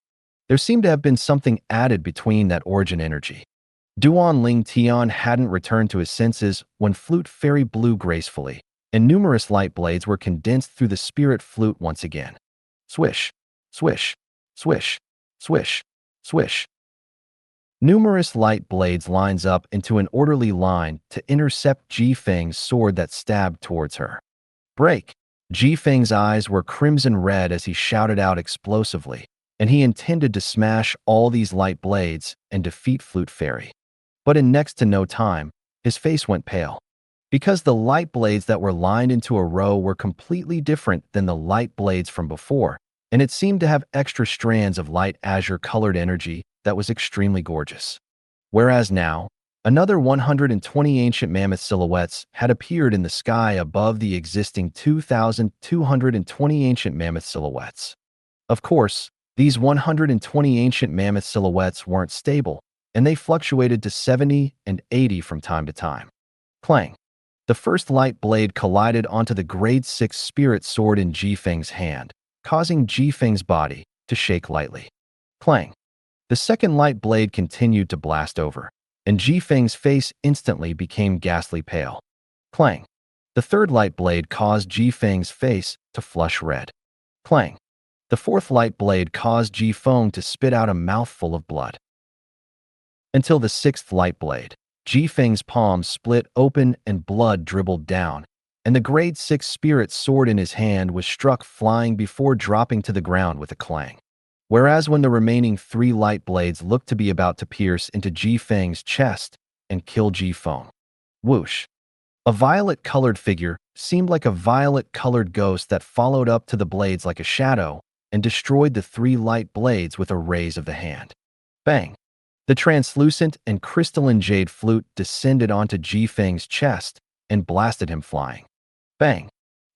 There seemed to have been something added between that origin energy. Duan Ling Tian hadn't returned to his senses when Flute Fairy blew gracefully, and numerous light blades were condensed through the spirit flute once again. Swish, swish, swish, swish, swish. Numerous light blades lines up into an orderly line to intercept Ji Feng's sword that stabbed towards her. Break! Ji Feng's eyes were crimson red as he shouted out explosively, and he intended to smash all these light blades and defeat Flute Fairy. But in next to no time, his face went pale. Because the light blades that were lined into a row were completely different than the light blades from before, and it seemed to have extra strands of light azure-colored energy that was extremely gorgeous. Whereas now, another 120 ancient mammoth silhouettes had appeared in the sky above the existing 2,220 ancient mammoth silhouettes. Of course, these 120 ancient mammoth silhouettes weren't stable, and they fluctuated to 70 and 80 from time to time. Clang! The first light blade collided onto the grade 6 spirit sword in Ji Feng's hand, causing Ji Feng's body to shake lightly. Clang! The second light blade continued to blast over, and Ji Feng's face instantly became ghastly pale. Clang! The third light blade caused Ji Feng's face to flush red. Clang! The fourth light blade caused Ji Feng to spit out a mouthful of blood. Until the sixth light blade, Ji Feng's palm split open and blood dribbled down, and the grade 6 spirit sword in his hand was struck flying before dropping to the ground with a clang. Whereas when the remaining 3 light blades looked to be about to pierce into Ji Feng's chest and kill Ji Feng. Whoosh! A violet-colored figure seemed like a violet-colored ghost that followed up to the blades like a shadow and destroyed the 3 light blades with a raise of the hand. Bang! The translucent and crystalline jade flute descended onto Ji Feng's chest and blasted him flying. Bang!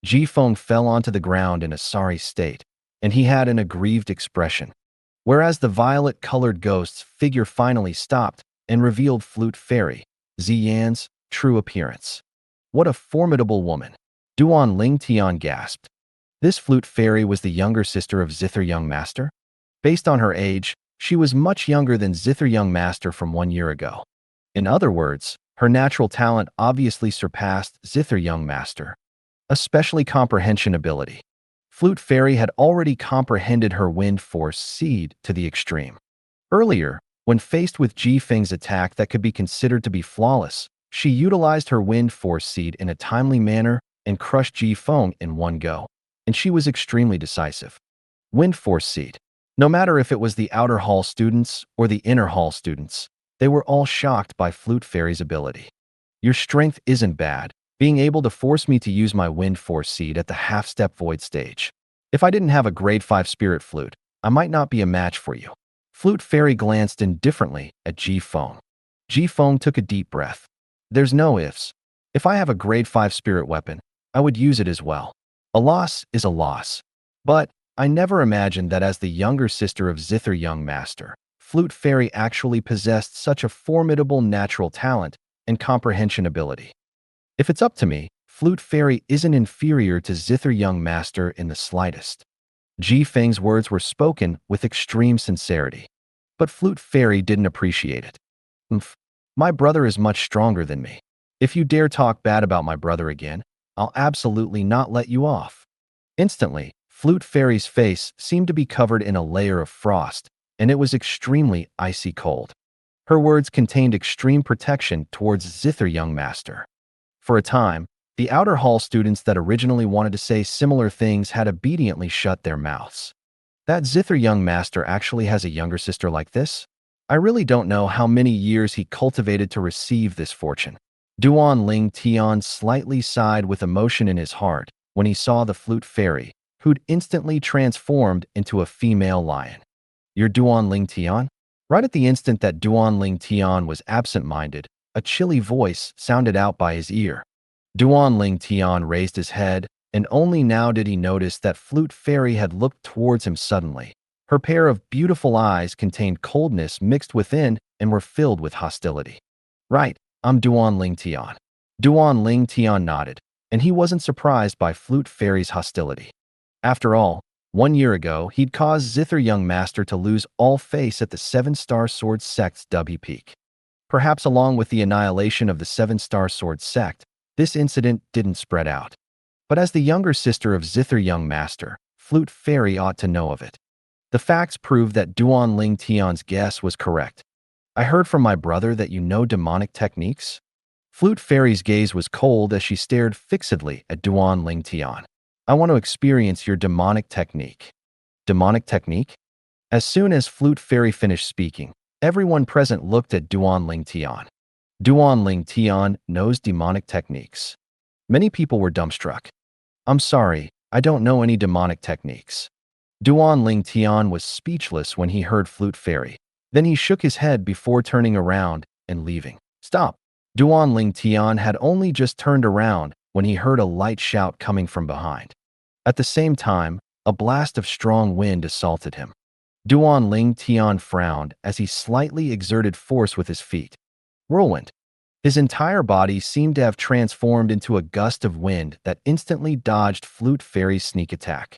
Ji Feng fell onto the ground in a sorry state, and he had an aggrieved expression. Whereas the violet-colored ghost's figure finally stopped and revealed Flute Fairy, Ziyan's true appearance. What a formidable woman! Duan Ling Tian gasped. This Flute Fairy was the younger sister of Zither Young Master? Based on her age, she was much younger than Zither Young Master from 1 year ago. In other words, her natural talent obviously surpassed Zither Young Master, especially comprehension ability. Flute Fairy had already comprehended her wind force seed to the extreme. Earlier, when faced with Ji Feng's attack that could be considered to be flawless, she utilized her wind force seed in a timely manner and crushed Ji Feng in one go, and she was extremely decisive. Wind force seed. No matter if it was the outer hall students or the inner hall students, they were all shocked by Flute Fairy's ability. Your strength isn't bad, being able to force me to use my wind force seed at the half-step void stage. If I didn't have a grade 5 spirit flute, I might not be a match for you. Flute Fairy glanced indifferently at Ji Feng. Ji Feng took a deep breath. There's no ifs. If I have a grade 5 spirit weapon, I would use it as well. A loss is a loss. But I never imagined that as the younger sister of Zither Young Master, Flute Fairy actually possessed such a formidable natural talent and comprehension ability. If it's up to me, Flute Fairy isn't inferior to Zither Young Master in the slightest. Ji Feng's words were spoken with extreme sincerity. But Flute Fairy didn't appreciate it. My brother is much stronger than me. If you dare talk bad about my brother again, I'll absolutely not let you off. Instantly, Flute Fairy's face seemed to be covered in a layer of frost, and it was extremely icy cold. Her words contained extreme protection towards Zither Young Master. For a time, the outer hall students that originally wanted to say similar things had obediently shut their mouths. That Zither Young Master actually has a younger sister like this? I really don't know how many years he cultivated to receive this fortune. Duan Ling Tian slightly sighed with emotion in his heart when he saw the Flute Fairy, who'd instantly transformed into a female lion. You're Duan Ling Tian? Right at the instant that Duan Ling Tian was absent-minded, a chilly voice sounded out by his ear. Duan Ling Tian raised his head, and only now did he notice that Flute Fairy had looked towards him suddenly. Her pair of beautiful eyes contained coldness mixed within and were filled with hostility. Right, I'm Duan Ling Tian. Duan Ling Tian nodded, and he wasn't surprised by Flute Fairy's hostility. After all, 1 year ago, he'd caused Zither Young Master to lose all face at the 7-Star Sword Sect's Dubby Peak. Perhaps along with the annihilation of the 7-Star Sword Sect, this incident didn't spread out. But as the younger sister of Zither Young Master, Flute Fairy ought to know of it. The facts prove that Duan Ling Tian's guess was correct. I heard from my brother that you know demonic techniques? Flute Fairy's gaze was cold as she stared fixedly at Duan Ling Tian. I want to experience your demonic technique. Demonic technique? As soon as Flute Fairy finished speaking, everyone present looked at Duan Ling Tian. Duan Ling Tian knows demonic techniques. Many people were dumbstruck. I'm sorry, I don't know any demonic techniques. Duan Ling Tian was speechless when he heard Flute Fairy. Then he shook his head before turning around and leaving. Stop! Duan Ling Tian had only just turned around when he heard a light shout coming from behind. At the same time, a blast of strong wind assaulted him. Duan Ling Tian frowned as he slightly exerted force with his feet. Whirlwind. His entire body seemed to have transformed into a gust of wind that instantly dodged Flute Fairy's sneak attack.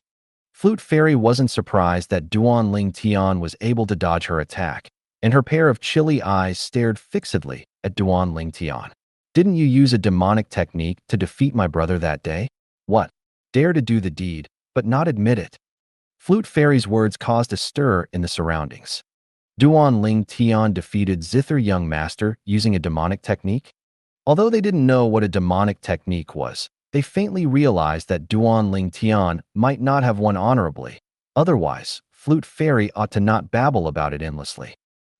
Flute Fairy wasn't surprised that Duan Ling Tian was able to dodge her attack, and her pair of chilly eyes stared fixedly at Duan Ling Tian. Didn't you use a demonic technique to defeat my brother that day? What? Dare to do the deed, but not admit it. Flute Fairy's words caused a stir in the surroundings. Duan Ling Tian defeated Zither Young Master using a demonic technique? Although they didn't know what a demonic technique was, they faintly realized that Duan Ling Tian might not have won honorably. Otherwise, Flute Fairy ought to not babble about it endlessly.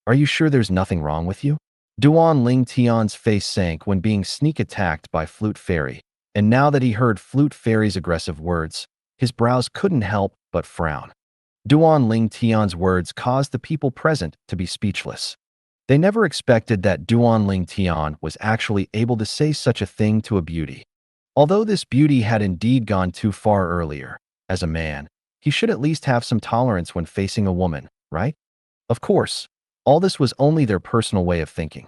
Are you sure there's nothing wrong with you? Duan Ling Tian's face sank when being sneak attacked by Flute Fairy, and now that he heard Flute Fairy's aggressive words, his brows couldn't help but frown. Duan Ling Tian's words caused the people present to be speechless. They never expected that Duan Ling Tian was actually able to say such a thing to a beauty. Although this beauty had indeed gone too far earlier, as a man, he should at least have some tolerance when facing a woman, right? Of course, all this was only their personal way of thinking.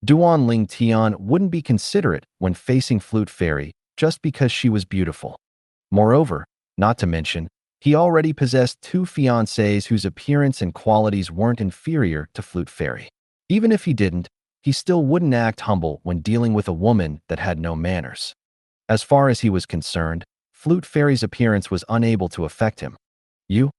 Duan Ling Tian wouldn't be considerate when facing Flute Fairy just because she was beautiful. Moreover, not to mention, he already possessed two fiancées whose appearance and qualities weren't inferior to Flute Fairy. Even if he didn't, he still wouldn't act humble when dealing with a woman that had no manners. As far as he was concerned, Flute Fairy's appearance was unable to affect him. You.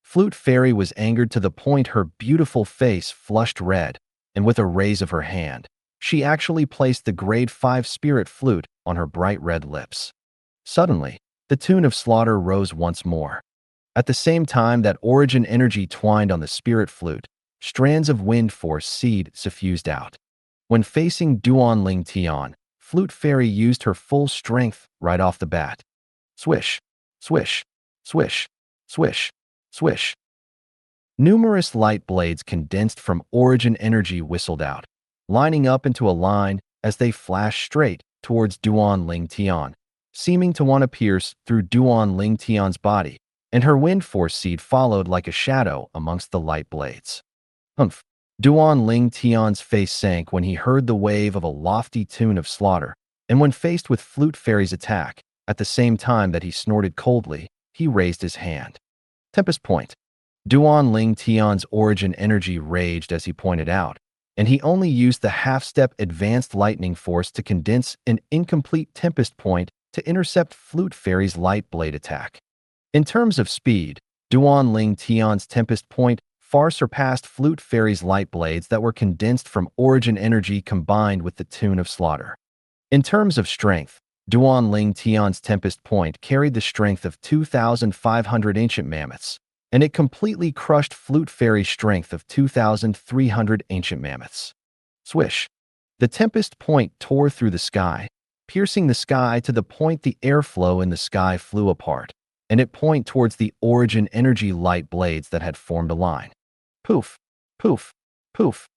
Flute Fairy was angered to the point her beautiful face flushed red, and with a raise of her hand, she actually placed the grade 5 spirit flute on her bright red lips. Suddenly, the tune of slaughter rose once more. At the same time that origin energy twined on the spirit flute, strands of wind force seed suffused out. When facing Duan Ling Tian, Flute Fairy used her full strength right off the bat. Swish, swish, swish, swish, swish. Numerous light blades condensed from origin energy whistled out, lining up into a line as they flashed straight towards Duan Ling Tian, seeming to want to pierce through Duan Ling Tian's body, and her wind force seed followed like a shadow amongst the light blades. Humph! Duan Ling Tian's face sank when he heard the wave of a lofty tune of slaughter, and when faced with Flute Fairy's attack, at the same time that he snorted coldly, he raised his hand. Tempest Point. Duan Ling Tian's origin energy raged as he pointed out, and he only used the half-step advanced lightning force to condense an incomplete Tempest Point to intercept Flute Fairy's light blade attack. In terms of speed, Duan Ling Tian's Tempest Point far surpassed Flute Fairy's light blades that were condensed from origin energy combined with the tune of slaughter. In terms of strength, Duan Ling Tian's Tempest Point carried the strength of 2,500 ancient mammoths, and it completely crushed Flute Fairy's strength of 2,300 ancient mammoths. Swish! The Tempest Point tore through the sky, piercing the sky to the point the airflow in the sky flew apart, and it pointed towards the origin energy light blades that had formed a line. Poof! Poof! Poof!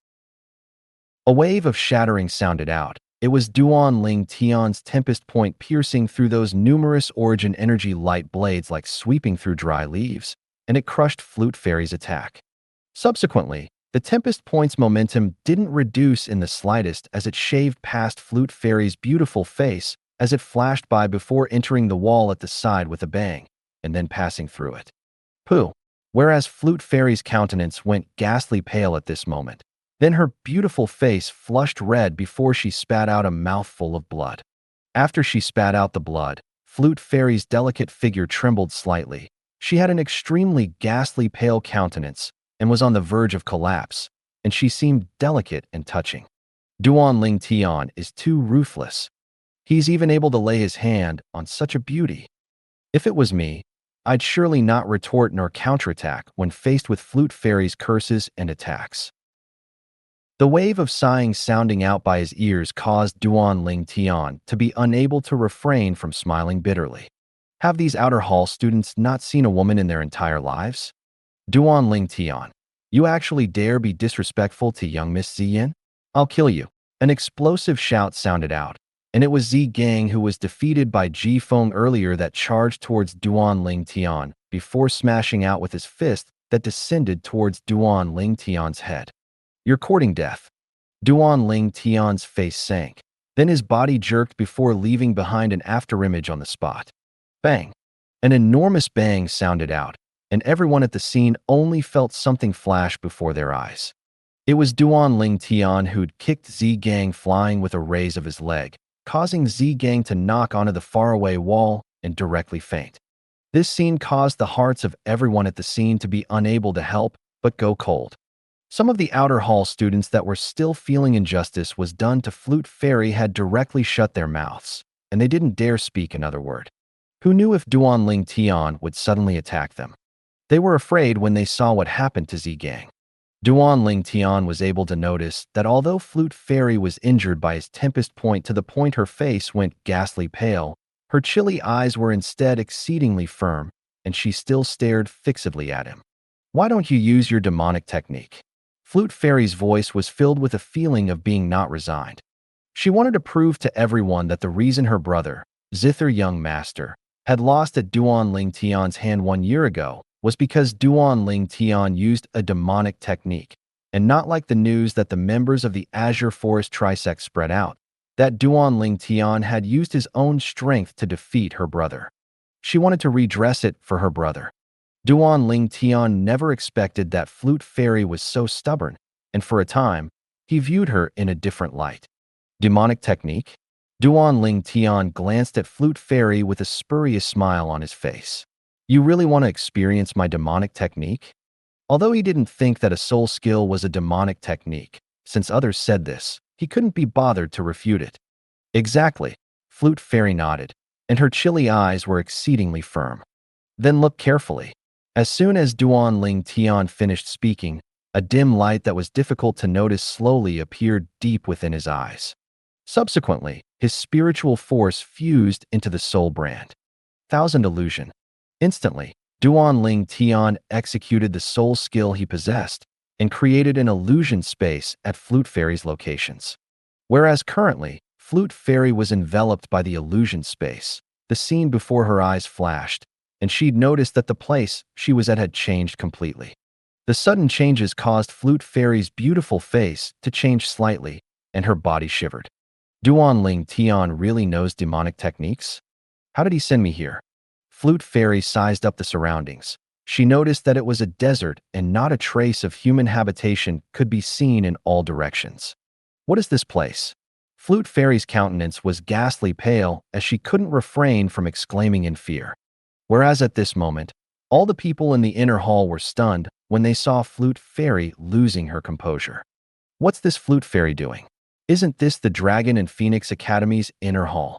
A wave of shattering sounded out. It was Duan Ling Tian's Tempest Point piercing through those numerous origin energy light blades like sweeping through dry leaves, and it crushed Flute Fairy's attack. Subsequently, the Tempest Point's momentum didn't reduce in the slightest as it shaved past Flute Fairy's beautiful face as it flashed by before entering the wall at the side with a bang, and then passing through it. Pooh! Whereas Flute Fairy's countenance went ghastly pale at this moment, then her beautiful face flushed red before she spat out a mouthful of blood. After she spat out the blood, Flute Fairy's delicate figure trembled slightly, She had an extremely ghastly pale countenance and was on the verge of collapse, and she seemed delicate and touching. Duan Ling Tian is too ruthless. He's even able to lay his hand on such a beauty. If it was me, I'd surely not retort nor counterattack when faced with Flute Fairy's curses and attacks. The wave of sighing sounding out by his ears caused Duan Ling Tian to be unable to refrain from smiling bitterly. Have these outer hall students not seen a woman in their entire lives? Duan Ling Tian, you actually dare be disrespectful to young Miss Ziyin? I'll kill you. An explosive shout sounded out, and it was Zi Gang who was defeated by Ji Feng earlier that charged towards Duan Ling Tian before smashing out with his fist that descended towards Duan Ling Tian's head. You're courting death. Duan Ling Tian's face sank. Then his body jerked before leaving behind an afterimage on the spot. Bang! An enormous bang sounded out, and everyone at the scene only felt something flash before their eyes. It was Duan Ling Tian who'd kicked Zi Gang flying with a raise of his leg, causing Zi Gang to knock onto the faraway wall and directly faint. This scene caused the hearts of everyone at the scene to be unable to help but go cold. Some of the outer hall students that were still feeling injustice was done to Flute Fairy had directly shut their mouths, and they didn't dare speak another word. Who knew if Duan Ling Tian would suddenly attack them? They were afraid when they saw what happened to Zi Gang. Duan Ling Tian was able to notice that although Flute Fairy was injured by his tempest point to the point her face went ghastly pale, her chilly eyes were instead exceedingly firm, and she still stared fixedly at him. Why don't you use your demonic technique? Flute Fairy's voice was filled with a feeling of being not resigned. She wanted to prove to everyone that the reason her brother, Zither Young Master, had lost at Duan Ling Tian's hand 1 year ago was because Duan Ling Tian used a demonic technique, and not like the news that the members of the Azure Forest Trisect spread out, that Duan Ling Tian had used his own strength to defeat her brother. She wanted to redress it for her brother. Duan Ling Tian never expected that Flute Fairy was so stubborn, and for a time, he viewed her in a different light. Demonic technique? Duan Ling Tian glanced at Flute Fairy with a spurious smile on his face. You really want to experience my demonic technique? Although he didn't think that a soul skill was a demonic technique, since others said this, he couldn't be bothered to refute it. Exactly, Flute Fairy nodded, and her chilly eyes were exceedingly firm. Then look carefully. As soon as Duan Ling Tian finished speaking, a dim light that was difficult to notice slowly appeared deep within his eyes. Subsequently, his spiritual force fused into the soul brand. Thousand Illusion. Instantly, Duan Ling Tian executed the soul skill he possessed and created an illusion space at Flute Fairy's locations. Whereas currently, Flute Fairy was enveloped by the illusion space, the scene before her eyes flashed, and she'd noticed that the place she was at had changed completely. The sudden changes caused Flute Fairy's beautiful face to change slightly, and her body shivered. Duan Ling Tian really knows demonic techniques? How did he send me here? Flute Fairy sized up the surroundings. She noticed that it was a desert and not a trace of human habitation could be seen in all directions. What is this place? Flute Fairy's countenance was ghastly pale as she couldn't refrain from exclaiming in fear. Whereas at this moment, all the people in the inner hall were stunned when they saw Flute Fairy losing her composure. What's this Flute Fairy doing? Isn't this the Dragon and Phoenix Academy's inner hall?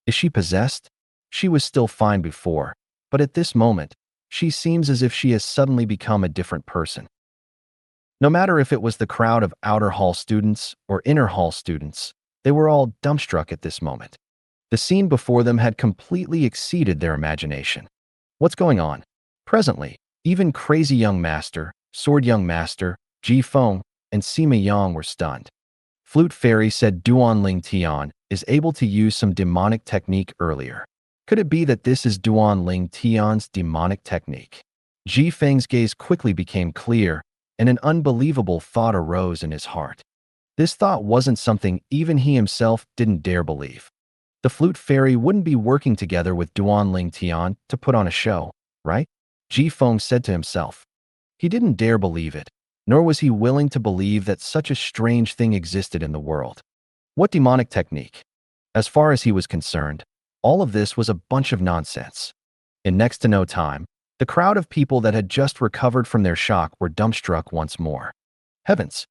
Is she possessed? She was still fine before, but at this moment, she seems as if she has suddenly become a different person. No matter if it was the crowd of outer hall students or inner hall students, they were all dumbstruck at this moment. The scene before them had completely exceeded their imagination. What's going on? Presently, even Crazy Young Master, Sword Young Master, Ji Feng, and Sima Yang were stunned. Flute Fairy said Duan Ling Tian is able to use some demonic technique earlier. Could it be that this is Duan Ling Tian's demonic technique? Ji Feng's gaze quickly became clear, and an unbelievable thought arose in his heart. This thought wasn't something even he himself didn't dare believe. The Flute Fairy wouldn't be working together with Duan Ling Tian to put on a show, right? Ji Feng said to himself. He didn't dare believe it, nor was he willing to believe that such a strange thing existed in the world. What demonic technique? As far as he was concerned, all of this was a bunch of nonsense. In next to no time, The crowd of people that had just recovered from their shock were dumbstruck once more. Heavens!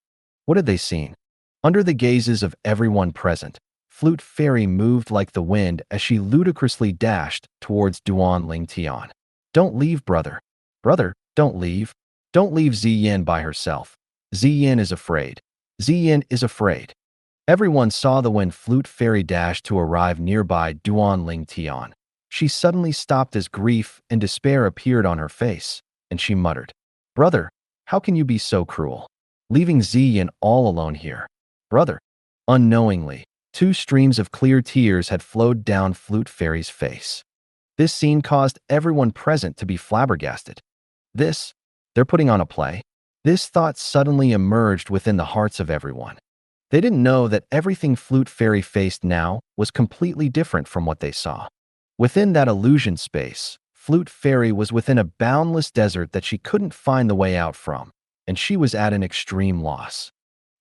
What had they seen? Under the gazes of everyone present, Flute Fairy moved like the wind as she ludicrously dashed towards Duan Ling Tian. Don't leave, brother. Brother, don't leave. Don't leave Ziyin by herself. Ziyin is afraid. Ziyin is afraid. Everyone saw the when Flute Fairy dashed to arrive nearby Duan Ling Tian. She suddenly stopped as grief and despair appeared on her face, and she muttered, "Brother, how can you be so cruel? Leaving Ziyin all alone here." Brother. Unknowingly, two streams of clear tears had flowed down Flute Fairy's face. This scene caused everyone present to be flabbergasted. They're putting on a play? This thought suddenly emerged within the hearts of everyone. They didn't know that everything Flute Fairy faced now was completely different from what they saw. Within that illusion space, Flute Fairy was within a boundless desert that she couldn't find the way out from, and she was at an extreme loss.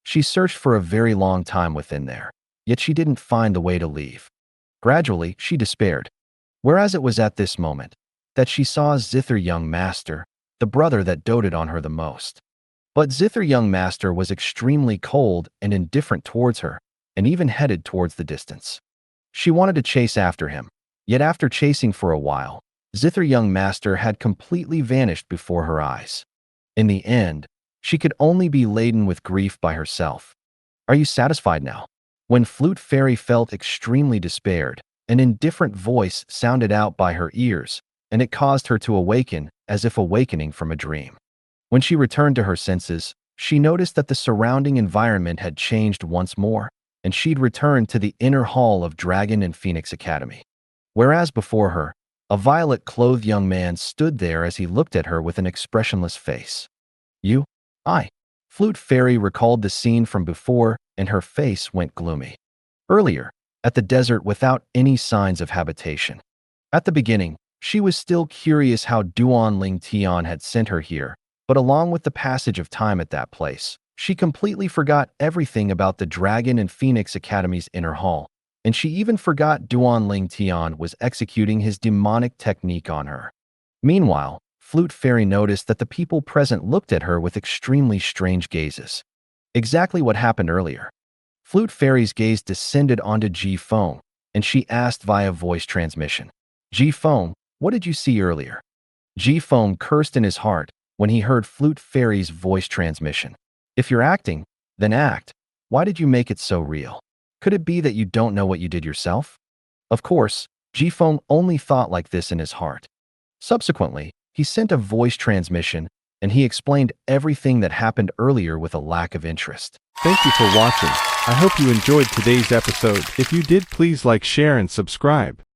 She searched for a very long time within there, yet she didn't find the way to leave. Gradually, she despaired. Whereas it was at this moment that she saw Zither Young Master, the brother that doted on her the most. But Zither Young Master was extremely cold and indifferent towards her, and even headed towards the distance. She wanted to chase after him, yet after chasing for a while, Zither Young Master had completely vanished before her eyes. In the end, she could only be laden with grief by herself. Are you satisfied now? When Flute Fairy felt extremely despaired, an indifferent voice sounded out by her ears, and it caused her to awaken as if awakening from a dream. When she returned to her senses, she noticed that the surrounding environment had changed once more, and she'd returned to the inner hall of Dragon and Phoenix Academy. Whereas before her, a violet-clothed young man stood there as he looked at her with an expressionless face. You? I. Flute Fairy recalled the scene from before, and her face went gloomy. Earlier, at the desert without any signs of habitation. At the beginning, she was still curious how Duan Ling Tian had sent her here, but along with the passage of time at that place, she completely forgot everything about the Dragon and Phoenix Academy's inner hall, and she even forgot Duan Ling Tian was executing his demonic technique on her. Meanwhile, Flute Fairy noticed that the people present looked at her with extremely strange gazes. Exactly what happened earlier. Flute Fairy's gaze descended onto Ji Feng, and she asked via voice transmission, "Ji Feng, what did you see earlier?" Ji Feng cursed in his heart when he heard Flute Fairy's voice transmission. If you're acting, then act. Why did you make it so real? Could it be that you don't know what you did yourself? Of course, Ji Feng only thought like this in his heart. Subsequently, he sent a voice transmission, and he explained everything that happened earlier with a lack of interest. Thank you for watching. I hope you enjoyed today's episode. If you did, please like, share, and subscribe.